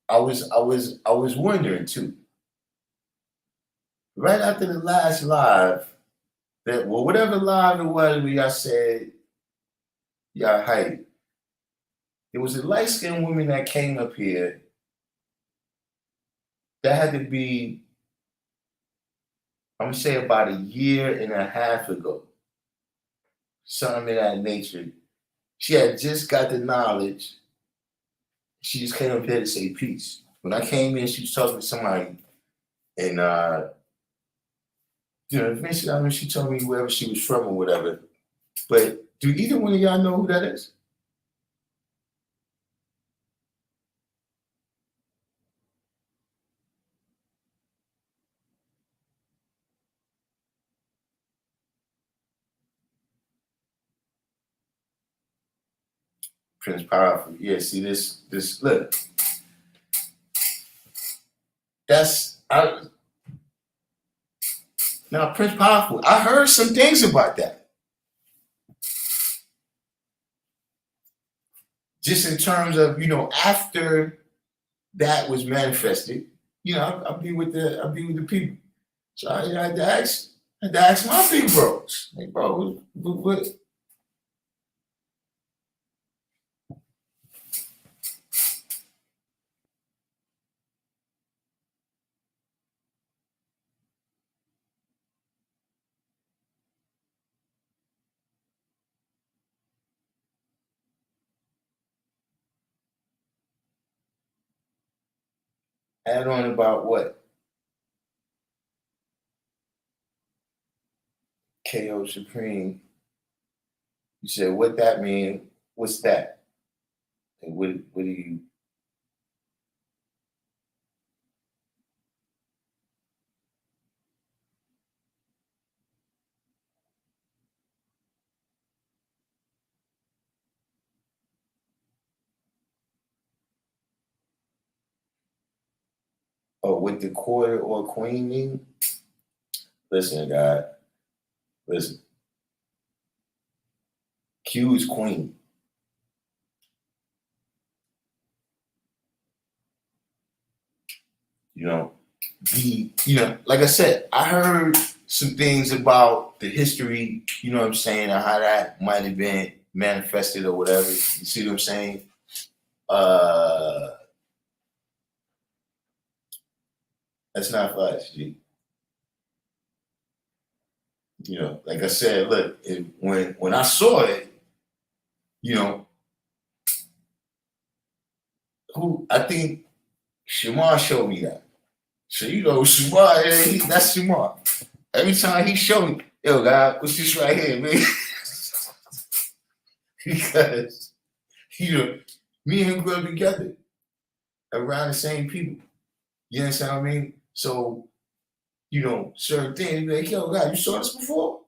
I was wondering too. Right after the last live, whatever live it was where y'all said y'all hype, there was a light-skinned woman that came up here that had to be, I'm gonna say about a year and a half ago. something of that nature. She had just got the knowledge. She just came up here to say peace. When I came in, she was talking to somebody, and eventually, I mean, she told me wherever she was from or whatever. But do either one of y'all know who that is? Prince Powerful. Yeah, see this look. Now Prince Powerful. I heard some things about that. Just in terms of, after that was manifested, I'll be with the people. So I had to ask my big bros. Like, bro, what? Add on about what? KO Supreme. You said what that mean? What's that? And what do you? Oh, with the quarter or queen mean? Listen, God. Listen. Q is queen. Like I said, I heard some things about the history, you know what I'm saying, and how that might have been manifested or whatever. You see what I'm saying? That's not for us, G. Like I said, look, when I saw it, I think Shamar showed me that. So Shamar, that's Shamar. Every time he showed me, yo, God, what's this right here, man? Because me and him grew up together around the same people. You understand what I mean? So, certain things, like, yo, God, you saw this before?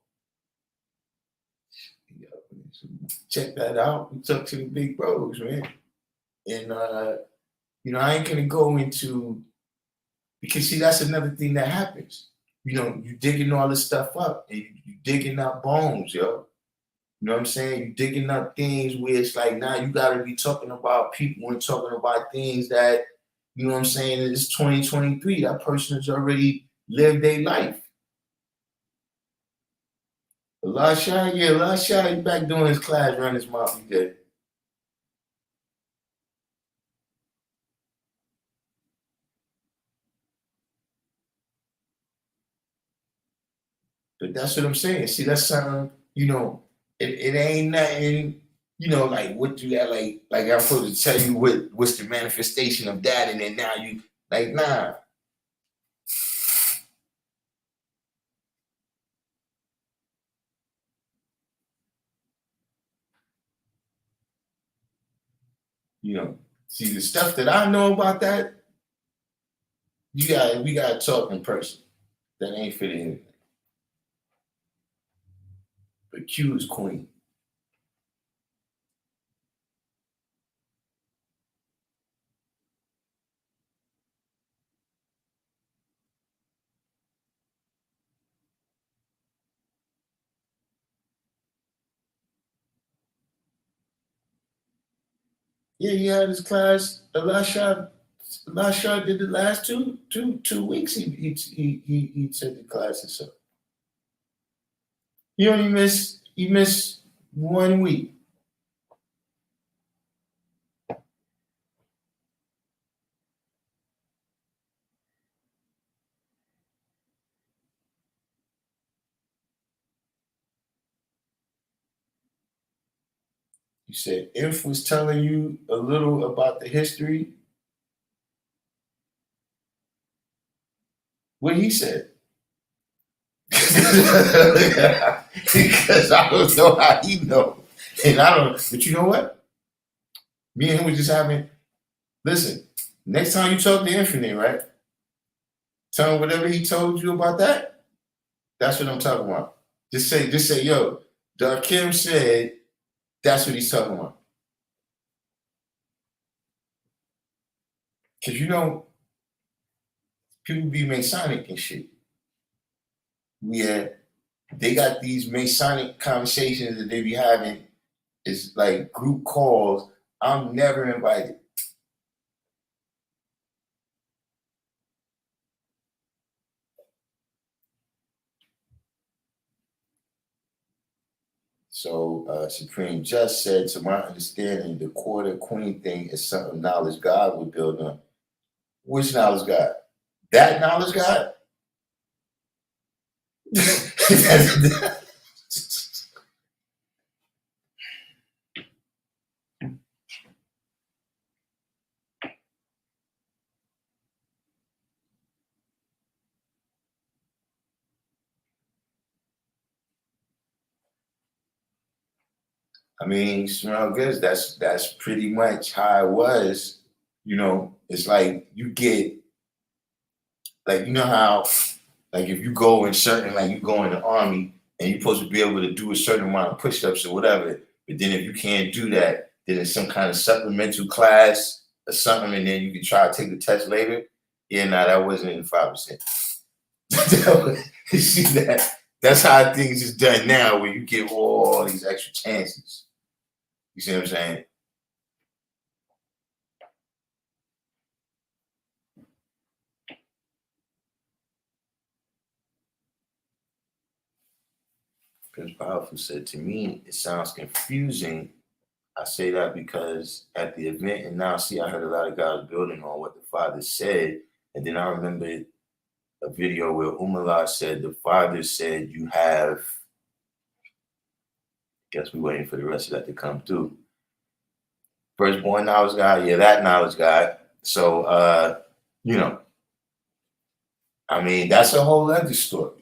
Check that out. We talk to the big bros, man. And I ain't gonna go into, because see, that's another thing that happens. You digging all this stuff up and you digging up bones, yo. You know what I'm saying? You digging up things where it's like now you gotta be talking about people and talking about things that, you know what I'm saying, it's 2023. That person has already lived their life. Last shot, he's back doing his class, run his mouth. He did. But that's what I'm saying. See, that's something, it ain't nothing, like what you got, like I'm supposed to tell you what's the manifestation of that, and then now you, like, nah. See the stuff that I know about that, we gotta talk in person. That ain't for anything. But Q is queen. Yeah, he had his class. The last shot did the last two weeks. He took the classes. So he only missed 1 week. said Inf was telling you a little about the history. What he said. Because I don't know how he know. And I don't, but you know what? Me and him was just having, listen, next time you talk to Infinite, right? Tell him whatever he told you about that. That's what I'm talking about. Just say, yo, Darkim said that's what he's talking about. Because you know, people be Masonic and shit. Yeah, they got these Masonic conversations that they be having. It's like group calls. I'm never invited. So Supreme just said, to my understanding, the quarter queen thing is something knowledge God would build on. Which knowledge God? That knowledge God? I mean, smell good. That's pretty much how it was. You know, it's like you get, like, you know how, like, if you go in certain, like, you go in the army and you're supposed to be able to do a certain amount of push-ups or whatever, but then if you can't do that, then it's some kind of supplemental class or something, and then you can try to take the test later. Yeah, nah, that wasn't in 5%. You see that? That's how things is done now, where you get all these extra chances. You see what I'm saying? Prince Powerful said, to me, it sounds confusing. I say that because at the event and now, see, I heard a lot of guys building on what the father said. And then I remember a video where Umallah said, the father said, you have, guess we're waiting for the rest of that to come through. Firstborn knowledge God, yeah, that knowledge God. So, you know, I mean, that's a whole other story.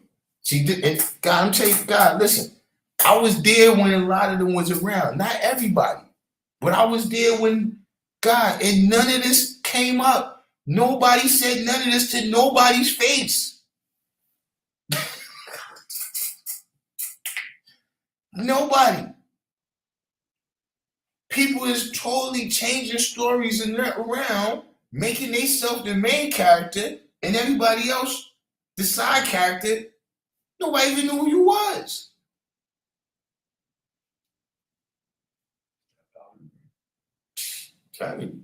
See, God, I'm telling you, God, listen, I was there when a lot of them was around. Not everybody, but I was there when, God, and none of this came up. Nobody said none of this to nobody's face. Nobody. People is totally changing stories and around, making themselves the main character, and everybody else the side character. Nobody even knew who you was. Tell me.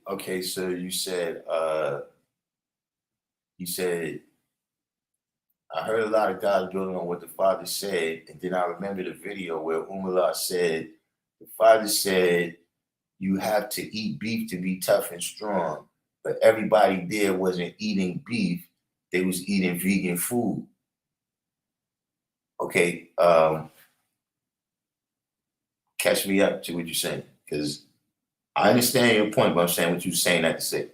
Okay, so you said, I heard a lot of guys building on what the father said, and then I remember the video where Umallah said, the father said, you have to eat beef to be tough and strong, but everybody there wasn't eating beef, they was eating vegan food. Okay, catch me up to what you're saying, because I understand your point, but I'm saying what you're saying that to say.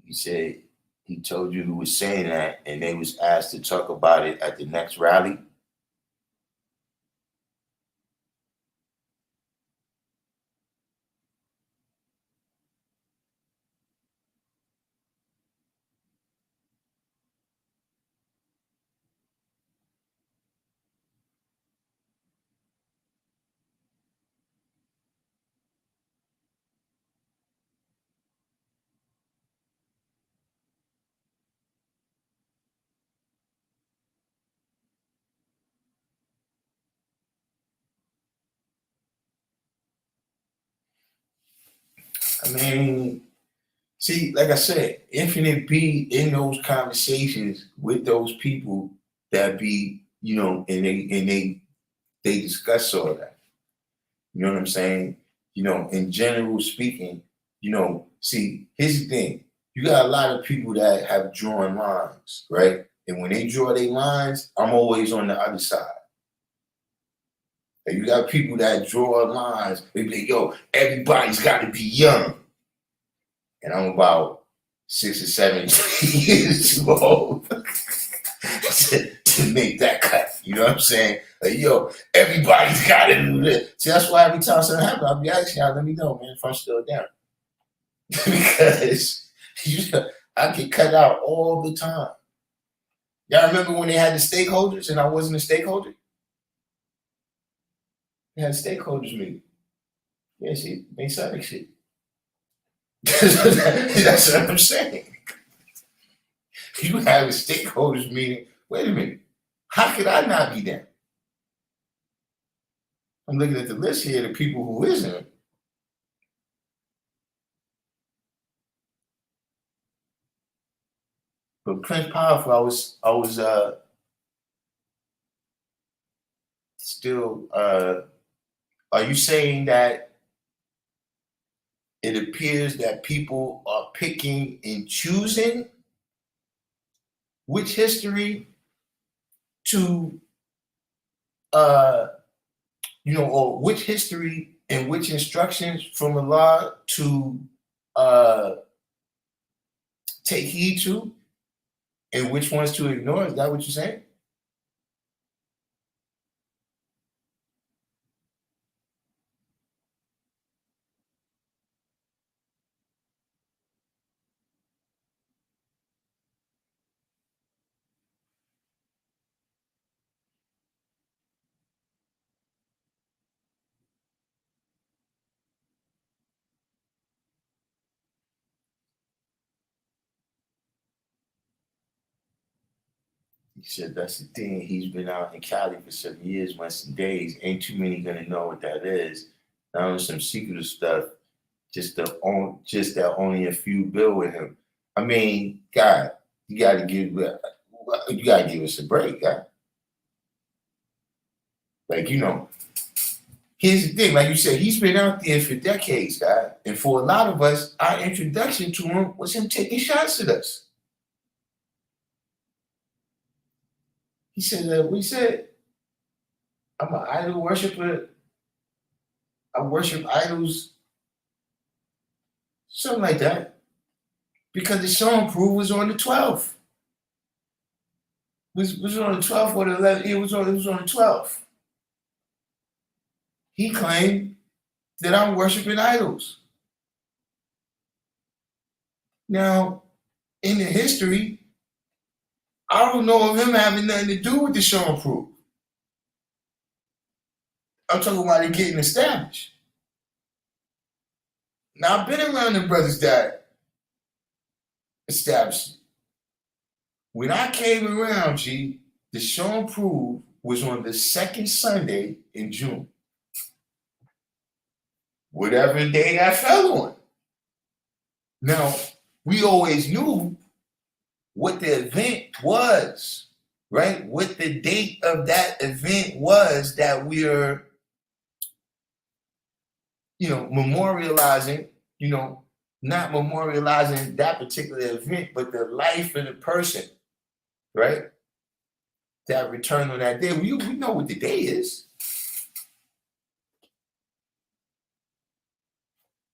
He said he told you who was saying that, and they was asked to talk about it at the next rally. I mean, see, like I said, Infinite be in those conversations with those people that be, you know, and they discuss all that. You know what I'm saying? in general speaking, see, here's the thing. You got a lot of people that have drawn lines, right? And when they draw their lines, I'm always on the other side. And you got people that draw lines. They be like, yo, everybody's got to be young. And I'm about 6 or 7 years too old to make that cut. You know what I'm saying? Like, yo, everybody's got to do this. See, that's why every time something happens, I'll be asking y'all, let me know, man, if I'm still down. Because I get cut out all the time. Y'all remember when they had the stakeholders and I wasn't a stakeholder? They had a stakeholders meeting. Yeah, see, they said that shit. That's what I'm saying. You have a stakeholders meeting. Wait a minute. How could I not be there? I'm looking at the list here, the people who isn't. But Prince Powerful, I was still are you saying that it appears that people are picking and choosing which history to or which history and which instructions from Allah to take heed to and which ones to ignore? Is that what you're saying? He said that's the thing. He's been out in Cali for 7 years, months and days. Ain't too many gonna know what that is. Not only some secretive stuff, just that only a few build with him. I mean, God, you gotta give us a break, God. Like, here's the thing, like you said, he's been out there for decades, God. And for a lot of us, our introduction to him was him taking shots at us. He said, we said, I'm an idol worshiper. I worship idols. Something like that. Because the song proof was on the 12th. Was on the 12th or the 11th? It was on the 12th. He claimed that I'm worshiping idols. Now, in the history, I don't know of him having nothing to do with the show and proof. I'm talking about it getting established. Now, I've been around the brothers that established it. When I came around, G, the show and proof was on the second Sunday in June. Whatever day that fell on. Now, we always knew what the event was, right? What the date of that event was that we're, memorializing, not memorializing that particular event, but the life of the person, right? That returned on that day. We know what the day is.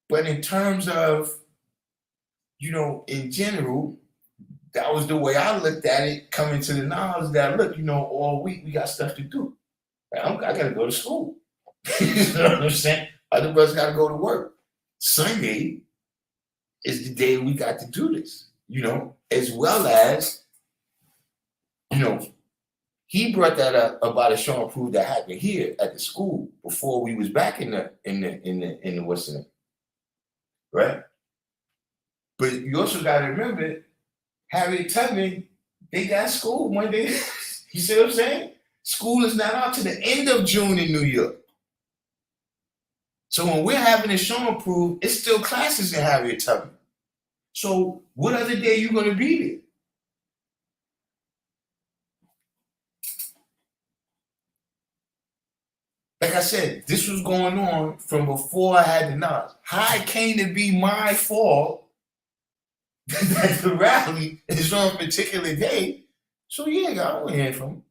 But in terms of, in general, that was the way I looked at it, coming to the knowledge that, look, all week we got stuff to do. I got to go to school. You know what I'm saying? Other brothers got to go to work. Sunday is the day we got to do this, as well as, he brought that up about a show and proof that happened here at the school before we was back in the what's the name, right? But you also got to remember, Harriet Tubman, they got school one day. You see what I'm saying? School is not out to the end of June in New York. So when we're having a show and proof, it's still classes in Harriet Tubman. So what other day you going to be there? Like like I said, this was going on from before I had the knowledge. How it came to be my fault that the rally is on a particular day. So yeah, I want to hear from him.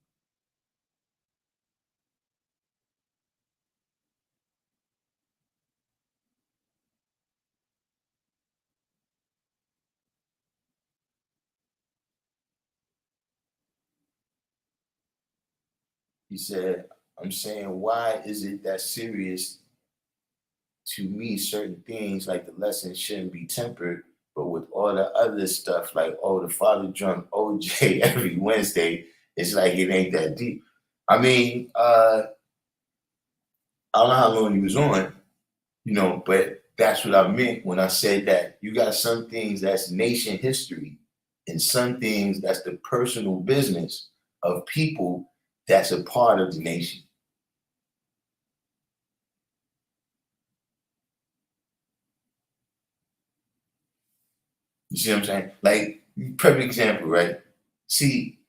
He said, I'm saying, why is it that serious to me? Certain things like the lesson shouldn't be tempered, but with all the other stuff, like, oh, the father drunk OJ every Wednesday, it's like it ain't that deep. I mean, I don't know how long he was on, but that's what I meant when I said that you got some things that's nation history and some things that's the personal business of people that's a part of the nation. You see what I'm saying? Like, perfect example, right? See,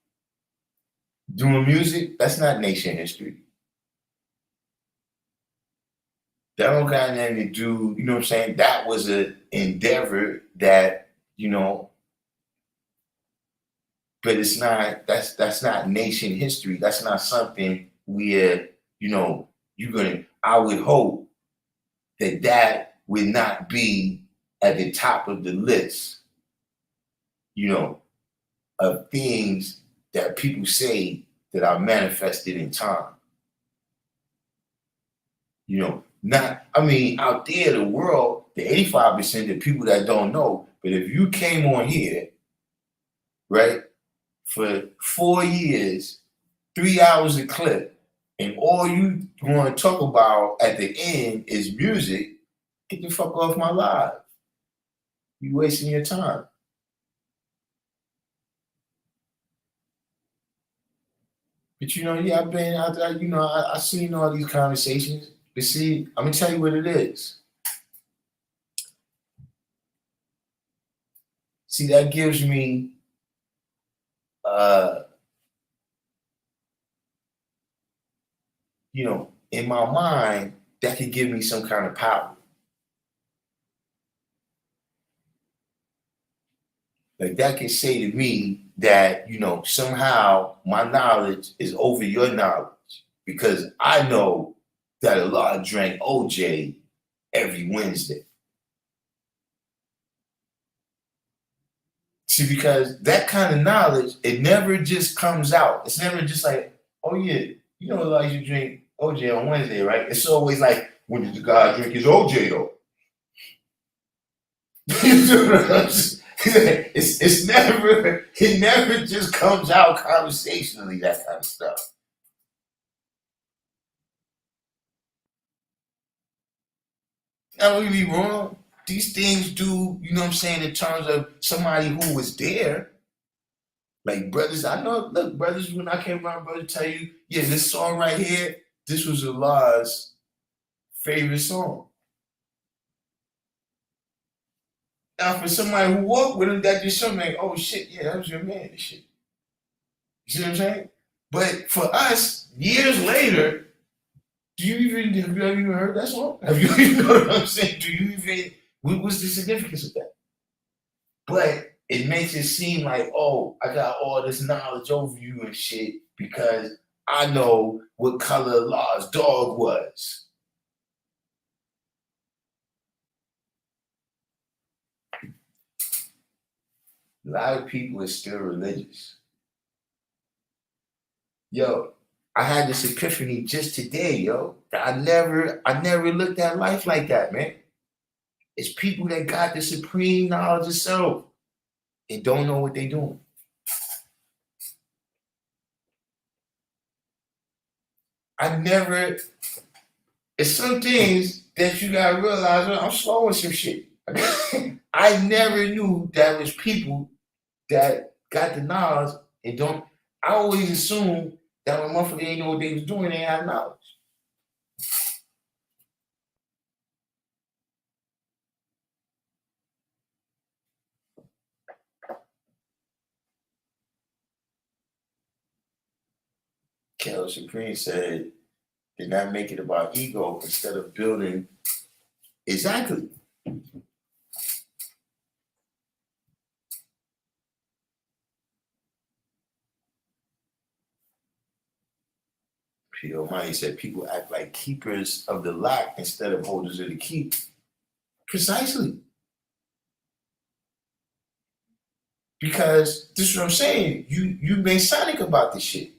doing music, that's not nation history. That don't got nothing to do, you know what I'm saying? That was an endeavor that, but it's not, that's not nation history. That's not something where, I would hope that would not be at the top of the list, of things that people say that are manifested in time. Out there, the world, the 85% of people that don't know, but if you came on here, right, for 4 years, 3 hours a clip, and all you want to talk about at the end is music, get the fuck off my live. You wasting your time. But I've been out there, I seen all these conversations. But see, I'm gonna tell you what it is. See, that gives me in my mind, that could give me some kind of power. Like that can say to me that, somehow my knowledge is over your knowledge because I know that Allah drank OJ every Wednesday. See, because that kind of knowledge, it never just comes out. It's never just like, oh yeah, Allah used to drink OJ on Wednesday, right? It's always like, when did the guy drink his OJ though? It never just comes out conversationally, that kind of stuff. Now, don't get me wrong. These things do, in terms of somebody who was there. Like brothers, I know, look, brothers, when I came around, brother, tell you, yeah, this song right here, this was Allah's favorite song. Now, for somebody who walked with him, that just show me, like, oh shit, yeah, that was your man, this shit. You see what I'm saying? But for us, years later, have you ever even heard that song? Have you even know what I'm saying? What was the significance of that? But it makes it seem like, oh, I got all this knowledge over you and shit because I know what color Allah's dog was. A lot of people are still religious. Yo, I had this epiphany just today, yo. I never looked at life like that, man. It's people that got the supreme knowledge of self and don't know what they're doing. It's some things that you gotta realize, I'm slow with some shit. I never knew that was people that got the knowledge and don't. I always assumed that when motherfuckers ain't know what they was doing, they have knowledge. Kel Supreme said, Then that make it about ego instead of building. Exactly. P. Almighty said people act like keepers of the lock instead of holders of the key. Precisely. Because this is what I'm saying. You Masonic about this shit.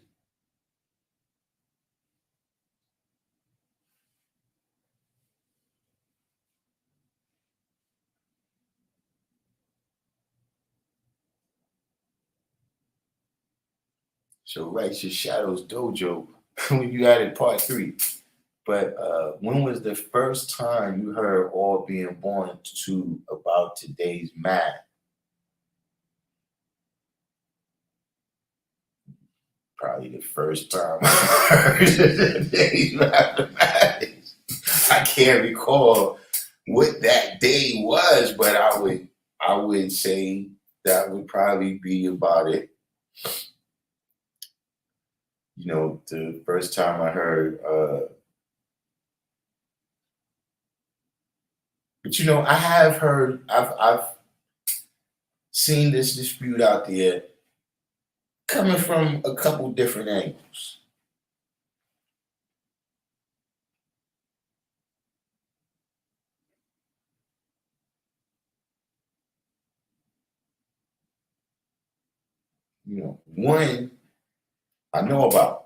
So Righteous Shadows Dojo, when you added part 3. But when was the first time you heard all being born to about today's math? Probably the first time I heard today's mathematics. I can't recall what that day was, but I would say that would probably be about it. You know, the first time I heard but you know, I have heard, I've seen this dispute out there coming from a couple different angles. You know, one I know about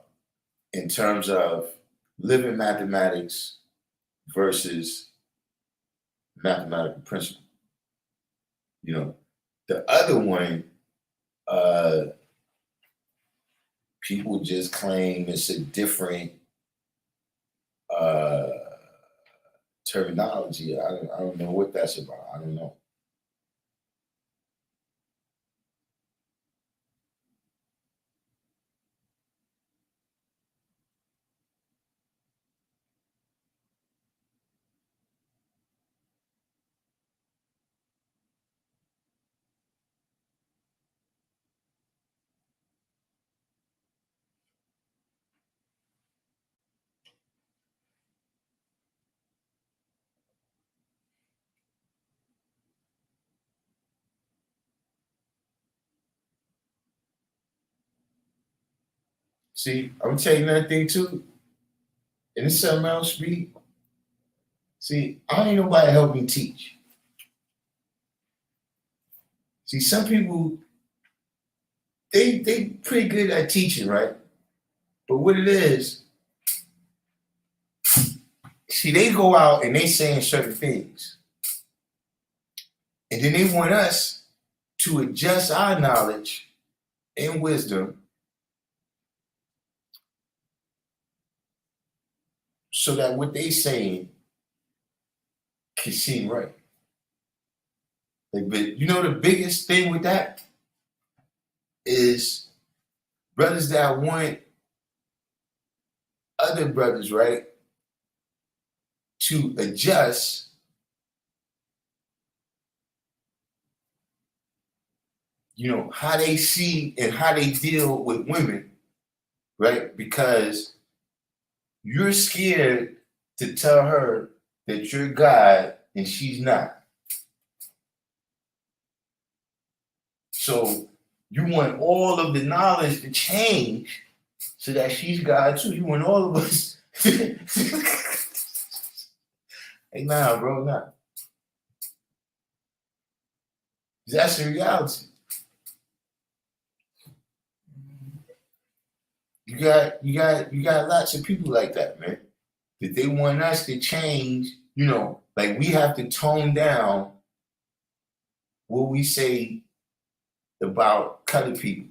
in terms of living mathematics versus mathematical principle. You know, the other one, people just claim it's a different terminology. I don't know what that's about. I don't know. See, I'm gonna tell you another thing too. And it's something else, speak. See, I ain't nobody help me teach. See, some people they pretty good at teaching, right? But what it is, see, they go out and they saying certain things. And then they want us to adjust our knowledge and wisdom so that what they saying can seem right. Like, but you know the biggest thing with that is brothers that want other brothers, right, to adjust you know, how they see and how they deal with women, right? Because you're scared to tell her that you're God and she's not. So you want all of the knowledge to change so that she's God too. You want all of us. Hey, nah, bro, nah. That's the reality. You got lots of people like that, man. That they want us to change, you know, like we have to tone down what we say about colored people.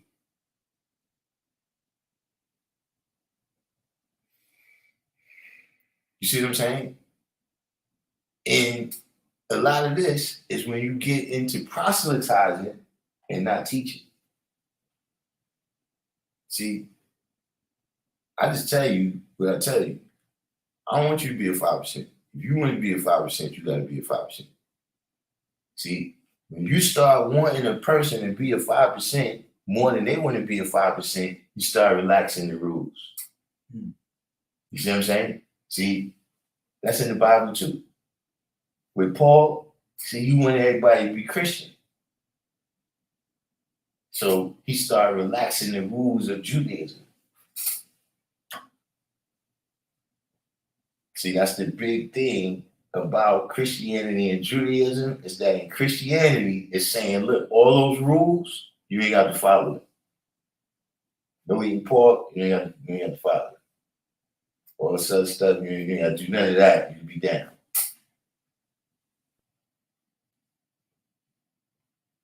You see what I'm saying? And a lot of this is when you get into proselytizing and not teaching. See, I just tell you what I tell you. I don't want you to be a 5%. If you want to be a 5%, you got to be a 5%. See, when you start wanting a person to be a 5% more than they want to be a 5%, you start relaxing the rules. You see what I'm saying? See, that's in the Bible too. With Paul, see, he wanted everybody to be Christian. So he started relaxing the rules of Judaism. See, that's the big thing about Christianity and Judaism, is that in Christianity, it's saying, look, all those rules, you ain't got to follow it. No eating pork, you ain't got to follow it. All this other stuff, you ain't got to do none of that, you'll be down.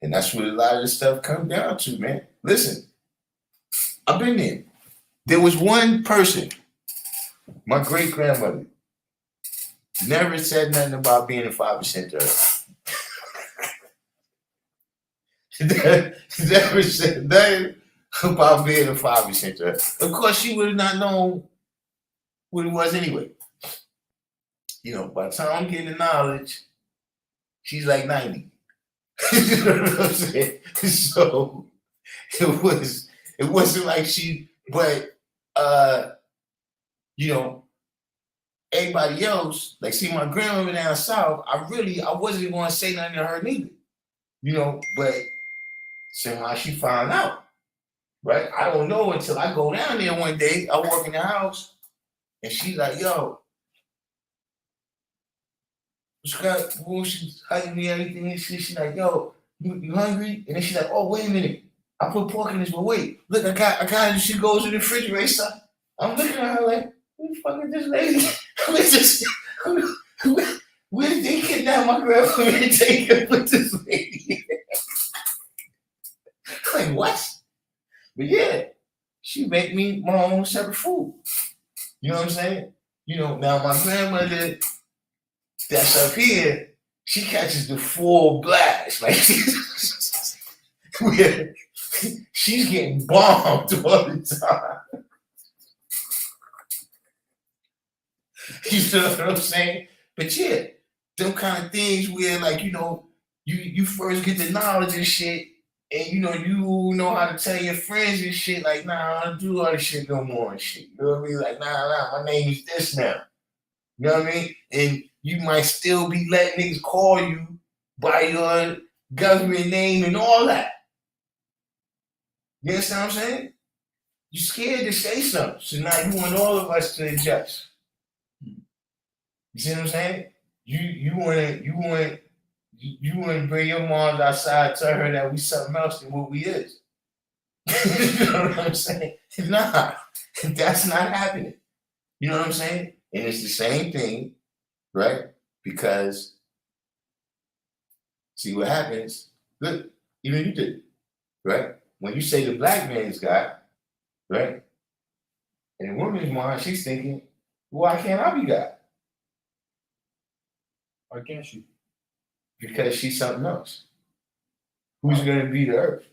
And that's what a lot of this stuff comes down to, man. Listen, I've been there. There was one person, my great grandmother, never said nothing about being a 5% to her. Never said nothing about being a 5% to her. Of course, she would have not known what it was anyway. You know, by the time I'm getting the knowledge, she's like 90. You know what I'm saying? So it wasn't like she, but you know, everybody else, like, see, my grandmother down south, I wasn't going to say nothing to her neither. You know, but somehow she found out, right? I don't know until I go down there one day. I walk in the house and she's like, yo, Scott, she's hugging me and everything. And she's like, yo, you hungry? And then she's like, oh, wait a minute. I put pork in this, but wait, look, I got it. She goes to the refrigerator. So I'm looking at her like, who the fuck is this lady? Where did they kidnap my grandmother and take her with this lady? Like, what? But yeah, she make me my own separate food. You know what I'm saying? You know, now my grandmother that's up here, she catches the full blast. Like, she's getting bombed all the time. You know what I'm saying? But yeah, them kind of things where, like, you know, you first get the knowledge and shit, and you know how to tell your friends and shit, like, nah, I don't do all this shit no more and shit. You know what I mean? Like, nah, my name is this now. You know what I mean? And you might still be letting niggas call you by your government name and all that. You understand what I'm saying? You scared to say something, so now you want all of us to adjust. You see what I'm saying? You want to bring your moms outside, tell her that we something else than what we is. You know what I'm saying? Nah, that's not happening. You know what I'm saying? And it's the same thing, right? Because see what happens. Look, even you did, right? When you say the black man's God, right? In the woman's mind, she's thinking, why can't I be God? Why can't you? Because she's something else. Who's going to be the earth?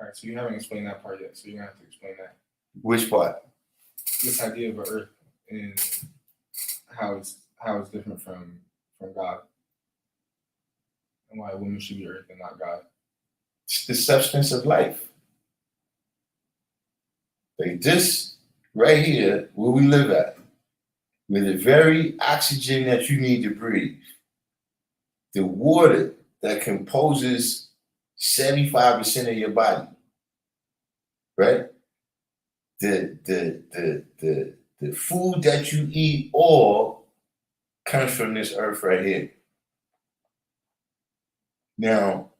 All right, so you haven't explained that part yet, so you're going to have to explain that. Which part? This idea of an earth and how it's different from God, and why women should be earth and not God. It's the substance of life. Like this right here, where we live at, with the very oxygen that you need to breathe, the water that composes 75% of your body, right? The food that you eat all comes from this earth right here. Now,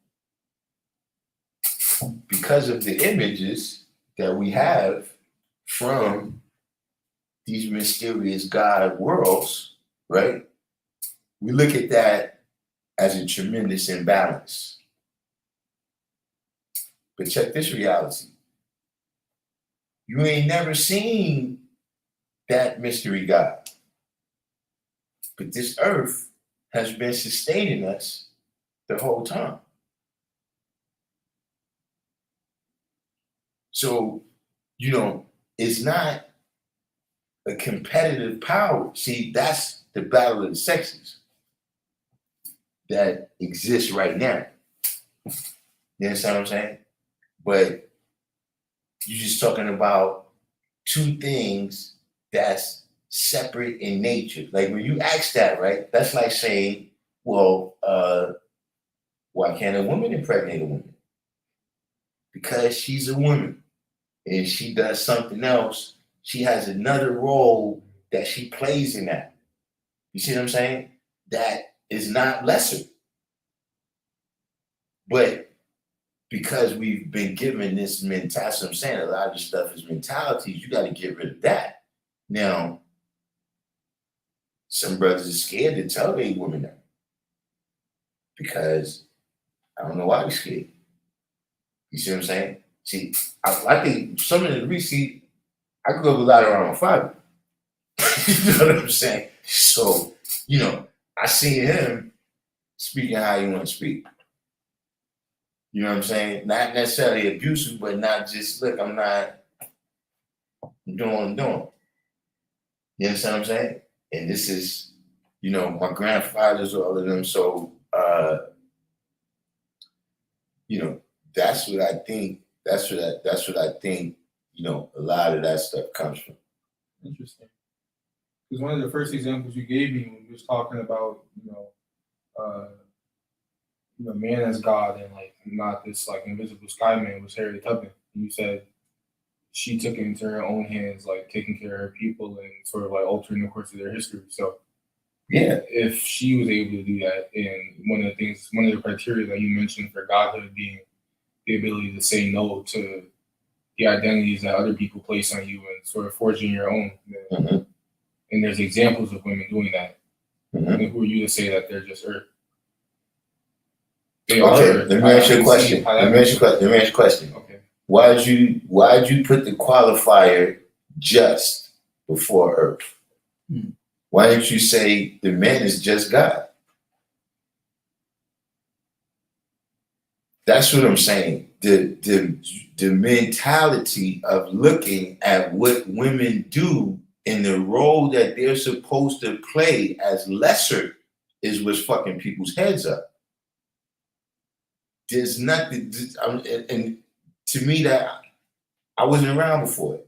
because of the images that we have from these mysterious God worlds, right? We look at that as a tremendous imbalance. But check this reality. You ain't never seen that mystery God. But this earth has been sustaining us the whole time. So, it's not a competitive power. See, that's the battle of the sexes that exists right now. You understand what I'm saying? But you're just talking about two things that's separate in nature. Like when you ask that, right? That's like saying, well, why can't a woman impregnate a woman? Because she's a woman and she does something else. She has another role that she plays in that. You see what I'm saying? That is not lesser. But because we've been given this mentality, so I'm saying a lot of this stuff is mentalities, you got to get rid of that. Now, some brothers are scared to tell their women that because I don't know why they're scared. You see what I'm saying? See, I think some of the reason I grew up a lot around my father. You know what I'm saying? So, I seen him speaking how he want to speak. You know what I'm saying? Not necessarily abusive, but not just, look, I'm doing what I'm doing. You understand what I'm saying? And this is, my grandfathers, all of them. So, that's what I think. That's what I think. A lot of that stuff comes from. Interesting. Because one of the first examples you gave me when we was talking about, man as God and like not this like invisible sky man was Harriet Tubman. And you said she took it into her own hands, like taking care of her people and sort of like altering the course of their history. So Yeah. if she was able to do that, and one of the criteria that you mentioned for godhood being the ability to say no to the identities that other people place on you and sort of forging your own. Mm-hmm. And there's examples of women doing that. Mm-hmm. And who are you to say that they're just earth? They Okay, are. let me ask you a question. Okay. Why'd you put the qualifier just before earth? Why didn't you say the man is just God? That's what I'm saying. The mentality of looking at what women do and the role that they're supposed to play as lesser is what's fucking people's heads up. There's nothing, and to me that I wasn't around before,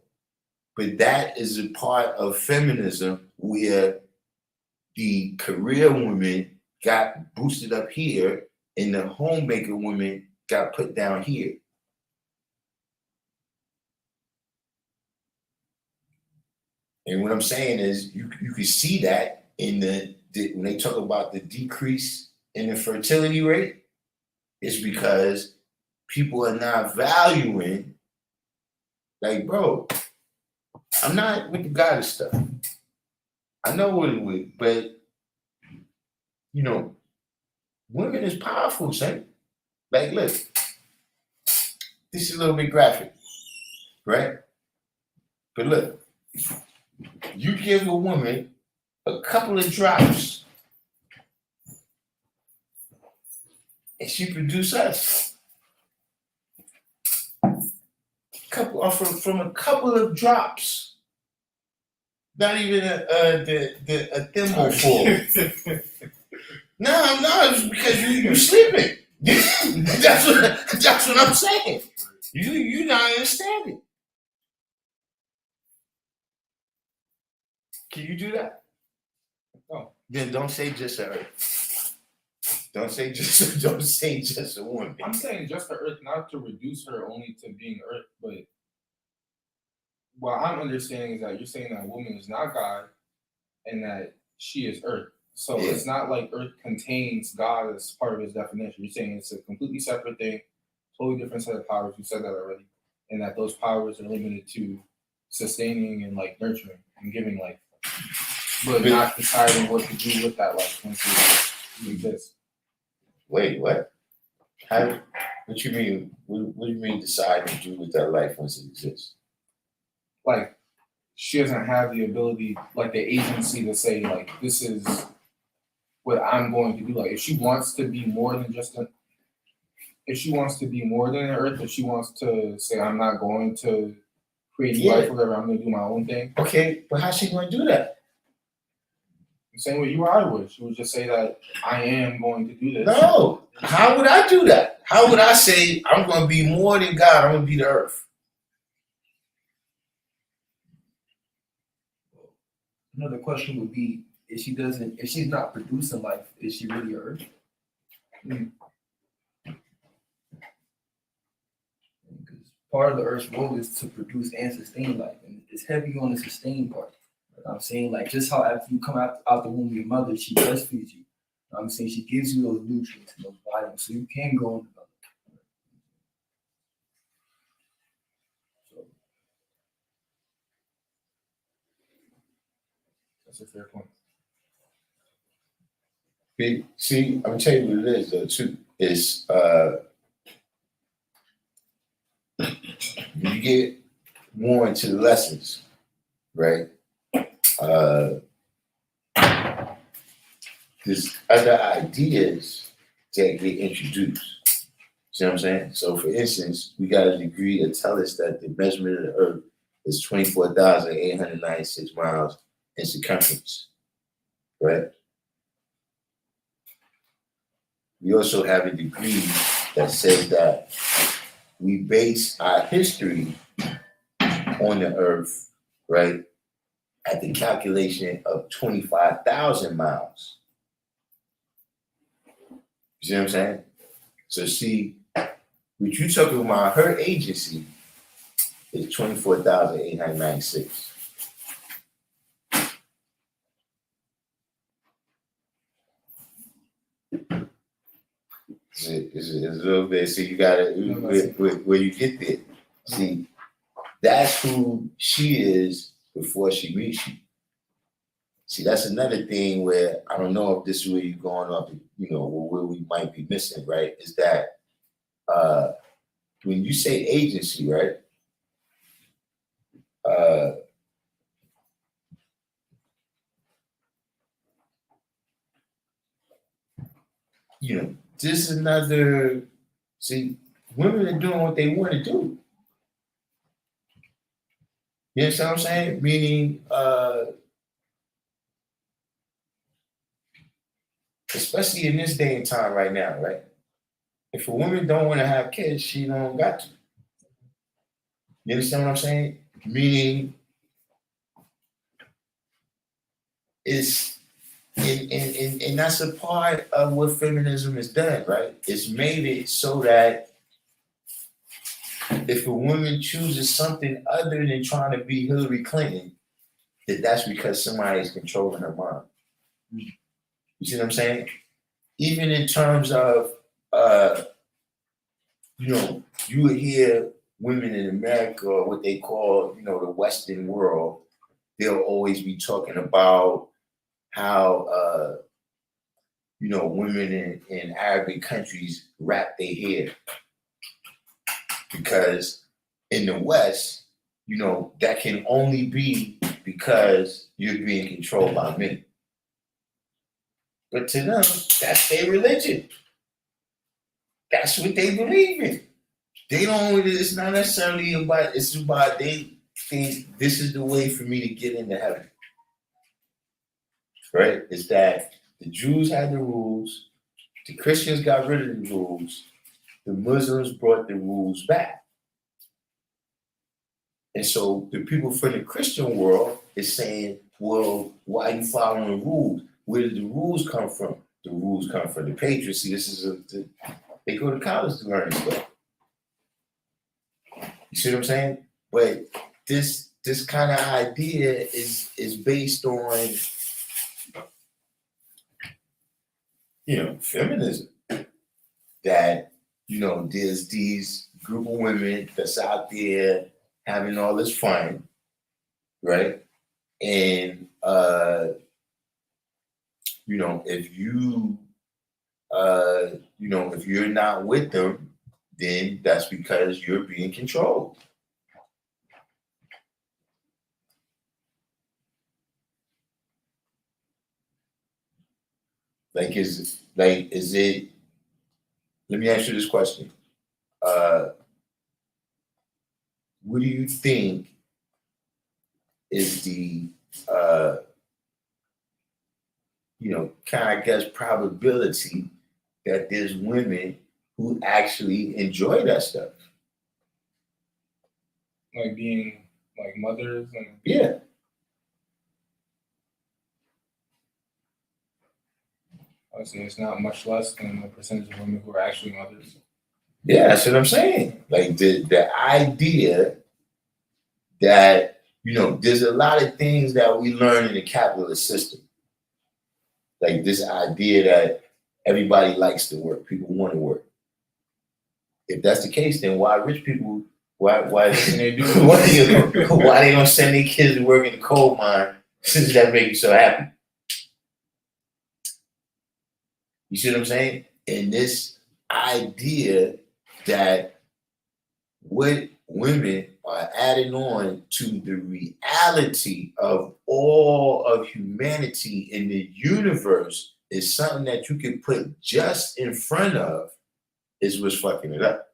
but that is a part of feminism where the career woman got boosted up here and the homemaker woman got put down here. And what I'm saying is you can see that in the when they talk about the decrease in the fertility rate, it's because people are not valuing, like, bro, I'm not with the goddess stuff. I know what it would, but women is powerful, son. Like, look, this is a little bit graphic, right? But look, you give a woman a couple of drops and she produces us. From a couple of drops, not even a thimbleful. No, it's because you sleeping. that's what I'm saying. You not understanding. Can you do that? No. Then don't say just a earth. Don't say just a woman. I'm saying just the earth, not to reduce her only to being earth, but what I'm understanding is that you're saying that woman is not God and that she is earth. So Yeah. It's not like earth contains God as part of its definition. You're saying it's a completely separate thing, totally different set of powers. You said that already. And that those powers are limited to sustaining and like nurturing and giving life, but not deciding what to do with that life once it exists. Wait, what? What you mean? What do you mean decide to do with that life once it exists? Like, she doesn't have the ability, like the agency to say, like, this is what I'm going to do. Like, if she wants to be more than just if she wants to be more than an earth, if she wants to say, I'm not going to create new life, whatever, I'm going to do my own thing. Okay, but how's she going to do that? The same way you or I would. She would just say that I am going to do this. No. How would I do that? How would I say I'm going to be more than God? I'm going to be the earth. Another question would be, if she's not producing life, is she really Earth? Because part of the Earth's role is to produce and sustain life, and it's heavy on the sustain part. I'm saying, like, just how after you come out the womb of your mother, she breastfeeds you. I'm saying she gives you those nutrients and those vitamins, so you can go and develop. So That's a fair point. See, I'm gonna tell you what it is though too. It's you get more into the lessons, right? There's other ideas that get introduced. See what I'm saying? So for instance, we got a degree that tell us that the measurement of the earth is 24,896 miles in circumference, right? We also have a degree that says that we base our history on the earth, right, at the calculation of 25,000 miles. You see what I'm saying? So see, what you talking about, her agency is 24,896. It's a little bit, so you gotta, where you get there. See, that's who she is before she meets you. See, that's another thing where I don't know if this is where you're going up, you know, where we might be missing, right? Is that when you say agency, right? You know, this is another, see, women are doing what they want to do. You understand what I'm saying? Meaning, especially in this day and time right now, right? If a woman don't want to have kids, she don't got to. You understand what I'm saying? Meaning, it's and that's a part of what feminism has done, right? It's made it so that if a woman chooses something other than trying to be Hillary Clinton, that's because somebody is controlling her mind. You see what I'm saying? Even in terms of, you know, you would hear women in America, or what they call, you know, the Western world, they'll always be talking about how, you know, women in Arabic countries wrap their hair. Because in the West, you know, that can only be because you're being controlled by men. But to them, that's their religion. That's what they believe in. They don't, it's not necessarily about, it's about they think this is the way for me to get into heaven. Right? It's that the Jews had the rules, the Christians got rid of the rules, the Muslims brought the rules back. And so the people from the Christian world is saying, well, why are you following rules? Where did the rules come from? The rules come from the patriarchy. This is they go to college to learn this stuff. You see what I'm saying? But this kind of idea is based on, you know, feminism. That, you know, there's these group of women that's out there having all this fun, right? And you know, if you know, if you're not with them, then that's because you're being controlled. Is it, let me ask you this question. What do you think is the you know, kind of guess probability that there's women who actually enjoy that stuff? Like being like mothers and Yeah. I would say it's not much less than the percentage of women who are actually mothers. Yeah, that's what I'm saying. Like the idea that, there's a lot of things that we learn in the capitalist system. Like this idea that everybody likes to work, people want to work. If that's the case, then why rich people, why They do. why they don't send their kids to work in the coal mine since that make you so happy? You see what I'm saying? And this idea that what women are adding on to the reality of all of humanity in the universe is something that you can put just in front of is what's fucking it up.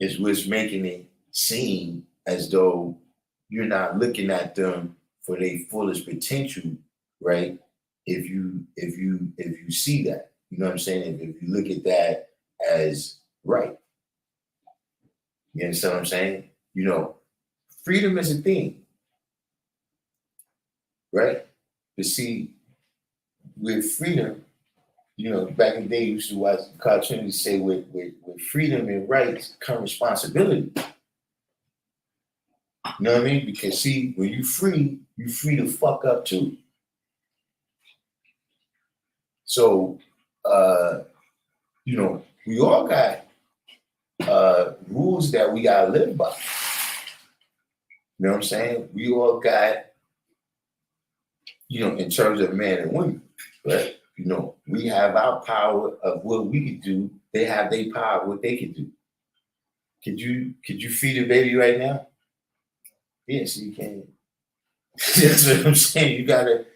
Is what's making it seem as though you're not looking at them for their fullest potential, right? If you see that, you know what I'm saying? If you look at that as right. You understand what I'm saying? Freedom is a thing, right? But see, with freedom, back in the day, you used to watch cartoons say with freedom and rights come responsibility. You know what I mean? Because see, when you free to fuck up too. So, we all got rules that we gotta live by. You know what I'm saying? We all got, in terms of man and women, right? We have our power of what we could do. They have their power of what they could do. Could you feed a baby right now? Yes, you can. That's what I'm saying. You gotta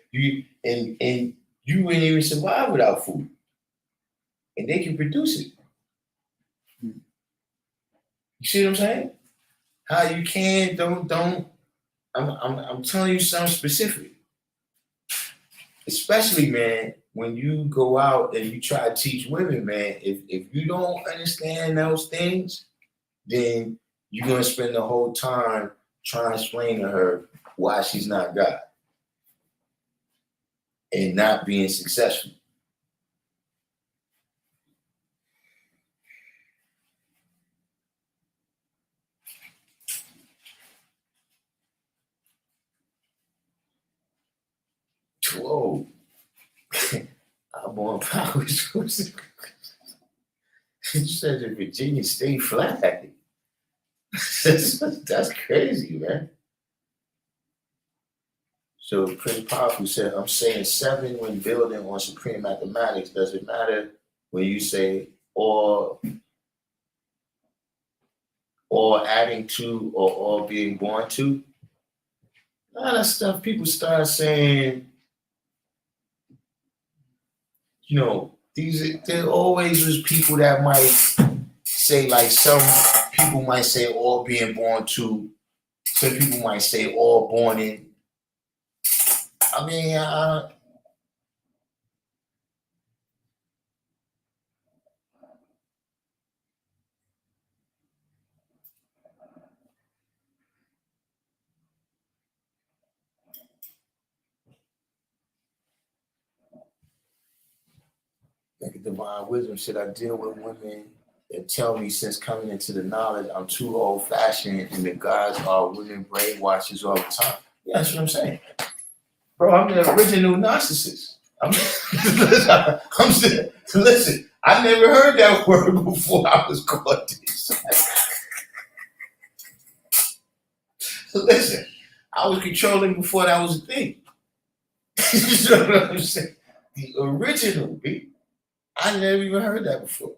and you wouldn't even survive without food, and they can produce it. You see what I'm saying? How you can don't. I'm telling you something specific. Especially, man, when you go out and you try to teach women, man, if you don't understand those things, then you're gonna spend the whole time trying to explain to her why she's not God and not being successful. Whoa. I'm born power. You said the Virginia State flag. That's crazy, man. So Prince Powerful said, I'm saying 7 when building on supreme mathematics. Does it matter when you say or adding to or all being born to? A lot of stuff people start saying, there always was people that might say, like some people might say all being born to, some people might say all born in. I mean, like a divine wisdom, should I deal with women that tell me since coming into the knowledge I'm too old fashioned and the gods are women brainwashes all the time? Yeah, that's what I'm saying. Bro, I'm the original narcissist. Listen, I never heard that word before I was caught this. Listen, I was controlling before that was a thing. You know what I'm saying? The original, B. I never even heard that before.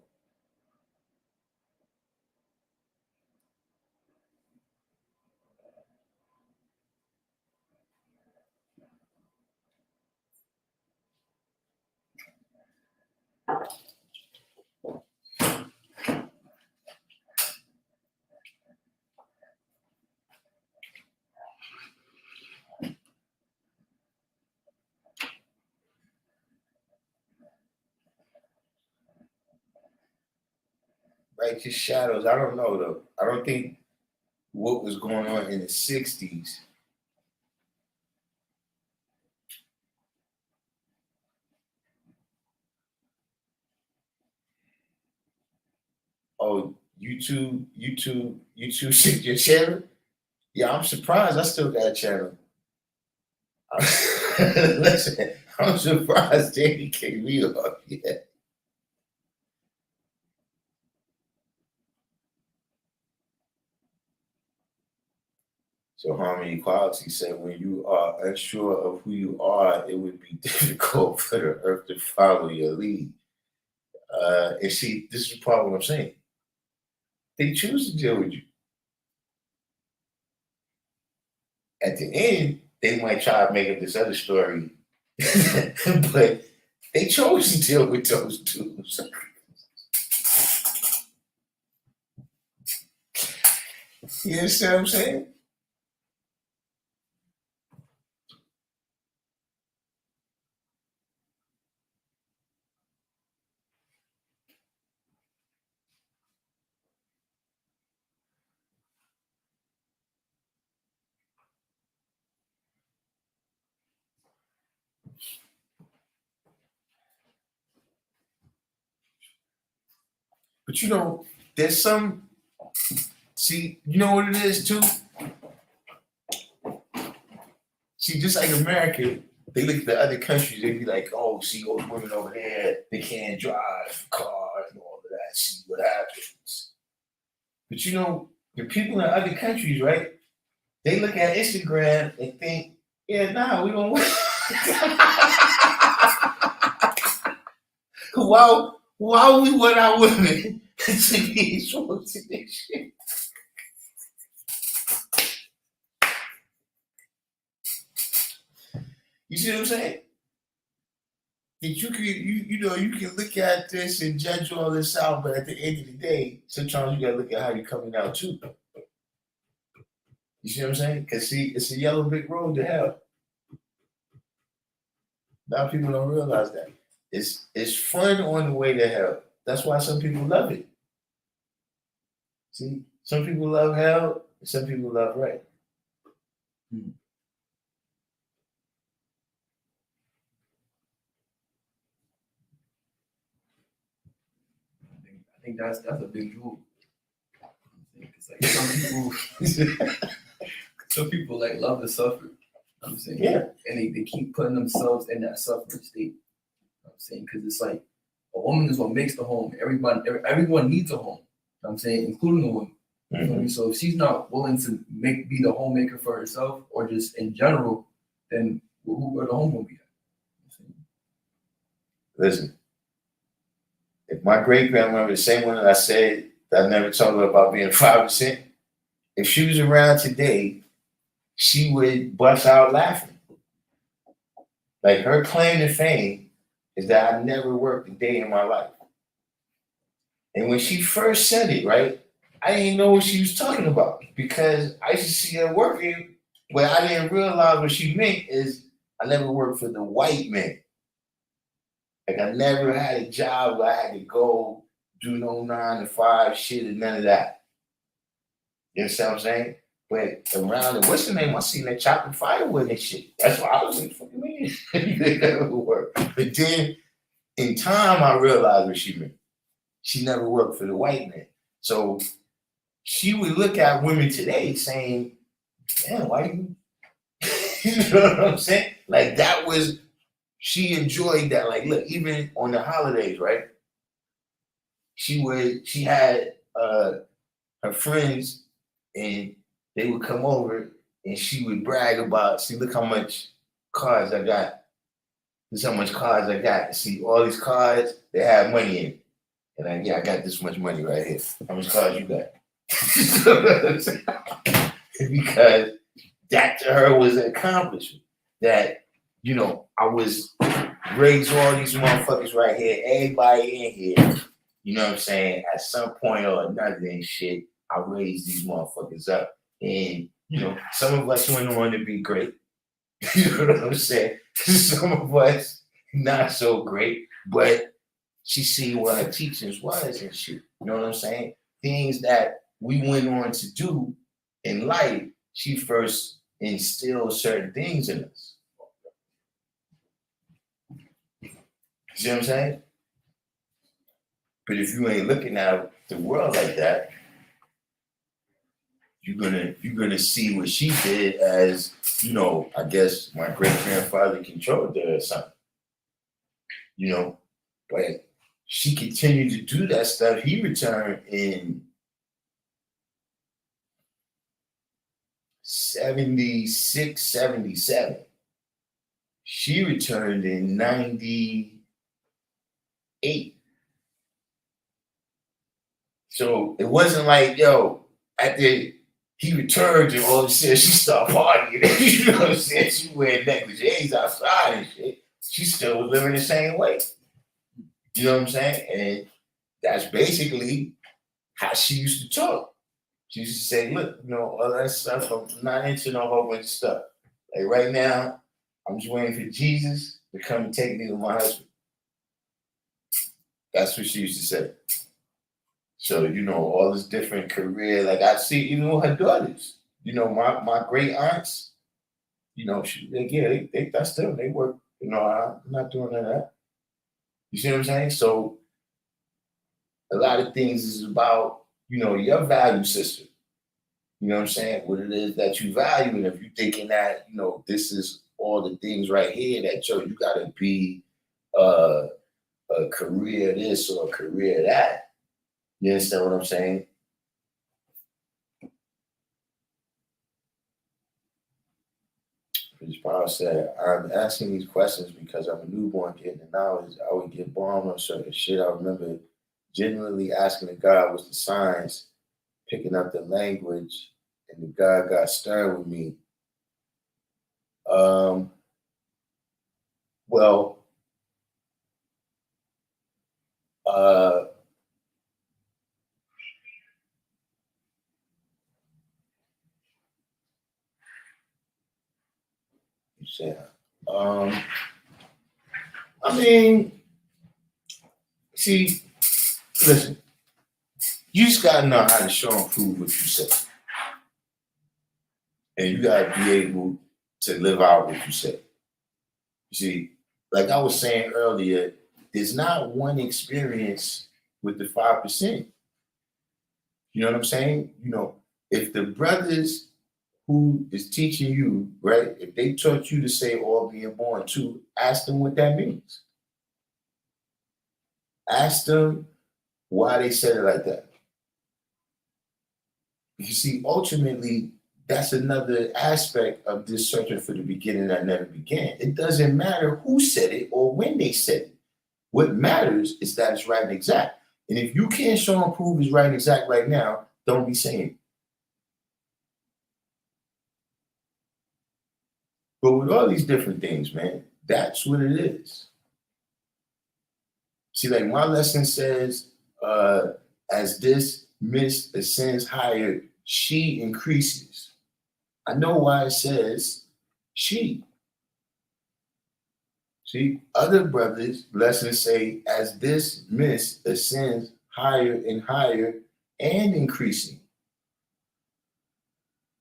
Righteous shadows. I don't know though. I don't think what was going on in the 60s oh, YouTube shit your channel? Yeah, I'm surprised I still got a channel. Listen, I'm surprised they didn't kick me off yet. So Harmony Equality said, when you are unsure of who you are, it would be difficult for the earth to follow your lead. And see, this is part of what I'm saying. They choose to deal with you. At the end, they might try to make up this other story, but they chose to deal with those dudes. You understand what I'm saying? But you know, there's some, see, you know what it is too? See, just like America, they look at the other countries, they be like, oh, see those women over there, they can't drive cars and all of that, see what happens. But you know, the people in other countries, right? They look at Instagram and think, yeah, nah, we don't want why we want our women to be exposed to this shit? You see what I'm saying? That you can you can look at this and judge all this out, but at the end of the day, sometimes you gotta look at how you're coming out too. You see what I'm saying? Because see, it's a yellow brick road to hell. A lot of people don't realize that. It's fun on the way to hell. That's why some people love it. See, some people love hell, and some people love right. I think that's a big jewel. It's like some people like love to suffer. I'm saying, Yeah. and they keep putting themselves in that suffering state. I'm saying, because it's like a woman is what makes the home. Everyone needs a home. I'm saying, including the woman. You know what I mean? So if she's not willing to be the homemaker for herself, or just in general, then where the home will be at? Listen, if my great grandmother, the same one that I said that I never told her about being 5%, if she was around today, she would bust out laughing. Like, her claim to fame is that I never worked a day in my life. And when she first said it, right, I didn't know what she was talking about, because I used to see her working, but I didn't realize what she meant is I never worked for the white man. Like, I never had a job where I had to go do no 9 to 5 shit and none of that. You understand what I'm saying? But around the, what's the name? I seen that chopping firewood and shit. That's why I was like, fucking man, they never work. But then in time, I realized what she meant. She never worked for the white man. So she would look at women today saying, damn, why you? You know what I'm saying? Like, that was, she enjoyed that. Like, look, even on the holidays, right? She had her friends, and they would come over and she would brag about, see, look how much cards I got. This how much cards I got. See, all these cards, they have money in it. And I got this much money right here. How much cards you got? Because that to her was an accomplishment. That, you know, I was raised all these motherfuckers right here, everybody in here, you know what I'm saying, at some point or another and shit, I raised these motherfuckers up. And, you know, some of us went on to be great. You know what I'm saying? Some of us not so great, but she see what her teachings was and shit. You know what I'm saying? Things that we went on to do in life, she first instilled certain things in us. See what I'm saying? But if you ain't looking at the world like that, you're gonna see what she did as, you know, I guess my great grandfather controlled her or something. You know, but she continued to do that stuff. He returned in 76, 77. She returned in 98. So it wasn't like, yo, after he returned and all of a sudden she started partying. You know what I'm saying? She wearing negligees outside and shit. She still was living the same way. You know what I'm saying? And that's basically how she used to talk. She used to say, look, you know, all that stuff, I'm not into no whole bunch of stuff. Like right now, I'm just waiting for Jesus to come and take me to my husband. That's what she used to say. So, you know, all this different career, like I see, even with her daughters, you know, my great aunts, you know, that's them, they work, you know, I'm not doing none of that. You see what I'm saying? So a lot of things is about, you know, your value system. You know what I'm saying? What it is that you value. And if you're thinking that, you know, this is all the things right here that, yo, you got to be a career this or a career that. You understand what I'm saying? His Paul said, I'm asking these questions because I'm a newborn getting the knowledge. I would get bombed on certain shit. I remember genuinely asking the God what's the signs, picking up the language, and the God got stern with me. I mean, see, listen, you just gotta know how to show and prove what you say. And you gotta be able to live out what you say. You see, like I was saying earlier, there's not one experience with the 5%. You know what I'm saying? You know, if the brothers who is teaching you, right, if they taught you to say all being born too, ask them what that means. Ask them why they said it like that. You see, ultimately, that's another aspect of this searching for the beginning that never began. It doesn't matter who said it or when they said it. What matters is that it's right and exact. And if you can't show and prove it's right and exact right now, don't be saying it. But with all these different things, man, that's what it is. See, like my lesson says, as this mist ascends higher, she increases. I know why it says she. See, other brothers' lessons say, as this mist ascends higher and higher and increasing.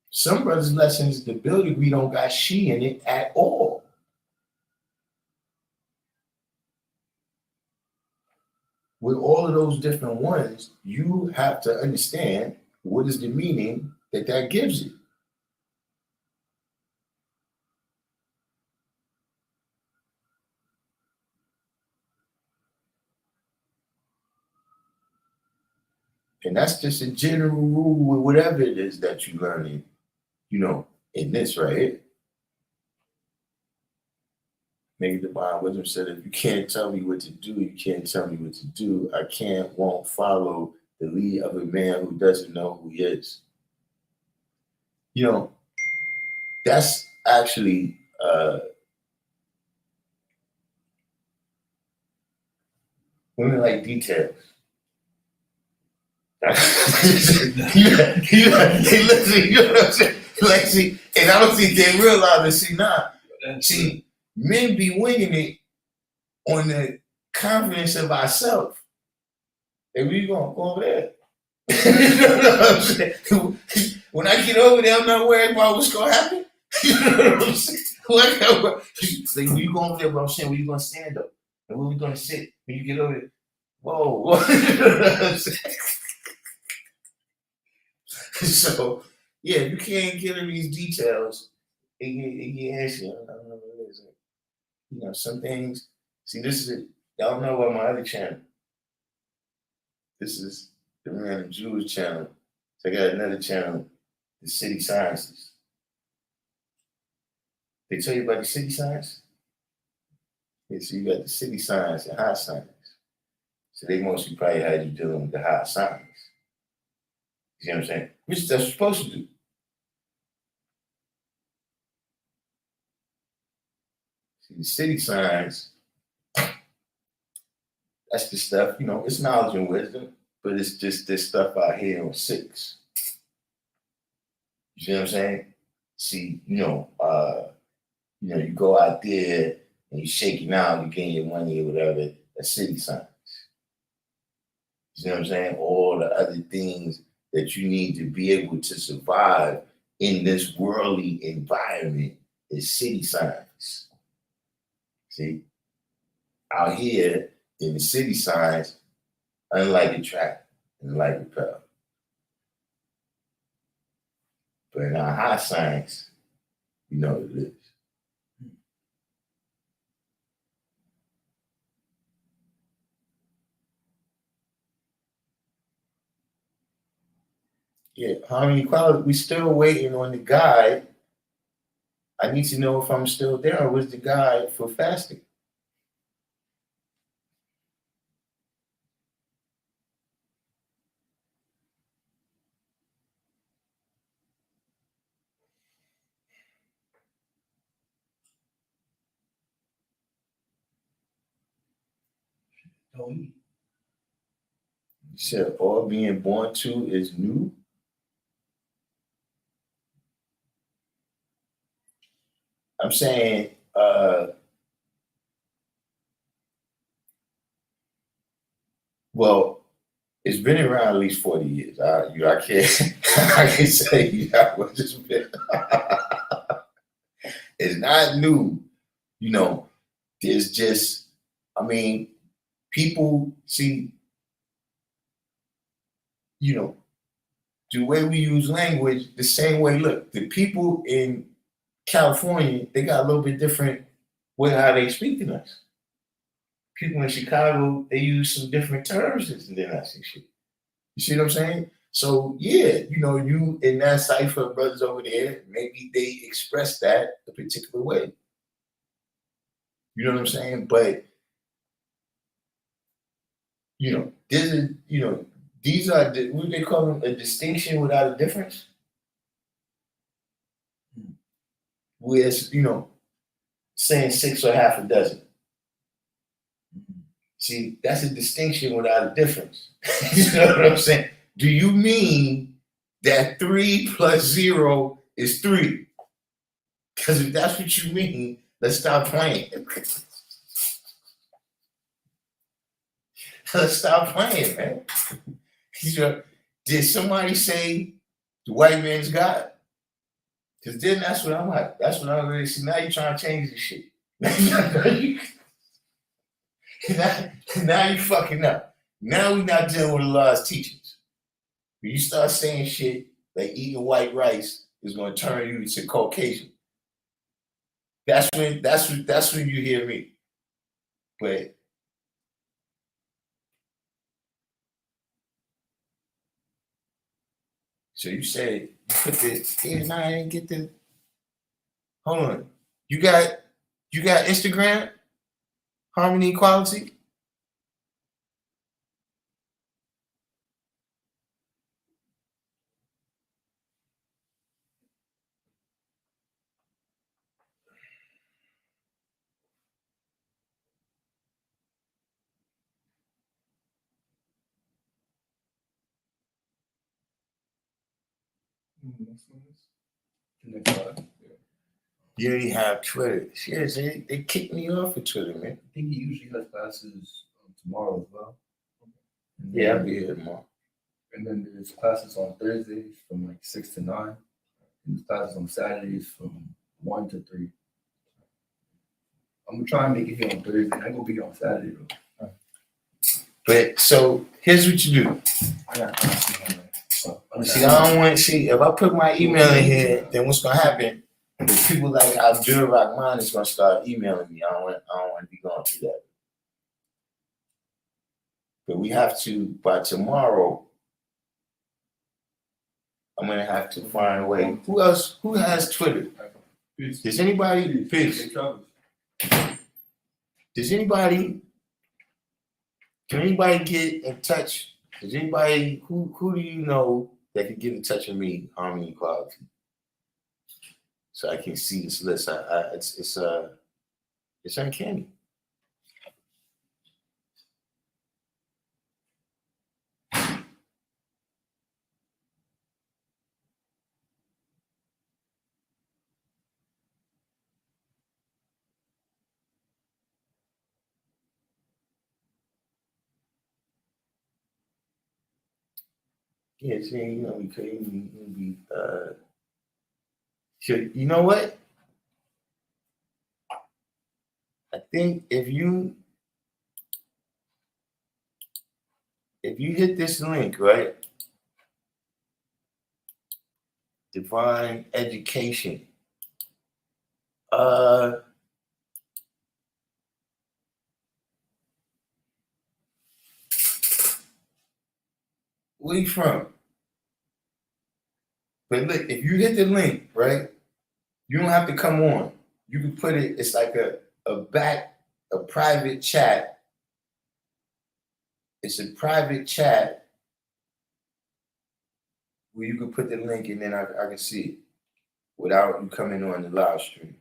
Some brothers' lessons, the building, we don't got she in it at all. With all of those different ones, you have to understand what is the meaning that gives you. And that's just a general rule with whatever it is that you're learning, you know, in this right here. Maybe the Divine Wisdom said, if you can't tell me what to do, you can't tell me what to do. I won't follow the lead of a man who doesn't know who he is. You know, that's actually women like details. They listen, you know what I'm saying? Like, see, and I don't think they realize it. See, men be winning it on the confidence of ourselves. Hey, where you going? Go over there. You know what I'm saying? When I get over there, I'm not worried about what's going to happen. You know what I'm saying? Like, when you go over there, bro, I'm saying, where you going to stand up? And where we going to sit when you get over there? whoa. So, yeah, you can't get in these details. It get antsy. I don't know what it is. You know, some things. See, this is it. Y'all know about my other channel. This is the Random Jewish channel. So I got another channel, the City Sciences. They tell you about the city science? Yeah, so you got the city science and high science. So they mostly probably had you dealing with the high science. You see what I'm saying? Which that's supposed to do. See, the city science, that's the stuff, you know, it's knowledge and wisdom, but it's just this stuff out here on six. You see what I'm saying? See, you go out there and you shaking out, you getting your money or whatever, that's city science. You see what I'm saying? All the other things that you need to be able to survive in this worldly environment is city science. See? Out here in the city science, unlike attract and like repel. But in our high science, you know what it is. Yeah, harmony quality. We still waiting on the guide. I need to know if I'm still there or was the guide for fasting. Don't eat. You said all being born to is new. I'm saying, well, it's been around at least 40 years. I can't, I can say, it's been. It's not new. You know, there's just, I mean, people see, you know, the way we use language, the same way, look, the people in California, they got a little bit different with how they speak to us. People in Chicago, they use some different terms than us and shit. You see what I'm saying? So yeah, you know, you in that cipher brothers over there, maybe they express that a particular way. You know what I'm saying? But you know, this is, you know, these are what do they call them? A distinction without a difference. Whereas, you know, saying 6 or half a dozen. See, that's a distinction without a difference. You know what I'm saying? Do you mean that 3 plus 0 is 3? Because if that's what you mean, let's stop playing. Let's stop playing, man. You know, did somebody say the white man's God? Because then that's what I'm like. That's what I'm really see. Now you're trying to change the shit. Now you fucking up. Now we're not dealing with the law's teachings. When you start saying shit like eating white rice is going to turn you to Caucasian, that's when you hear me. But so you said you put the and I didn't get the. Hold on, you got Instagram, Harmony Equality. You already have Twitter. Yes, they kicked me off of Twitter, man. I think he usually has classes tomorrow as well. Yeah, I'll be here tomorrow. And then there's classes on Thursdays from like 6 to 9. And there's classes on Saturdays from 1 to 3. I'm gonna try and make it here on Thursday. I'm gonna be here on Saturday though. But so here's what you do. I got constantly. So See, I don't want to see if I put my email in here, then what's gonna happen? If people like Abdul Rahman is gonna start emailing me. I don't want to be going through that. But we have to by tomorrow. I'm gonna have to find a way. Who else? Who has Twitter? Does anybody? Peace. Does anybody? Can anybody get in touch? Does anybody? Who do you know that can get in touch with me? Harmony Equality. So I can see this list. It's uncanny. Yeah, see, we couldn't even be. You know what? I think if you hit this link, right? Divine education. Where you from? But look, if you hit the link, right, you don't have to come on. You can put it, it's like a private chat. It's a private chat where you can put the link and then I can see it without you coming on the live stream.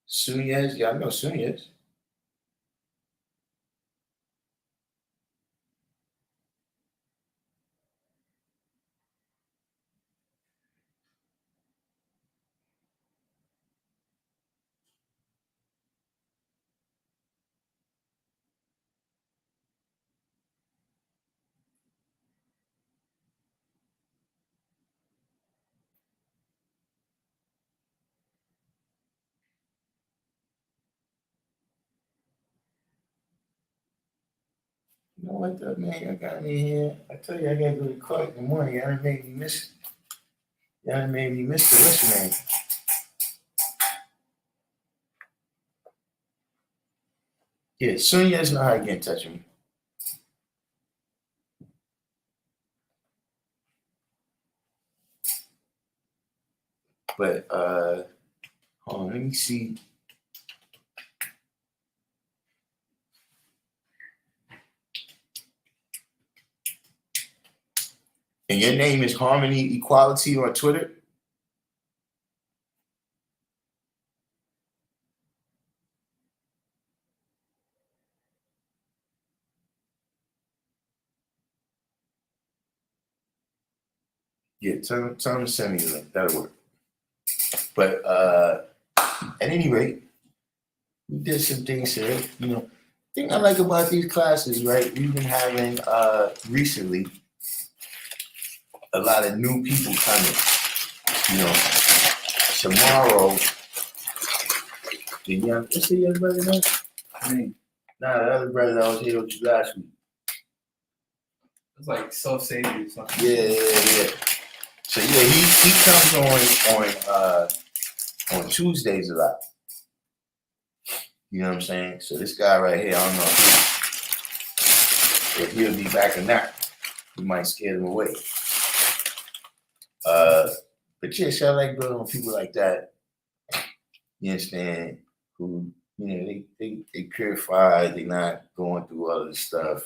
Sunyez, yeah, I know Sunyez. You know what though, man? I got me here. I tell you, I gotta go to court in the morning. Y'all done made me miss the what's your name? Yeah, soon you guys know how to get in touch with me. But hold on, let me see. And your name is Harmony Equality on Twitter? Yeah, tell them to send me the link. That'll work. But at any rate, we did some things here. You know, the thing I like about these classes, right? We've been having recently a lot of new people coming. You know, tomorrow, what's the young brother name? Nah, the other brother that was here with you last week. It's like self-savior or something. Yeah. So yeah, he comes on Tuesdays a lot. You know what I'm saying? So this guy right here, I don't know if he'll be back or not. We might scare him away. But yeah, so I like building on people like that. You understand? Who, you know, they purified, they're not going through all of this stuff,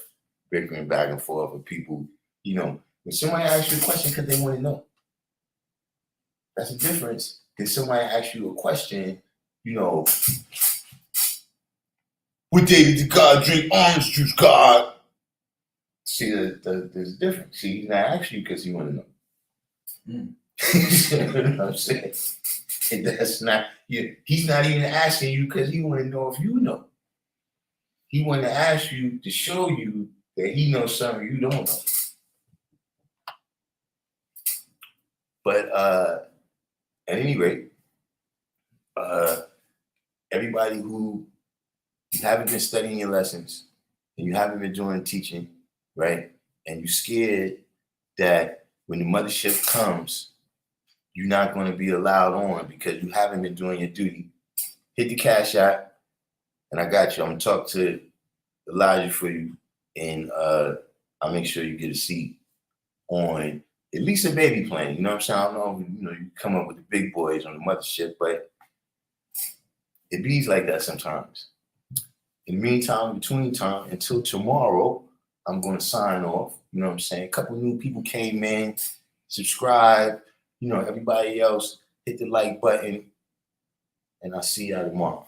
bickering back and forth with people. You know, when somebody asks you a question because they want to know. That's the difference. When somebody asks you a question, you know, what day did God drink orange juice, God? See, there's a difference. See, he's not asking you because he want to know. You know what I'm saying? And that's not, he's not even asking you because he want to know if you know. He want to ask you to show you that he knows something you don't know. But at any rate, everybody who haven't been studying your lessons, and you haven't been doing teaching, right? And you're scared that when the mothership comes, you're not going to be allowed on because you haven't been doing your duty, hit the Cash App, and I got you. I'm going to talk to Elijah for you, and I'll make sure you get a seat on at least a baby plane. You know what I'm saying? I don't know if you come up with the big boys on the mothership, but it bees like that sometimes. In the meantime, between time, until tomorrow, I'm going to sign off. You know what I'm saying? A couple new people came in, subscribe. Everybody else, hit the like button, and I'll see y'all tomorrow.